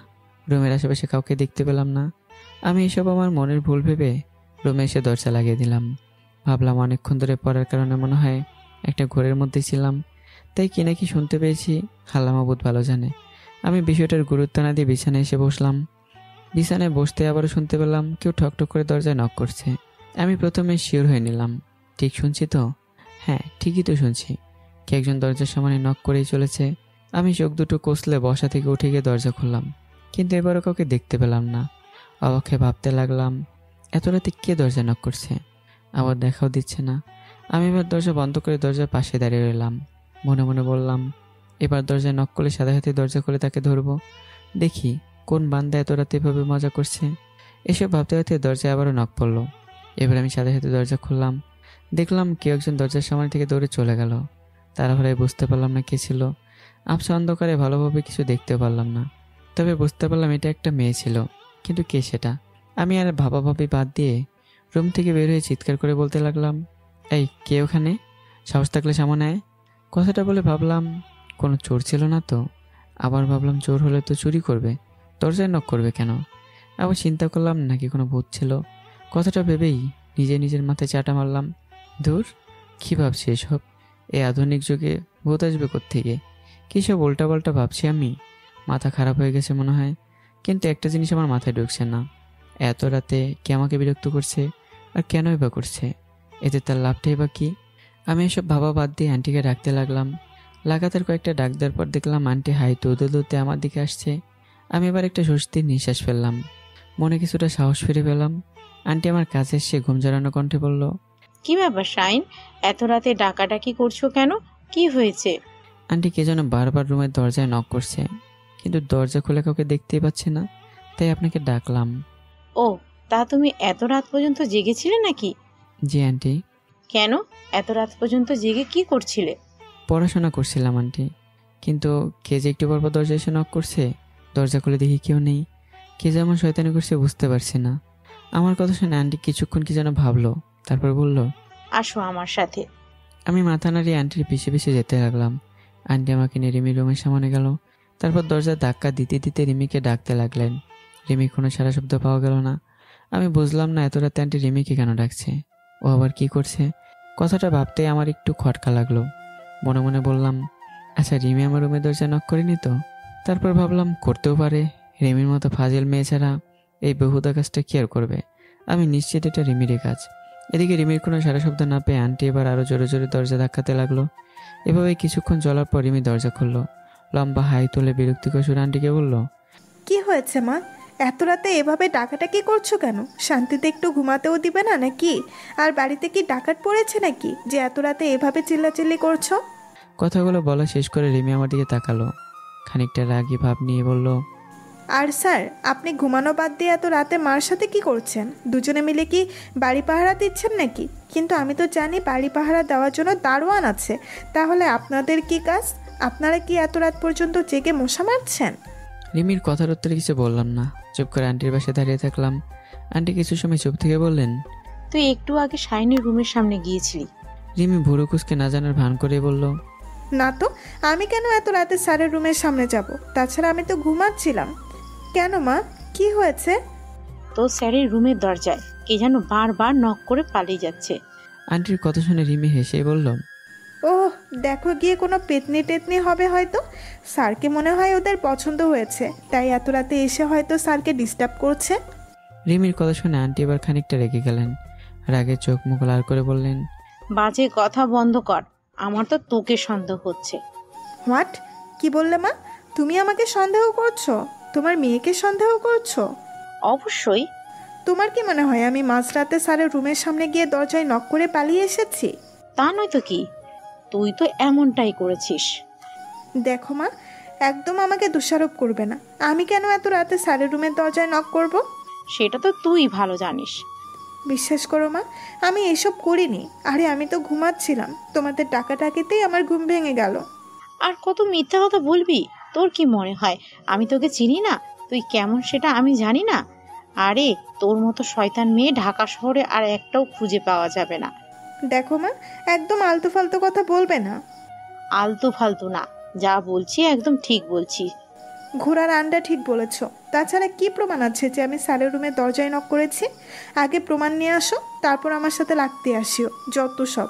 রুমের আশেপাশে কাউকে দেখতে পেলাম না। আমি এসব আমার মনের ভুল ভেবে রুমে এসে দরজা লাগিয়ে দিলাম। ভাবলাম অনেকক্ষণ ধরে পড়ার কারণে মনে হয় একটা ঘোরের মধ্যে ছিলাম, তাই কি নাকি শুনতে পেয়েছি আল্লাহ মাবুদ ভালো জানে। আমি বিষয়টার গুরুত্ব না দিয়ে বিছানায় এসে বসলাম। বিছানায় বসতে আবারও শুনতে পেলাম কেউ ঠকঠক করে দরজায় নক করছে। আমি প্রথমে শিওর হয়ে নিলাম, ঠিক শুনছি তো? হ্যাঁ, ঠিকই তো শুনছি। কে একজন দরজার সামনে নক করেই চলেছে। আমি চোখ দুটো কষলে বসা থেকে উঠে গিয়ে দরজা খুললাম, কিন্তু এবারও কাউকে দেখতে পেলাম না। অবাক হয়ে ভাবতে লাগলাম, এত রাতে কে দরজা নক করছে? আবার দেখাও দিচ্ছে না। আমি এবার দরজা বন্ধ করে দরজার পাশে দাঁড়িয়ে রইলাম। মনে মনে বললাম, এবার দরজায় নক করলে সাথে সাথে দরজা খুলে তাকে ধরবো। দেখি কোন বান্দা এত রাতে এভাবে মজা করছে। এসব ভাবতে ভাবতে দরজায় আবারও নক পড়লো। এবার আমি সাথে সাথে দরজা খুললাম। দেখলাম কেউ একজন দরজার সামনে থেকে দৌড়ে চলে গেল। তাড়াহুড়োয় বুঝতে পারলাম না কে ছিল। আবছা অন্ধকারে ভালোভাবে কিছু দেখতে পারলাম না, তবে বুঝতে পারলাম এটা একটা মেয়ে ছিল, কিন্তু কে সেটা? আমি আর ভাবাভাবি বাদ দিয়ে রুম থেকে বের হয়ে চিৎকার করে বলতে লাগলাম, এই কে ওখানে? সাহস থাকলে সামনে আয়। কথাটা বলে ভাবলাম কোনো চোর ছিল না তো। আবার ভাবলাম চোর হলে তো চুরি করবে, দরজায় নক করবে কেন? আবার চিন্তা করলাম নাকি কোনো ভূত ছিল। কথাটা ভেবেই নিজের মাথায় চাটা মারলাম। ধুর, কী ভাবছি এসব? এই আধুনিক যুগে ভূত আসবে কোত্থেকে? কী সব উল্টাপাল্টা ভাবছি আমি। মাথা খারাপ হয়ে গেছে মনে হয়। কিন্তু একটা জিনিস আমার মাথায় ঢুকছে না, এত রাতে কে আমাকে বিরক্ত করছে, আর কেনই বা করছে? এতে তার লাভটাই বা কী? আমি এসব ভাবা বাদ দিয়ে আন্টিকে ডাকতে লাগলাম। লাগাতার কয়েকটা ডাক দেওয়ার পর দেখলাম আন্টি হাই তুলতে তুলতে আমার দিকে আসছে। আমি এবার একটা স্বস্তির নিঃশ্বাস ফেললাম, মনে কিছুটা সাহস ফিরে পেলাম। আন্টি আমার কাছে এসে ঘুম জড়ানো কণ্ঠে বলল, কি ব্যাপার শাইন, এত রাতে ডাকাডাকি করছো কেন? কি হয়েছে? আন্টি কে যেন বারবার রুমের দরজায় নক করছে, কিন্তু দরজা খুলে কাউকে দেখতেই পাচ্ছি না, তাই আপনাকে ডাকলাম। ও, তা তুমি এত রাত পর্যন্ত জেগেছিলে নাকি? জি আন্টি। কেন এত রাত পর্যন্ত জেগে কি করছিলে? পড়াশোনা করছিলাম আন্টি, কিন্তু কে যে একটু পর দরজা এসে নক করছে, দরজা খুলে দেখি কেউ নেই। কে যেমন শয়তানি করছে বুঝতে পারছি না। আমার কথা শুনে আন্টি কিছুক্ষণ কি যেন ভাবলো, তারপর বলল, আসো আমার সাথে। আমি মাথা নাড়িয়ে আন্টির পিছে পিছে যেতে লাগলাম। আন্টি আমাকে নিয়ে রিমি রুমের সামনে গেল। তারপর দরজার ধাক্কা দিতে দিতে রিমিকে ডাকতে লাগলেন। রিমির কোনো সারা শব্দ পাওয়া গেল না। আমি বুঝলাম না এত রাতে আন্টি রিমিকে কেন ডাকছে, ও আবার কি করছে। কথাটা ভাবতে আমার একটু খটকা লাগলো। মনে মনে বললাম, আচ্ছা রিমি আমার রুমের দরজা নক করেনি তো? তারপর ভাবলাম করতেও পারে, রিমির মতো ফাজিল মেয়ে ছাড়া এই বেহুদা কাজটা কি আর করবে। আমি নিশ্চিত এটা রিমিরই কাজ। এদিকে রিমির কোনো সারা শব্দ না পেয়ে আন্টি এবার আরও জোরে জোরে দরজা ধাক্কাতে লাগলো। এভাবে কিছুক্ষণ চলার পর রিমি দরজা খুললো। লম্বা হাই তুলে বিরক্তিকর সুরে আন্টিকে বলল, কি হয়েছে মা? এত রাতে এভাবে ডাকাটাকি করছো কেন? শান্তিতে একটু ঘুমাতেও দিবে না নাকি? আর বাড়িতে কি ডাকাত পড়েছে নাকি যে এত রাতে এভাবে চিল্লাচিল্লি করছো? কথাগুলো বলা শেষ করে রিমি আমার দিকে তাকালো, খানিকটা রাগী ভাব নিয়ে বলল, আর স্যার, আপনি ঘুমানো বাদ দিয়ে এত রাতে মার সাথে কি করছেন? দুজনে মিলে কি বাড়ি পাহারা দিচ্ছেন নাকি? কিন্তু আমি তো জানি বাড়ি পাহারা দেওয়ার জন্য দারোয়ান আছে। তাহলে আপনাদের কি কাজ? আপনারা কি এত রাত পর্যন্ত জেগে মশা মারছেন? রিমির কথার উত্তরে কিছু বললাম না, চুপ করে আন্টির পাশে দাঁড়িয়ে থাকলাম। আন্টি কিছু সময় চুপ থেকে বললেন, তুই একটু আগে শাইনের রুমের সামনে গিয়েছিলি। রিমি ভুরু কুসকে না জানার ভান করে বলল, না তো, আমি কেন এত রাতে স্যারের রুমের সামনে যাব? তাছাড়া আমি তো ঘুমাচ্ছিলাম। কেন মা, কি হয়েছে? তোর স্যারের রুমের দরজায় কে যেন বারবার নক করে পালিয়ে যাচ্ছে। আন্টির কথা শুনে রিমি হেসে বলল, ওহ, দেখো গিয়ে কোনো পেতনি টেতনি হবে হয়তো। স্যারকে মনে হয় ওদের পছন্দ হয়েছে, তাই এত রাতে এসে হয়তো স্যারকে ডিস্টার্ব করছে। রিমির কথা শুনে আন্টি এবার খানিকটা রেগে গেলেন। রাগে চোখ মুখ লাল করে বললেন, বাজে কথা বন্ধ কর, আমার তো তোকে সন্দেহ হচ্ছে। হোয়াট? কি বললে মা? তুমি আমাকে সন্দেহ করছো? তোমার মেয়েকে সন্দেহ করছো? অবশ্যই। তোমার কি মনে হয় আমি মাঝরাতে স্যারের রুমের সামনে গিয়ে দরজায় নক করে পালিয়ে এসেছি? তা নয় তো কি, তুই তো এমনটাই করেছিস। দেখো মা, একদম আমাকে দোষারোপ করবে না। আমি কেন এত রাতে স্যারের রুমের দরজায় নক করব? সেটা তো তুই ভালো জানিস। বিশ্বাস করো মা, আমি এসব করিনি। আরে আমি তো ঘুমাচ্ছিলাম, তোমাদের ডাকাডাকিতেই আমার ঘুম ভেঙে গেল। আর কত মিথ্যা কথা বলবি? তোর কি মনে হয় আমি তোকে চিনি না? তুই কেমন সেটা আমি জানি না? আরে তোর মতো শয়তান মেয়ে ঢাকা শহরে আর একটাও খুঁজে পাওয়া যাবে না। দেখো মা, একদম আলতু ফালতু কথা বলবে না। আলতু ফালতু না, যা বলছি একদম ঠিক বলছি। ঘোড়ার আন্ডা ঠিক বলেছ। তাছাড়া কি প্রমাণ আছে যে আমি স্যারের রুমে দরজায় নক করেছি? আগে প্রমাণ নিয়ে আসো, তারপর আমার সাথে লাগতে আসিও, যত সব।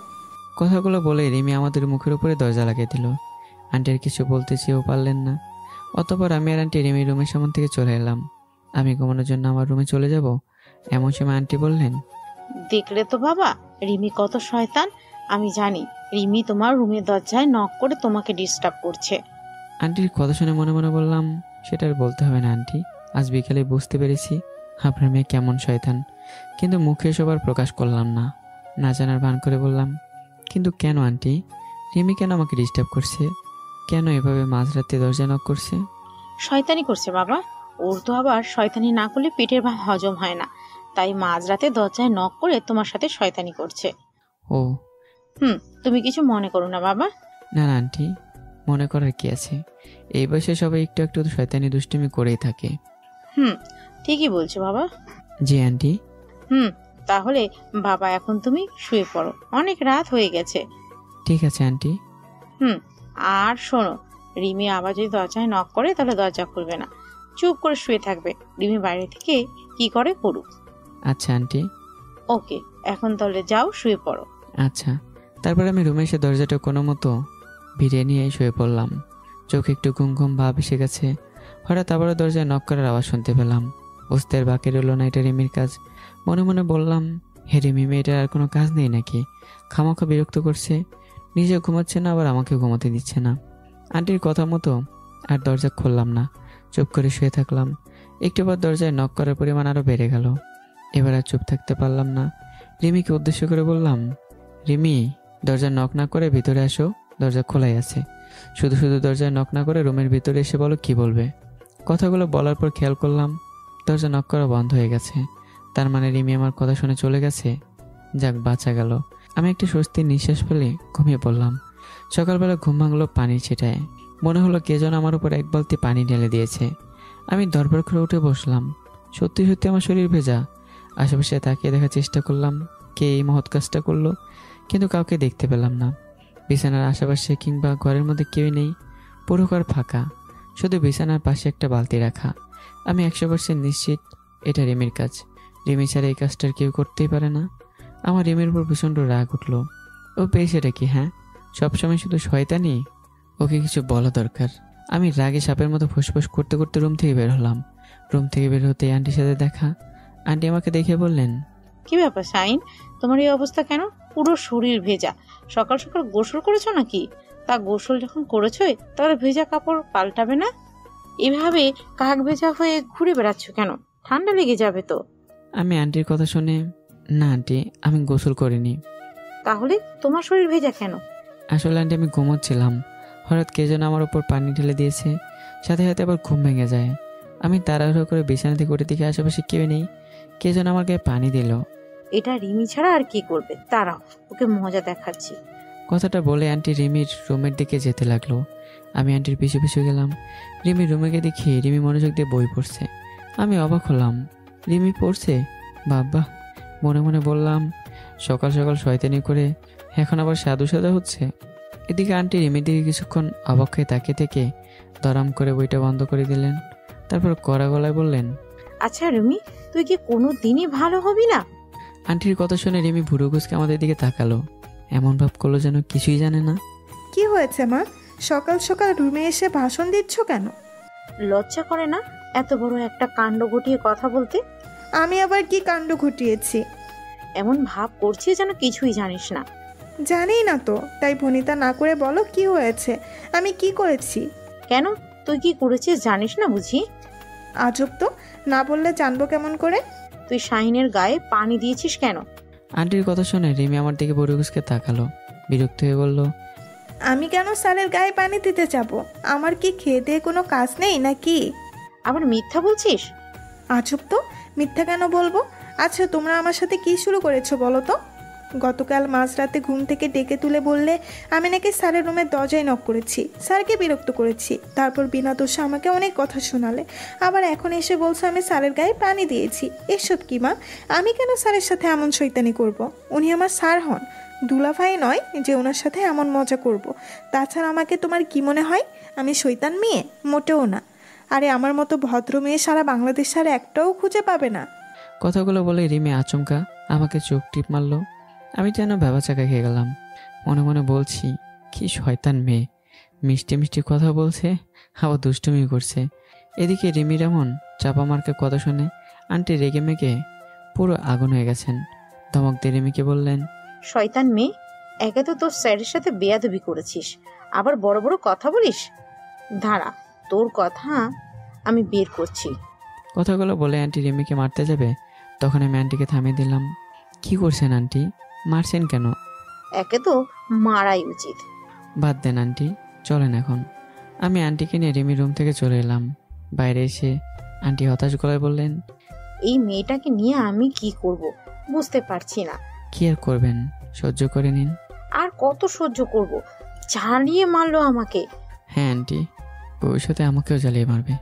কথাগুলো বলে রিমি আমাদের মুখের উপরে দরজা লাগিয়ে দিল। আন্টি আর কিছু বলতে চেয়েও পারলেন না। অতঃপর আমি আর আন্টি রিমির রুমের সামনে থেকে চলে এলাম। আমি ঘুমানোর জন্য আমার রুমে চলে যাব, এমন সময় আন্টি বললেন, দেখলে তো বাবা, রিমি কত শয়তান। আমি জানি রিমি তোমার রুমের দরজায় নক করে তোমাকে ডিস্টার্ব করছে। আন্টির কথা শুনে মনে মনে বললাম, সেটা আর বলতে হবে না আন্টি, আজ বিকালে বুঝতে পেরেছি আপনার মেয়ে কেমন শয়তান। কিন্তু মুখে সবার প্রকাশ করলাম না, না জানার ভান করে বললাম, কিন্তু কেন আন্টি? রিমি কেন আমাকে ডিস্টার্ব করছে? কেন এভাবে মাঝরাতে দরজা নক করছে? শয়তানি করছে বাবা, ওর তো আবার শয়তানি না করলে পেটের ভাত হজম হয় না, তাই মাঝরাতে দরজায় নক করে তোমার সাথে শয়তানি করছে। ও তুমি কিছু মনে করো না বাবা। না না আন্টি, মনে করার কি আছে? এই বয়সে সবাই একটু একটু তো শয়তানি দুষ্টুমি করেই থাকে। ঠিকই বলছো বাবা। জি আন্টি। তাহলে বাবা এখন তুমি শুয়ে পড়ো, অনেক রাত হয়ে গেছে। ঠিক আছে আন্টি। আর শোনো, রিমি আবার যদি দরজায় নক করে তাহলে দরজা খুলবে না, চুপ করে শুয়ে থাকবে। রিমি বাইরে থেকে কি করে করুক। আচ্ছা আন্টি। ওকে, এখন তাহলে যাও শুয়ে পড়ো। আচ্ছা। তারপর আমি রুমে এসে দরজাটা কোনো মতো ভিড়ে নিয়ে শুয়ে পড়লাম। চোখে একটু ঘুম ঘুম ভাব এসে গেছে। হঠাৎ আবারও দরজায় নক করার আওয়াজ শুনতে পেলাম। বুঝতে আর বাকি রইল না এটা রিমির কাজ। মনে মনে বললাম, হে রিমি, মেয়েটার আর কোনো কাজ নেই নাকি? খামাখা বিরক্ত করছে, নিজে ঘুমাচ্ছে না, আবার আমাকে ঘুমাতে দিচ্ছে না। আন্টির কথা মতো আর দরজা খুললাম না, চুপ করে শুয়ে থাকলাম। একটু পর দরজায় নক করার পরিমাণ আরও বেড়ে গেল। এবার আর চুপ থাকতে পারলাম না। রিমিকে উদ্দেশ্য করে বললাম, রিমি, দরজা নক না করে ভিতরে আসো, দরজা খোলাই আছে। শুধু শুধু দরজায় নক না করে রুমের ভিতরে এসে বলো কি বলবে। কথাগুলো বলার পর খেয়াল করলাম দরজা নক করা বন্ধ হয়ে গেছে। তার মানে রিমি আমার কথা শুনে চলে গেছে। যাক, বাঁচা গেল। আমি একটা স্বস্তির নিঃশ্বাস ফেলে ঘুমিয়ে পড়লাম। সকালবেলা ঘুম ভাঙলো পানি ছিটায়। মনে হলো কে যেন আমার উপর এক বালতি পানি ঢেলে দিয়েছে। আমি দরবার করে উঠে বসলাম। সত্যি সত্যি আমার শরীর ভেজা। আশেপাশে তাকিয়ে দেখার চেষ্টা করলাম কে এই মহৎ কাজটা করলো, কিন্তু কাউকে দেখতে পেলাম না। বিছানার আশেপাশে কিংবা ঘরের মধ্যে কেউই নেই, পুরো ঘর ফাঁকা, শুধু বিছানার পাশে একটা বালতি রাখা। আমি 100% নিশ্চিত এটা রিমির কাজ। রিমি ছাড়া এই কাজটার কেউ করতেই পারে না। আমার রিমির উপর ভীষণ রাগ উঠলো। ও পেয়েছে এটা কি? হ্যাঁ, সবসময় শুধু শয়তানি। ওকে কিছু বলা দরকার। আমি রাগে সাপের মতো ফুসফুস করতে করতে রুম থেকে বের হলাম। রুম থেকে বের হতে আন্টির সাথে দেখা। আন্টি আমাকে দেখে বললেন, কি ব্যাপার শাইন, তোমার এই অবস্থা কেন? পুরো শরীর ভেজা। সকাল সকাল গোসল করেছো নাকি? তা গোসল যখন করেছোই তাহলে ভেজা কাপড় পাল্টাবে না? এভাবে কাক ভেজা হয়ে ঘুরে বেড়াচ্ছ কেন? ঠান্ডা লেগে যাবে তো। আমি আন্টির কথা শুনে, না আন্টি, আমি গোসল করিনি। তাহলে তোমার শরীর ভেজা কেন? আসলে আন্টি আমি ঘুমোচ্ছিলাম, হঠাৎ কে যেন আমার উপর পানি ঢেলে দিয়েছে। সাথে সাথে আবার ঘুম ভেঙে যায়। আমি তাড়াহুড়ো করে বিছানা থেকে উঠে দিকে আশেপাশে কেউ নেই। কে যেন আমার গায়ে পানি দিল। এটা রিমি ছাড়া আর কি করবে? তারাও, ওকে মজা দেখাচ্ছি। কথাটা বলে আন্টি রিমির রুমের দিকে যেতে লাগলো। আমি আন্টির পিছু পিছু গেলাম। রিমির রুমে গিয়ে দেখি রিমি মনোযোগ দিয়ে বই পড়ছে। আমি অবাক হলাম, রিমি পড়ছে? বাবা, মনে মনে বললাম, সকাল সকাল শয়তানি করে এখন আবার সাধু সাদা হচ্ছে। এদিকে আন্টি রিমির দিকে কিছুক্ষণ অবাক হয়ে তাকিয়ে থেকে দরাম করে বইটা বন্ধ করে দিলেন। তারপর কড়া গলায় বললেন, আচ্ছা রুমি, তুই কি কোনো দিনই ভালো হবি না? আন্টির কথা শুনে রিমি ভুরু কুচকে আমাদের দিকে তাকালো, এমন ভাব করলো যেন কিছুই জানে না। কি হয়েছে মা? সকাল সকাল রুমে এসে ভাষণ দিচ্ছ কেন? লজ্জা করে না এত বড় একটা কাণ্ড ঘটিয়ে কথা বলতে? আমি আবার কি কাণ্ড ঘটিয়েছি? এমন ভাব করছিস যেন কিছুই জানিস না। জানি না তো, তাই ভনিতা না করে বলো কি হয়েছে, আমি কি করেছি? কেন, তুই কি করেছিস জানিস না বুঝি? আজব তো, না বললে জানবো কেমন করে? তুই শাহিনের গায়ে পানি দিয়েছিস কেন? আন্টির কথা শুনে রিমি আমার দিকে ভুরু কুচকে তাকালো, বিরক্ত হয়ে বলল, আমি কেন স্যারের গায়ে পানি দিতে যাব? আমার কি খেয়ে দিয়ে কোনো কাজ নেই নাকি? আবার মিথ্যা বলছিস? আজব তো, মিথ্যা কেন বলবো? আচ্ছা, তোমরা আমার সাথে কি শুরু করেছো বলো তো? গতকাল মাঝরাতে ঘুম থেকে ডেকে তুলে বললে আমি নাকি স্যারের রুমের দরজায় নক করেছি, স্যারকে বিরক্ত করেছি, তারপর বিনা দোষে আমাকে অনেক কথা শোনালে, আবার এখন এসে বলছো আমি স্যারের গায়ে পানি দিয়েছি। এসব কি মা? আমি কেন স্যারের সাথে এমন শয়তানি করব? উনি আমার স্যার হন, দুলাভাই নয় যে ওনার সাথে এমন মজা করব। তাছাড়া আমাকে তোমার কি মনে হয় আমি শয়তান মেয়ে? মোটেও না। আরে আমার মতো ভদ্র মেয়ে সারা বাংলাদেশ আর একটাও খুঁজে পাবে না। কথাগুলো বলে রিমি আচমকা আমাকে চোখ টিপ মারলো। আমি যেন ভ্যাবাচাকা খেয়ে গেলাম, মনে মনে বলছি, কি শয়তান মেয়ে, মিষ্টি মিষ্টি কথা বলছে, আবার দুষ্টুমি করছে। এদিকে রিমির এমন চাপা মার্কে কথা শুনে আন্টি রেগে মেগে পুরো আগুন হয়ে গেছেন। ধমক দিয়ে রিমিকে বললেন, শয়তান মেয়ে, একে তো তোর স্যারের সাথে বেয়াদবি করেছিস, আবার বড় বড় কথা বলিস। দাঁড়া, তোর কথা আমি বের করছি। কথাগুলো বলে আন্টি রিমিকে মারতে যাবে, তখন আমি আন্টিকে থামিয়ে দিলাম। কি করছেন আন্টি, মারছেন কেন? একে তো মারাই উচিত। বাদ দেন আন্টি, চলেন এখন। আমি আন্টিকে নিয়ে রিমির রুম থেকে চলে এলাম। বাইরে এসে আন্টি হতাশ গলায় বললেন, এই মেয়েটাকে নিয়ে আমি কি করব বুঝতে পারছি না। কি আর করবেন, সহ্য করে নিন। আর কত সহ্য করব? জ্বালিয়ে মারলো আমাকে। হ্যাঁ আন্টি, ভবিষ্যতে আমাকেও জ্বালিয়ে মারবে,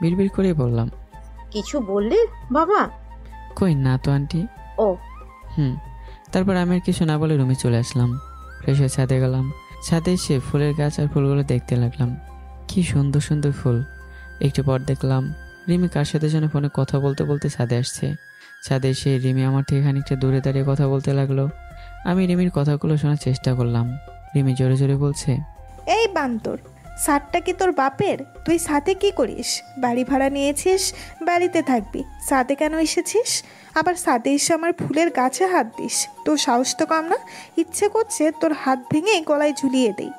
বিড়বিড় করে বললাম। কিছু বললে বাবা? কই না তো আন্টি। ও তারপর আমি আর কিছু না বলে রুমে চলে আসলাম। ফ্রেশ হয়ে ছাদে গেলাম। ছাদে এসে ফুলের গাছ আর ফুলগুলো দেখতে লাগলাম। কি সুন্দর সুন্দর ফুল। একটু পর দেখলাম রিমি কার সাথে যেন ফোনে কথা বলতে বলতে ছাদে আসছে। ছাদে এসে রিমি আমার থেকে খানিকটা দূরে দাঁড়িয়ে কথা বলতে লাগলো। আমি রিমির কথাগুলো শোনার চেষ্টা করলাম। রিমি জোরে জোরে বলছে, এই বান্তর, সারটা কি তোর বাপের? তুই সাথে কি করিস? বাড়ি ভাড়া নিয়েছিস, বাড়িতে থাকবি, সাথে কেন এসেছিস? আবার সাথে এসে আমার ফুলের গাছে হাত দিস? তোর সাহস তো কম না? ইচ্ছে করছে তোর হাত ভেঙে গলায় ঝুলিয়ে দেই।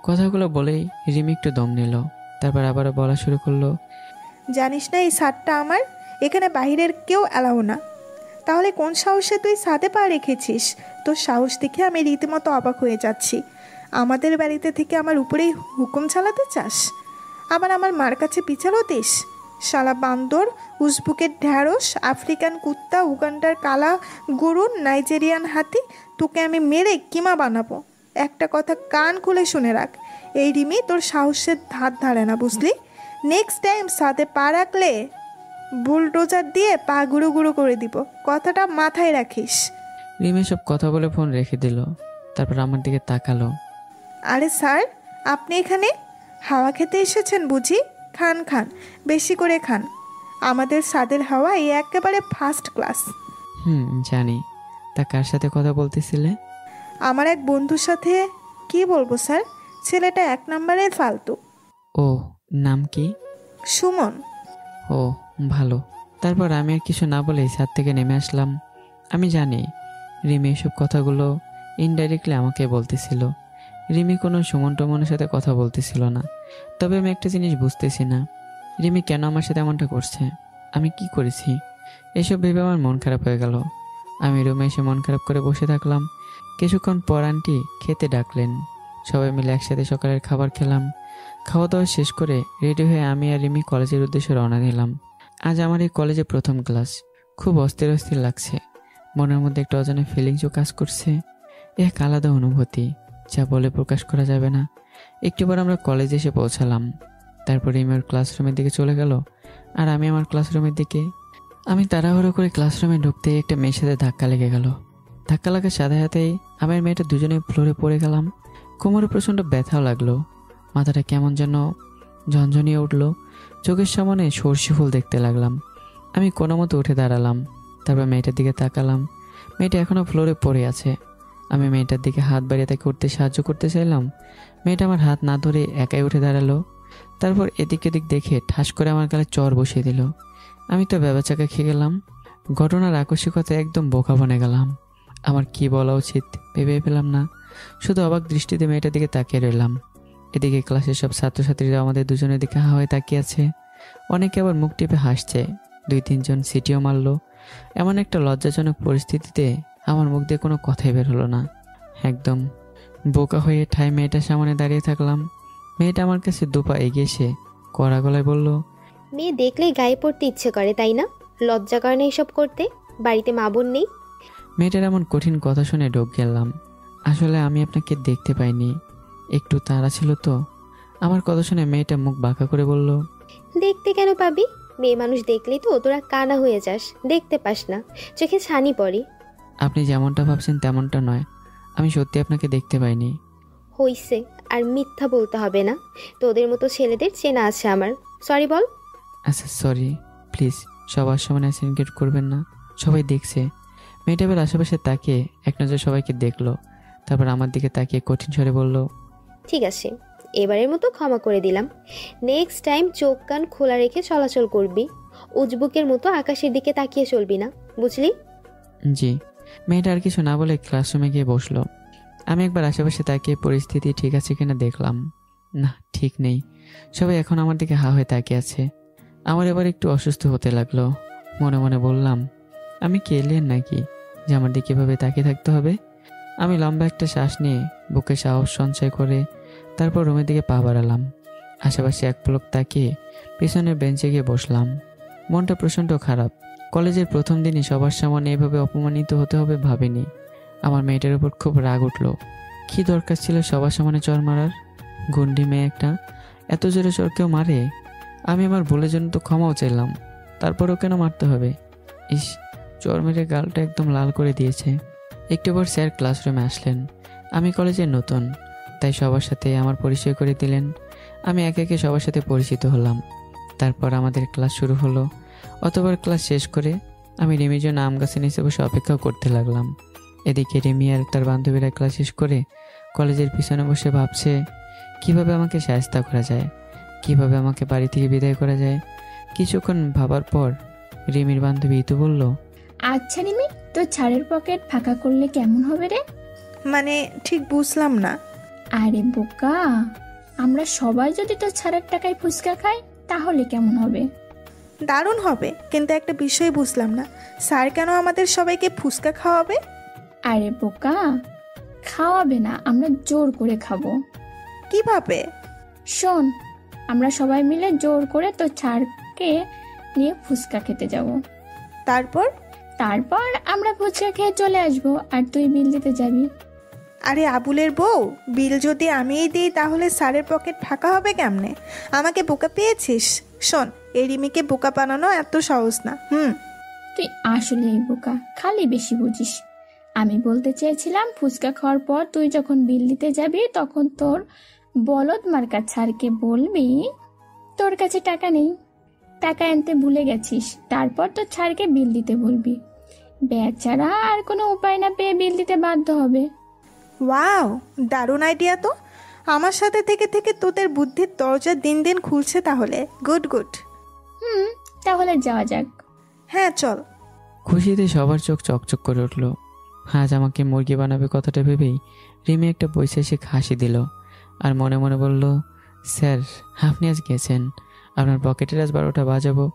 কথাগুলো বলেই রিমি একটু দম নিল, তারপর আবারও বলা শুরু করলো, জানিস না এই সারটা আমার? এখানে বাইরের কেউ অ্যালাও না। তাহলে কোন সাহসে তুই সাথে পা রেখেছিস? তোর সাহস দেখে আমি রীতিমতো অবাক হয়ে যাচ্ছি। আমাদের বাড়িতে থেকে আমার উপরেই হুকুম চালাতে চাস? আবার আমার মার কাছে পিছালো দিস? শালা বান্দর, উজবুকের ঢ্যাঁড়স, আফ্রিকান কুত্তা, উগান্ডার কালা গরু, নাইজেরিয়ান হাতি, তোকে আমি মেরে কিমা বানাবো। একটা কথা কান খুলে শুনে রাখ, এই রিমি তোর সাহসের ধার ধারে না, বুঝলি? নেক্সট টাইম সাথে পা রাখলে বুলডোজার দিয়ে পা গুঁড়ো গুঁড়ো করে দিব, কথাটা মাথায় রাখিস। রিমি সব কথা বলে ফোন রেখে দিল। তারপর আমার দিকে তাকালো। আরে স্যার, আপনি এখানে হাওয়া খেতে এসেছেন বুঝি? খান খান, বেশি করে খান। আমাদের স্বাদের হাওয়া এই একেবারে ফার্স্ট ক্লাস। জানি। তা কার সাথে কথা বলতেছিলে? আমার এক বন্ধুর সাথে। কি বলবো স্যার, ছেলেটা এক নম্বরের ফালতু। ও, নাম কি? সুমন। ও, ভালো। তারপর আমি আর কিছু না বলেই ছাদ থেকে নেমে আসলাম। আমি জানি রিমি এসব কথাগুলো ইনডাইরেক্টলি আমাকে বলতেছিল। রিমি কোনো সুমন টমনের সাথে কথা বলতেছিল না। তবে আমি একটা জিনিস বুঝতেছি না, রিমি কেন আমার সাথে এমনটা করছে? আমি কি করেছি? এসব ভেবে আমার মন খারাপ হয়ে গেল। আমি রুমে এসে মন খারাপ করে বসে থাকলাম। কিছুক্ষণ পর আন্টি খেতে ডাকলেন। সবাই মিলে একসাথে সকালের খাবার খেলাম। খাওয়া দাওয়া শেষ করে রেডি হয়ে আমি আর রিমি কলেজের উদ্দেশ্যে রওনা দিলাম। আজ আমার এই কলেজে প্রথম ক্লাস। খুব অস্থির অস্থির লাগছে। মনের মধ্যে একটা অজানা ফিলিংসও কাজ করছে, এক আলাদা অনুভূতি যা বলে প্রকাশ করা যাবে না। একটু পর আমরা কলেজে এসে পৌঁছালাম। তারপর রিমি ওর ক্লাসরুমের দিকে চলে গেল আর আমি আমার ক্লাসরুমের দিকে। আমি তাড়াহুড়ো করে ক্লাসরুমে ঢুকতে একটা মেয়ের সাথে ধাক্কা লেগে গেল। ধাক্কা লাগার সাথে সাথেই আমি আর মেয়েটা দুজনেই ফ্লোরে পড়ে গেলাম। কোমরে প্রচণ্ড ব্যথাও লাগলো। মাথাটা কেমন যেন ঝনঝনিয়ে উঠল। চোখের সামনে সর্ষে ফুল দেখতে লাগলাম। আমি কোনো মতো উঠে দাঁড়ালাম। তারপর মেয়েটার দিকে তাকালাম। মেয়েটা এখনও ফ্লোরে পড়ে আছে। আমি মেয়েটার দিকে হাত বাড়িয়ে তাকে উঠতে সাহায্য করতে চাইলাম। মেয়েটা আমার হাত না ধরে একাই উঠে দাঁড়ালো। তারপর এদিক এদিক দেখে ঠাস করে আমার গালে চর বসিয়ে দিল। আমি তো বেবাচাকা খেয়ে গেলাম। ঘটনার আকস্মিকতায় একদম বোকা বনে গেলাম। আমার কি বলা উচিত ভেবে পেলাম না। শুধু অবাক দৃষ্টিতে মেয়েটার দিকে তাকিয়ে রইলাম। এদিকে ক্লাসের সব ছাত্রছাত্রীরা আমাদের দুজনের দিকে হা হয়ে তাকিয়ে আছে। অনেকে আবার মুখ টিপে হাসছে। 2-3 জন সিটিও মারলো। এমন একটা লজ্জাজনক পরিস্থিতিতে আমার মুখ দিয়ে কোনো কথাই বের হলো না। একদম বোকা হয়ে ঠায় মেয়েটার সামনে দাঁড়িয়ে থাকলাম। মেয়েটা আমার কাছে দুপা এগিয়ে এসে কড়া গলায় বলল, মেয়ে দেখলেই গায়ে পড়তে ইচ্ছে করে, তাই না? লজ্জা করে না এসব করতে? বাড়িতে মা বোন নেই? মেয়েটার এমন কঠিন কথা শুনে ঢোক গেলাম। আসলে আমি আপনাকে দেখতে পাইনি, একটু তাড়া ছিল তো। আমার কথা শুনে মেয়েটা মুখ বাঁকা করে বলল, দেখতে কেন পাবি? মেয়ে মানুষ দেখলেই তো তোরা কানা হয়ে যাস, দেখতে পাস না, চোখে ছানি পড়ে। আপনি যেমনটা ভাবছেন তেমনটা নয়, আমি সত্যি আপনাকে দেখতে পাইনি। হইছে, আর মিথ্যা বলতে হবে না। তোদের মতো ছেলেদের চেনা আছে আমার। সরি বল। আচ্ছা সরি, প্লিজ সবার সামনে সিনক্রেট করবেন না, সবাই দেখছে। মেয়েটা এবার আশেপাশে তাকিয়ে এক নজর সবাইকে দেখলো। তারপর আমার দিকে তাকিয়ে কঠিন স্বরে বলল, ঠিক আছে, এবারের মতো ক্ষমা করে দিলাম। নেক্সট টাইম চোখ কান খোলা রেখে চলাচল করবি। উজবুকের মতো আকাশের দিকে তাকিয়ে চলবি না, বুঝলি? জি। মেয়েটা আর কিছু না বলে ক্লাসরুমে গিয়ে বসলো। আমি একবার আশেপাশে তাকিয়ে পরিস্থিতি ঠিক আছে কিনা দেখলাম। না, ঠিক নেই। সবাই এখন আমার দিকে হা হয়ে তাকিয়ে আছে। আমার এবার একটু অসুস্থ হতে লাগলো। মনে মনে বললাম, আমি কি এলিয়েন নাকি যে আমার দিকে এভাবে তাকিয়ে থাকতে হবে? আমি লম্বা একটা শ্বাস নিয়ে বুকে সাহস সঞ্চয় করে তারপর রুমের দিকে পা বাড়ালাম। আশেপাশে এক পলক তাকিয়ে পিছনের বেঞ্চে গিয়ে বসলাম। মনটা প্রচণ্ড খারাপ। কলেজের প্রথম দিনই সবার সামনে এভাবে অপমানিত হতে হবে ভাবিনি। আমার মেয়েটার উপর খুব রাগ উঠল। কি দরকার ছিল সবার সামনে চর মারার? গুন্ডি মেয়ে একটা, এত জোরে চর কেউ মারে? আমি আমার ভুলের জন্য তো ক্ষমাও চাইলাম, তারপরও কেন মারতে হবে? ইস, চর মেরে গালটা একদম লাল করে দিয়েছে। একটু পর স্যার ক্লাসরুমে আসলেন। আমি কলেজে নতুন, তাই সবার সাথে আমার পরিচয় করে দিলেন। আমি একে একে সবার সাথে পরিচিত হলাম। তারপর আমাদের ক্লাস শুরু হলো। অতবার ক্লাস শেষ করে আমি রিমির জন্য আম গাছের নিচে বসে অপেক্ষা করতে লাগলাম। এদিকে রিমি আর তার বান্ধবীরা ক্লাস শেষ করে কলেজের পিছনে বসে ভাবছে কিভাবে আমাকে শায়েস্তা করা যায়, কিভাবে আমাকে বাড়ি থেকে বিদায় করা যায়। কিছুক্ষণ ভাবার পর রিমির বান্ধবী ইতু বলল, আচ্ছা রিমি, তোর ছাড়ের পকেট ফাঁকা করলে কেমন হবে রে? মানে ঠিক বুঝলাম না। আরে বোকা, আমরা সবাই যদি তোর ছাড়ের টাকায় ফুচকা খাই তাহলে কেমন হবে? দারুণ হবে, কিন্তু একটা বিষয় বুঝলাম না, স্যার কেন আমাদের সবাইকে ফুচকা খাওয়াবে? আরে বোকা, খাওয়াবে না, আমরা জোর করে খাবো। কিভাবে? শোন, আমরা সবাই মিলে জোর করে তোর ছাড়কে নিয়ে ফুচকা খেতে যাব। তারপর? তারপর আমরা ফুচকা খেয়ে চলে আসবো আর তুই বিল দিতে যাবি। আরে আবুলের বউ, বিল যদি আমিই দিই তাহলে স্যারের পকেট ফাঁকা হবে কেমনে? আমাকে বোকা পেয়েছিস? শোন, এই রিমিকে বোকা বানানো এত সহজ না। তুই আসলেই বোকা, খালি বেশি বুঝিস। আমি বলতে চেয়েছিলাম ফুচকা খাওয়ার পর তুই যখন বিল দিতে যাবি তখন তোর বলদ মার্কা ছাড়কে বলবি তোর কাছে টাকা নেই, টাকা আনতে ভুলে গেছিস। তারপর তোর ছাড়কে বিল দিতে বলবি। বেচারা আর কোনো উপায় না পেয়ে বিল দিতে বাধ্য হবে। ওয়াও, দারুণ আইডিয়া তো। আমার সাথে থেকে থেকে তোদের বুদ্ধির দরজা দিন দিন খুলছে তাহলে। Good good. তাহলে যাওয়া যাক। হ্যাঁ চল। খুশিতে সবার চোখ চকচক করে উঠল। আজ আমাকে মুরগি বানাবে কথাটা ভেবেই রিমি একটা বৈশাসিক হাসি দিল আর মনে মনে বলল, স্যার আপনি আজ গেছেন, আপনার পকেটের আজ 12টা বাজাবো।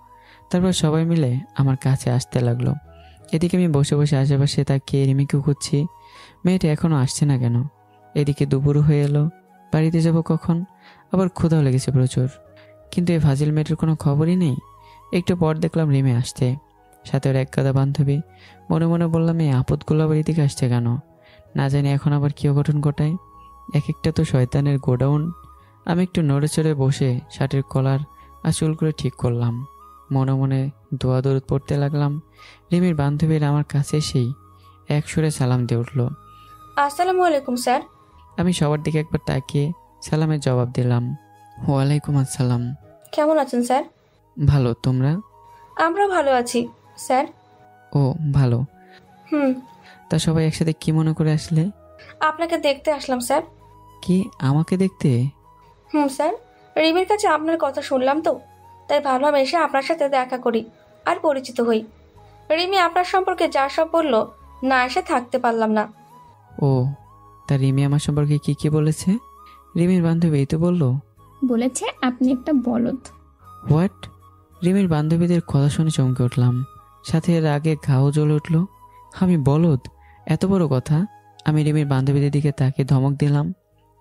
তারপর সবাই মিলে আমার কাছে আসতে লাগলো। এদিকে আমি বসে বসে আশেপাশে তাকিয়ে রিমিকে খুঁজছি, মেয়েটা এখনও আসছে না কেন? এদিকে দুপুর হয়ে এলো, বাড়িতে যাব কখন? আবার ক্ষুধাও লেগেছে প্রচুর, কিন্তু এই ফাজিল মেয়েটার কোনো খবরই নেই। একটু পর দেখলাম রিমি আসছে, সাথে ওর এক গাদা বান্ধবী। মনে মনে বললাম, এই আপদগুলো আবার এদিকে আসছে কেন? না জানি এখন আবার কী অঘটন ঘটায়। এক একটা তো শয়তানের গোডাউন। আমি একটু নড়ে চড়ে বসে শার্টের কলার আর চুলগুলো ঠিক করলাম। মনে মনে দোয়া দরুদ পড়তে লাগলাম। রিমির বান্ধবীরা আমার কাছে এসেই এক সুরে সালাম দিয়ে উঠল। আসসালামু আলাইকুম স্যার। আমি সবার দিকে একবার তাকিয়ে সালামের জবাব দিলাম। ওয়ালাইকুম আসসালাম। কেমন আছেন স্যার? ভালো, তোমরা? আমরাও ভালো আছি স্যার। ও ভালো। হুম। তা সবাই একসাথে কি মনে করে আসলে? আপনাকে দেখতে আসলাম স্যার। কি, আমাকে দেখতে? স্যার, রিমির কাছে আপনার কথা শুনলাম তো, তাই ভাবলাম এসে আপনার সাথে দেখা করি আর পরিচিত হই। রিমি আপনার সম্পর্কে যা সব বলল, না এসে থাকতে পারলাম না। ও, তা রিমি আমার সম্পর্কে কি কি বলেছে? রিমির বান্ধবী এই তো বললো। বলেছে আপনি একটা বলদ। হোয়াট? রিমির বান্ধবীদের কথা শুনে চমকে উঠলাম, সাথে এর আগে ঘাও জ্বলে উঠল। আমি বলদ? এত বড় কথা! আমি রিমির বান্ধবীদের দিকে তাকে ধমক দিলাম।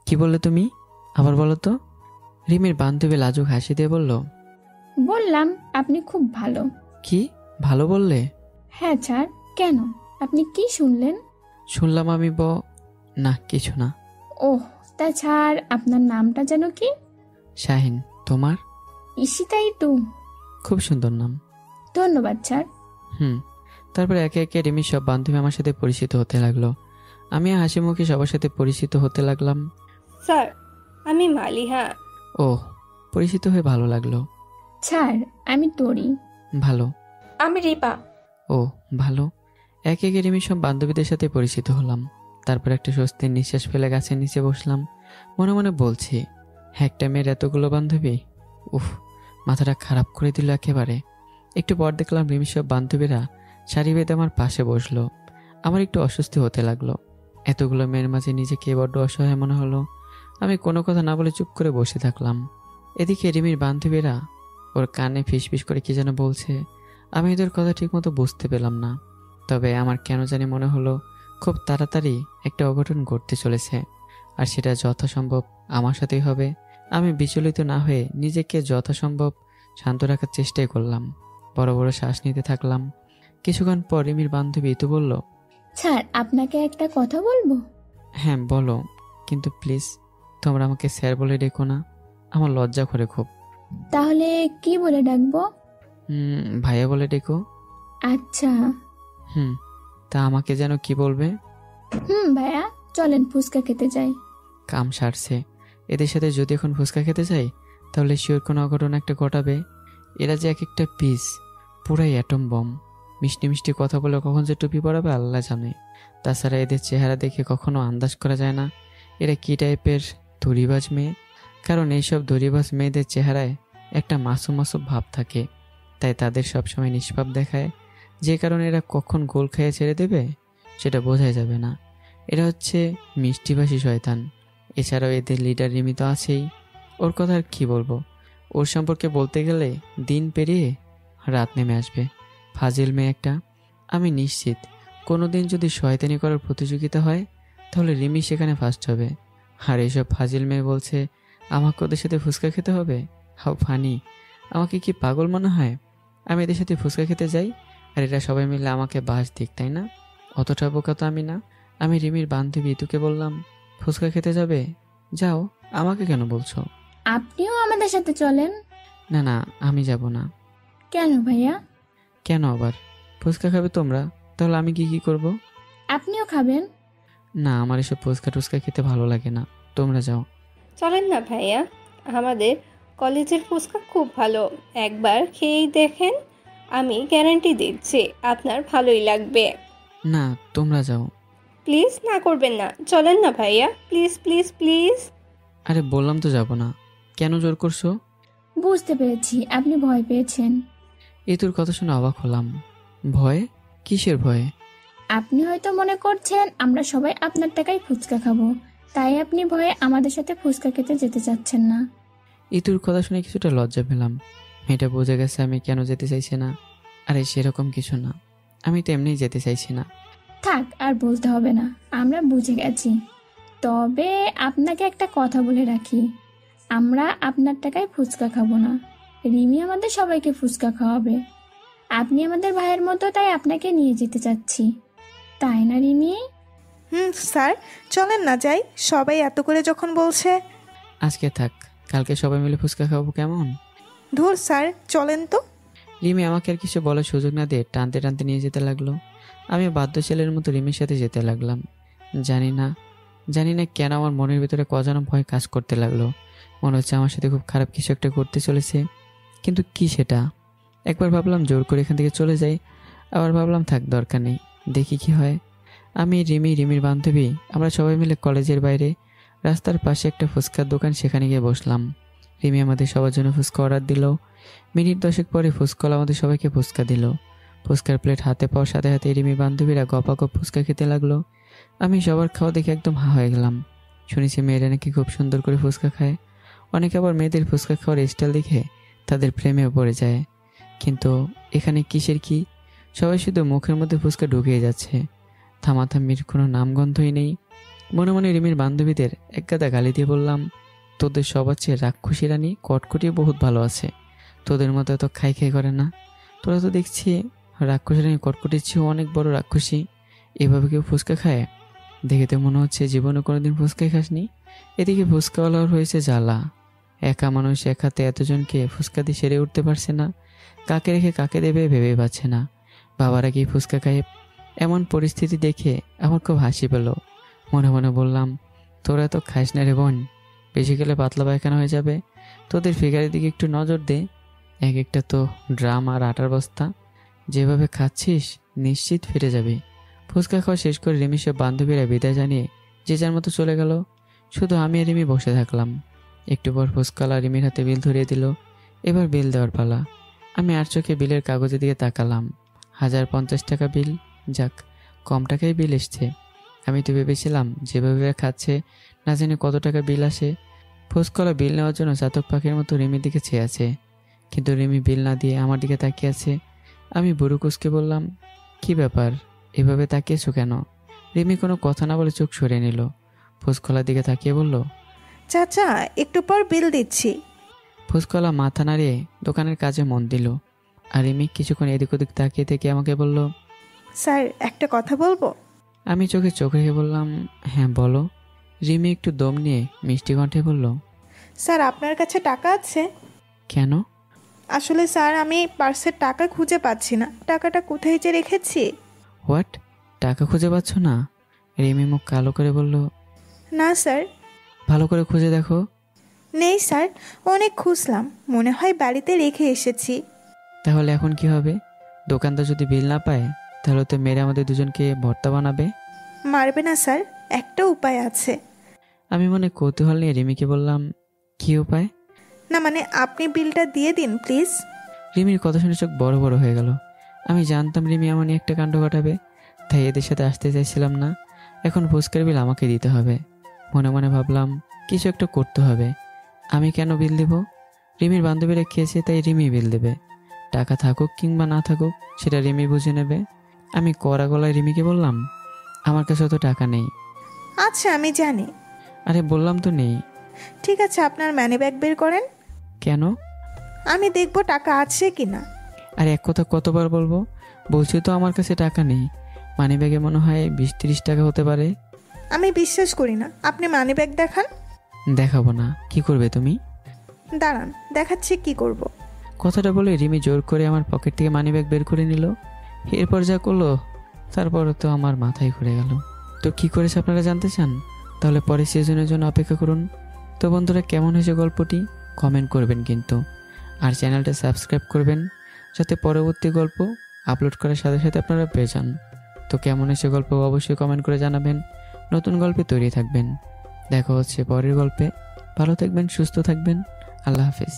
কি বললে তুমি? আবার বলো তো। রিমির বান্ধবী লাজুক হাসি দিয়ে বলল, বললাম আপনি খুব ভালো। কি ভালো বললে? হ্যাঁ স্যার, কেন? আপনি কি শুনলেন? শুনলাম আমি না, কিছু না। ওহ, তা স্যার আপনার নামটা যেন কি? শাহিন। তোমার? ঈশিতাই তো। খুব সুন্দর নাম। ধন্যবাদ স্যার। তারপরে একে একে রিমির সব বান্ধবী আমার সাথে পরিচিত হতে লাগলো। আমি হাসি মুখে সবার সাথে পরিচিত হতে লাগলাম। স্যার, আমি মালিহা। ও, পরিচিত হয়ে ভালো লাগলো। স্যার, আমি তরি। ভালো। আমি রিপা। ও ভালো। একে একে রিমির সব বান্ধবীদের সাথে পরিচিত হলাম। তারপর একটা স্বস্তির নিঃশ্বাস ফেলে গাছের নিচে বসলাম। মনে মনে বলছি, একটা মেয়ের এতগুলো বান্ধবী, উফ, মাথাটা খারাপ করে দিল একেবারে। একটু পর দেখলাম রিমির সব বান্ধবীরা সারি বেঁধে আমার পাশে বসলো। আমার একটু অস্বস্তি হতে লাগলো। এতগুলো মেয়ের মাঝে নিজেকে বড্ড অসহায় মনে হলো। আমি কোনো কথা না বলে চুপ করে বসে থাকলাম। এদিকে রিমির বান্ধবীরা ওর কানে ফিসফিস করে কি যেন বলছে। আমি এদের কথা ঠিকমতো বুঝতে পেলাম না, তবে আমার কেন জানি মনে হলো খুব তাড়াতাড়ি একটা অঘটন ঘটতে চলেছে, আর সেটা যথাসম্ভব আমার সাথেই হবে। আমি বিচলিত না হয়ে নিজেকে যথাসম্ভব শান্ত রাখার চেষ্টাই করলাম। বড় বড় শ্বাস নিতে থাকলাম। কিছুক্ষণ পর রিমির বান্ধবী তো বলল, স্যার, আপনাকে একটা কথা বলবো। হ্যাঁ বলো, কিন্তু প্লিজ তোমরা আমাকে স্যার বলে ডেকো না, আমার লজ্জা করে খুব। তাহলে কি বলে ডাকবো? ভাইয়া বলে ডেকো। আচ্ছা। তা আমাকে যেন কি বলবে? ভাইয়া, চলেন ফুচকা খেতে যাই। কাম সারছে। এদের সাথে যদি এখন ফুচকা খেতে যাই তাহলে শিওর কোনো অঘটন একটা ঘটাবে। এরা যে এক একটা পিস, পুরাই অ্যাটম বম। মিষ্টি মিষ্টি কথা বলে কখন যে টুপি পরাবে আল্লাহ জানে। তাছাড়া এদের চেহারা দেখে কখনো আন্দাজ করা যায় না এরা কি টাইপের ধরিবাজ মেয়ে। কারণ এইসব ধরিবাজ মেয়েদের চেহারায় একটা মাসুম মাসুম ভাব থাকে, তাই তাদের সবসময় নিষ্পাপ দেখায়। যে কারণে এরা কখন গোল খেয়ে ছেড়ে দেবে সেটা বোঝাই যাবে না। এরা হচ্ছে মিষ্টিভাষী শয়তান। এছাড়াও এদের লিডার রিমি তো আছেই। ওর কথা আর কী বলবো, ওর সম্পর্কে বলতে গেলে দিন পেরিয়ে রাত নেমে আসবে। ফাজিল মেয়ে একটা। আমি নিশ্চিত কোনোদিন যদি শয়তানি করার প্রতিযোগিতা হয় তাহলে রিমি সেখানে ফার্স্ট হবে। আর এইসব ফাজিল মেয়ে বলছে আমাকে ওদের সাথে ফুচকা খেতে হবে। How funny! আমাকে কি পাগল মনে হয়? আমি এদের সাথে ফুচকা খেতে যাই আর এরা সবাই মিলে আমাকে বাস দিক, তাই না? অতটা বোকা তো আমি না। আমি রিমির বান্ধবী ইতুকে বললাম ফুচকা খেতে যাবে, যাও, আমাকে কেন বলছো? আপনিও আমাদের সাথে চলেন। না না, আমি যাব না। কেন ভাইয়া? কেন আবার? ফুচকা খাবে তোমরা, তাহলে আমি কি কি করব? আপনিও খাবেন? না, আমার এসব ফুচকা টুচকা খেতে ভালো লাগে না, তোমরা যাও। চলেন না ভাইয়া, আমাদের কলেজের ফুচকা খুব ভালো, একবার খেয়েই দেখেন, আমি গ্যারান্টি দিচ্ছি আপনার ভালোই লাগবে। না, তোমরা যাও। প্লিজ, না করবেন না, চলেন না ভাইয়া, প্লিজ প্লিজ প্লিজ। আরে বললাম তো যাব না, কেন জোর করছো? বুঝতে পেরেছি আপনি ভয় পেয়েছেন। এই তোর কথা শুনে অবাক হলাম। ভয়? কিসের ভয়? আপনি হয়তো মনে করছেন আমরা সবাই আপনার টাকায় ফুচকা খাবো, তাই আপনি ভয়ে আমাদের সাথে ফুচকা খেতে যেতে চাচ্ছেন না। ইতুর কথা শুনে কিছুটা লজ্জা পেলাম। মেয়েটা বুঝে গেছে আমি কেন যেতে চাইছি না। আরে সেরকম কিছু না, আমি তো এমনিই যেতে চাইছি না। থাক, আর বলতে হবে না, আমরা বুঝে গেছি। তবে আপনাকে একটা কথা বলে রাখি, আমরা আপনার টাকায় ফুচকা খাবো না, রিমি আমাদের সবাইকে ফুচকা খাওয়াবে। আপনি আমাদের ভাইয়ের মতো, তাই আপনাকে নিয়ে যেতে চাচ্ছি, তাই না রিমি? স্যার, চলেন না যাই, সবাই এত করে যখন বলছে। আজকে থাক, কালকে সবাই মিলে ফুচকা খাবো, কেমন? ধুর স্যার, চলেন তো। রিমি আমাকে আর কিছু বলার সুযোগ না দিয়ে টানতে টানতে নিয়ে যেতে লাগলো। আমি বাধ্য ছেলের মতো রিমির সাথে যেতে লাগলাম। জানি না কেন আমার মনের ভিতরে কজনা ভয় কাজ করতে লাগলো। মনে হচ্ছে আমার সাথে খুব খারাপ কিছু একটা করতে চলেছে, কিন্তু কি সেটা? একবার ভাবলাম জোর করে এখান থেকে চলে যাই, আবার ভাবলাম থাক, দরকার নেই, দেখি কি হয়। আমি, রিমির বান্ধবী, আমরা সবাই মিলে কলেজের বাইরে রাস্তার পাশে একটা ফুচকার দোকান, সেখানে গিয়ে বসলাম। রিমি আমাদের সবার জন্য ফুচকা অর্ডার দিল। মিনিট 10 পরে ফুচকাওয়ালা আমাদের সবাইকে ফুচকা দিল। ফুচকার প্লেট হাতে পাওয়ার সাথে সাথে রিমির বান্ধবীরা গপাগপ ফুচকা খেতে লাগলো। আমি সবার খাওয়া দেখে একদম হা হয়ে গেলাম। শুনেছি মেয়েরা নাকি খুব সুন্দর করে ফুচকা খায়, অনেকে আবার মেয়েদের ফুচকা খাওয়ার স্টাইল দেখে তাদের প্রেমেও পড়ে যায়। কিন্তু এখানে কিসের কি, সবাই শুধু মুখের মধ্যে ফুচকা ঢুকিয়ে যাচ্ছে, থামাথামির কোনো নামগন্ধই নেই। মনে মনে রিমির বান্ধবীদের এক গাদা গালি দিয়ে বললাম, তোদের সবার চেয়ে রাক্ষসী রানী কটকটি বহুত ভালো আছে, তোদের মতো এত খাই খাই করে না। তোরা তো দেখছি রাক্ষসী রানী কটকটির চেয়েও অনেক বড় রাক্ষসী, এভাবে কেউ ফুচকা খায়? দেখে তো মনে হচ্ছে জীবনে কোনোদিন ফুচকাই খাসনি। এদিকে ফুচকাওয়ালার হয়েছে জ্বালা, একা মানুষ এক হাতে এতজনকে ফুচকা দিয়ে সেরে উঠতে পারছে না, কাকে রেখে কাকে দেবে ভেবেই পাচ্ছে না। বাবারা কি ফুচকা খায়? এমন পরিস্থিতি দেখে আমার খুব হাসি পেল। মনে মনে বললাম, তোরা তো খাস না রে বোন, বেশি খেলে পাতলা পায়খানা হয়ে যাবে। তোদের ফিগারের দিকে একটু নজর দে, এক একটা তো ড্রাম আর আটার বস্তা, যেভাবে খাচ্ছিস নিশ্চিত ফিরে যাবে। ফুচকা খাওয়া শেষ করে রিমির সব বান্ধবীরা বিদায় জানিয়ে যে যার মতো চলে গেল। শুধু আমি আর রিমি বসে থাকলাম। একটু পর ফুচকালা রিমির হাতে বিল ধরিয়ে দিল। এবার বিল দেওয়ার পালা। আমি আর চোখে বিলের কাগজের দিকে তাকালাম। 1050 টাকা বিল। যাক, কম টাকায় বিল এসছে। আমি তো ভেবেছিলাম যেভাবে খাচ্ছে না জানি কত টাকা বিল আসে। ফুচকালা বিল নেওয়ার জন্য চাতক পাখির মতো রিমির দিকে চেয়ে আছে, কিন্তু রিমি বিল না দিয়ে আমার দিকে তাকিয়ে আছে। আমি বুড়ো কুসকে বললাম, কি ব্যাপার, এভাবে তাকিয়েছো কেন? রিমি কোনো কথা না বলে চোখ সরিয়ে নিল। ফুচকালার দিকে তাকিয়ে বলল, চাচা একটু পর বিল দিচ্ছি। ফুচকালা মাথা নাড়িয়ে দোকানের কাজে মন দিল। আর রিমি কিছুক্ষণ এদিক ওদিক তাকিয়ে থেকে আমাকে বলল, স্যার একটা কথা বলবো? আমি চোখে চোখ রেখে বললাম, হ্যাঁ বলো। রিমি একটু দম নিয়ে মিষ্টি কণ্ঠে বলল, স্যার আপনার কাছে টাকা আছে? কেন? আসলে স্যার আমি পার্সের টাকা খুঁজে পাচ্ছি না, টাকাটা কোথায় যে রেখেছি। হোয়াট, টাকা খুঁজে পাচ্ছ না? রিমি মুখ কালো করে বলল, না স্যার। ভালো করে খুঁজে দেখো। নেই স্যার, অনেক খুঁজলাম, মনে হয় বাড়িতে রেখে এসেছি। তাহলে এখন কি হবে? দোকানদার যদি বিল না পায় তাহলে তো মেরে আমাদের দুজনকে ভর্তা বানাবে। মারবে না স্যার, একটা উপায় আছে। আমি মনে কৌতূহল নিয়ে রিমিকে বললাম, কি উপায়? না মানে আপনি বিলটা দিয়ে দিন প্লিজ। রিমির কথা শুনে চোখ বড় বড় হয়ে গেল। আমি জানতাম রিমি এমনই একটা কাণ্ড ঘটাবে, তাই এদের সাথে আসতে চাইছিলাম না। এখন ফুচকার বিল আমাকে দিতে হবে। মনে মনে ভাবলাম কিছু একটা করতে হবে। আমি কেন বিল দেব? রিমির বান্ধবীরা খেয়েছে তাই রিমি বিল দেবে। টাকা থাকুক কিংবা না থাকুক সেটা রিমি বুঝে নেবে। আমি কড়া গলায় রিমিকে বললাম, আমার কাছে অত টাকা নেই। আচ্ছা আমি জানি। আরে বললাম তো নেই। ঠিক আছে আপনার মানি ব্যাগ বের করেন। কেন? আমি দেখব টাকা আছে কিনা। আর এক কথা কতবার বলবো? বলছি তো আমার কাছে টাকা নেই। মানি ব্যাগে মনে হয় 20-30 টাকা হতে পারে। আমি বিশ্বাস করি না, আপনি মানি ব্যাগ দেখান। দেখাবো না। কি করবে তুমি? দাঁড়ান দেখাচ্ছি কি করব। কথাটা বলে রিমি জোর করে আমার পকেট থেকে মানি ব্যাগ বের করে নিল। এরপর যা করলো তারপরে তো আমার মাথায় ঘুরে গেল। তো কি করেছে আপনারা জানতে চান? তাহলে পরের সিজনের জন্য অপেক্ষা করুন। তো বন্ধুরা, কেমন হয়েছে গল্পটি কমেন্ট করবেন কিন্তু, আর চ্যানেলটা সাবস্ক্রাইব করবেন যাতে পরবর্তী গল্প আপলোড করার সাথে সাথে আপনারা পেয়ে যান। তো কেমন হয়েছে গল্প অবশ্যই কমেন্ট করে জানাবেন। নতুন গল্পে তৈরি থাকবেন। দেখা হচ্ছে পরের গল্পে। ভালো থাকবেন, সুস্থ থাকবেন। আল্লাহ হাফেজ।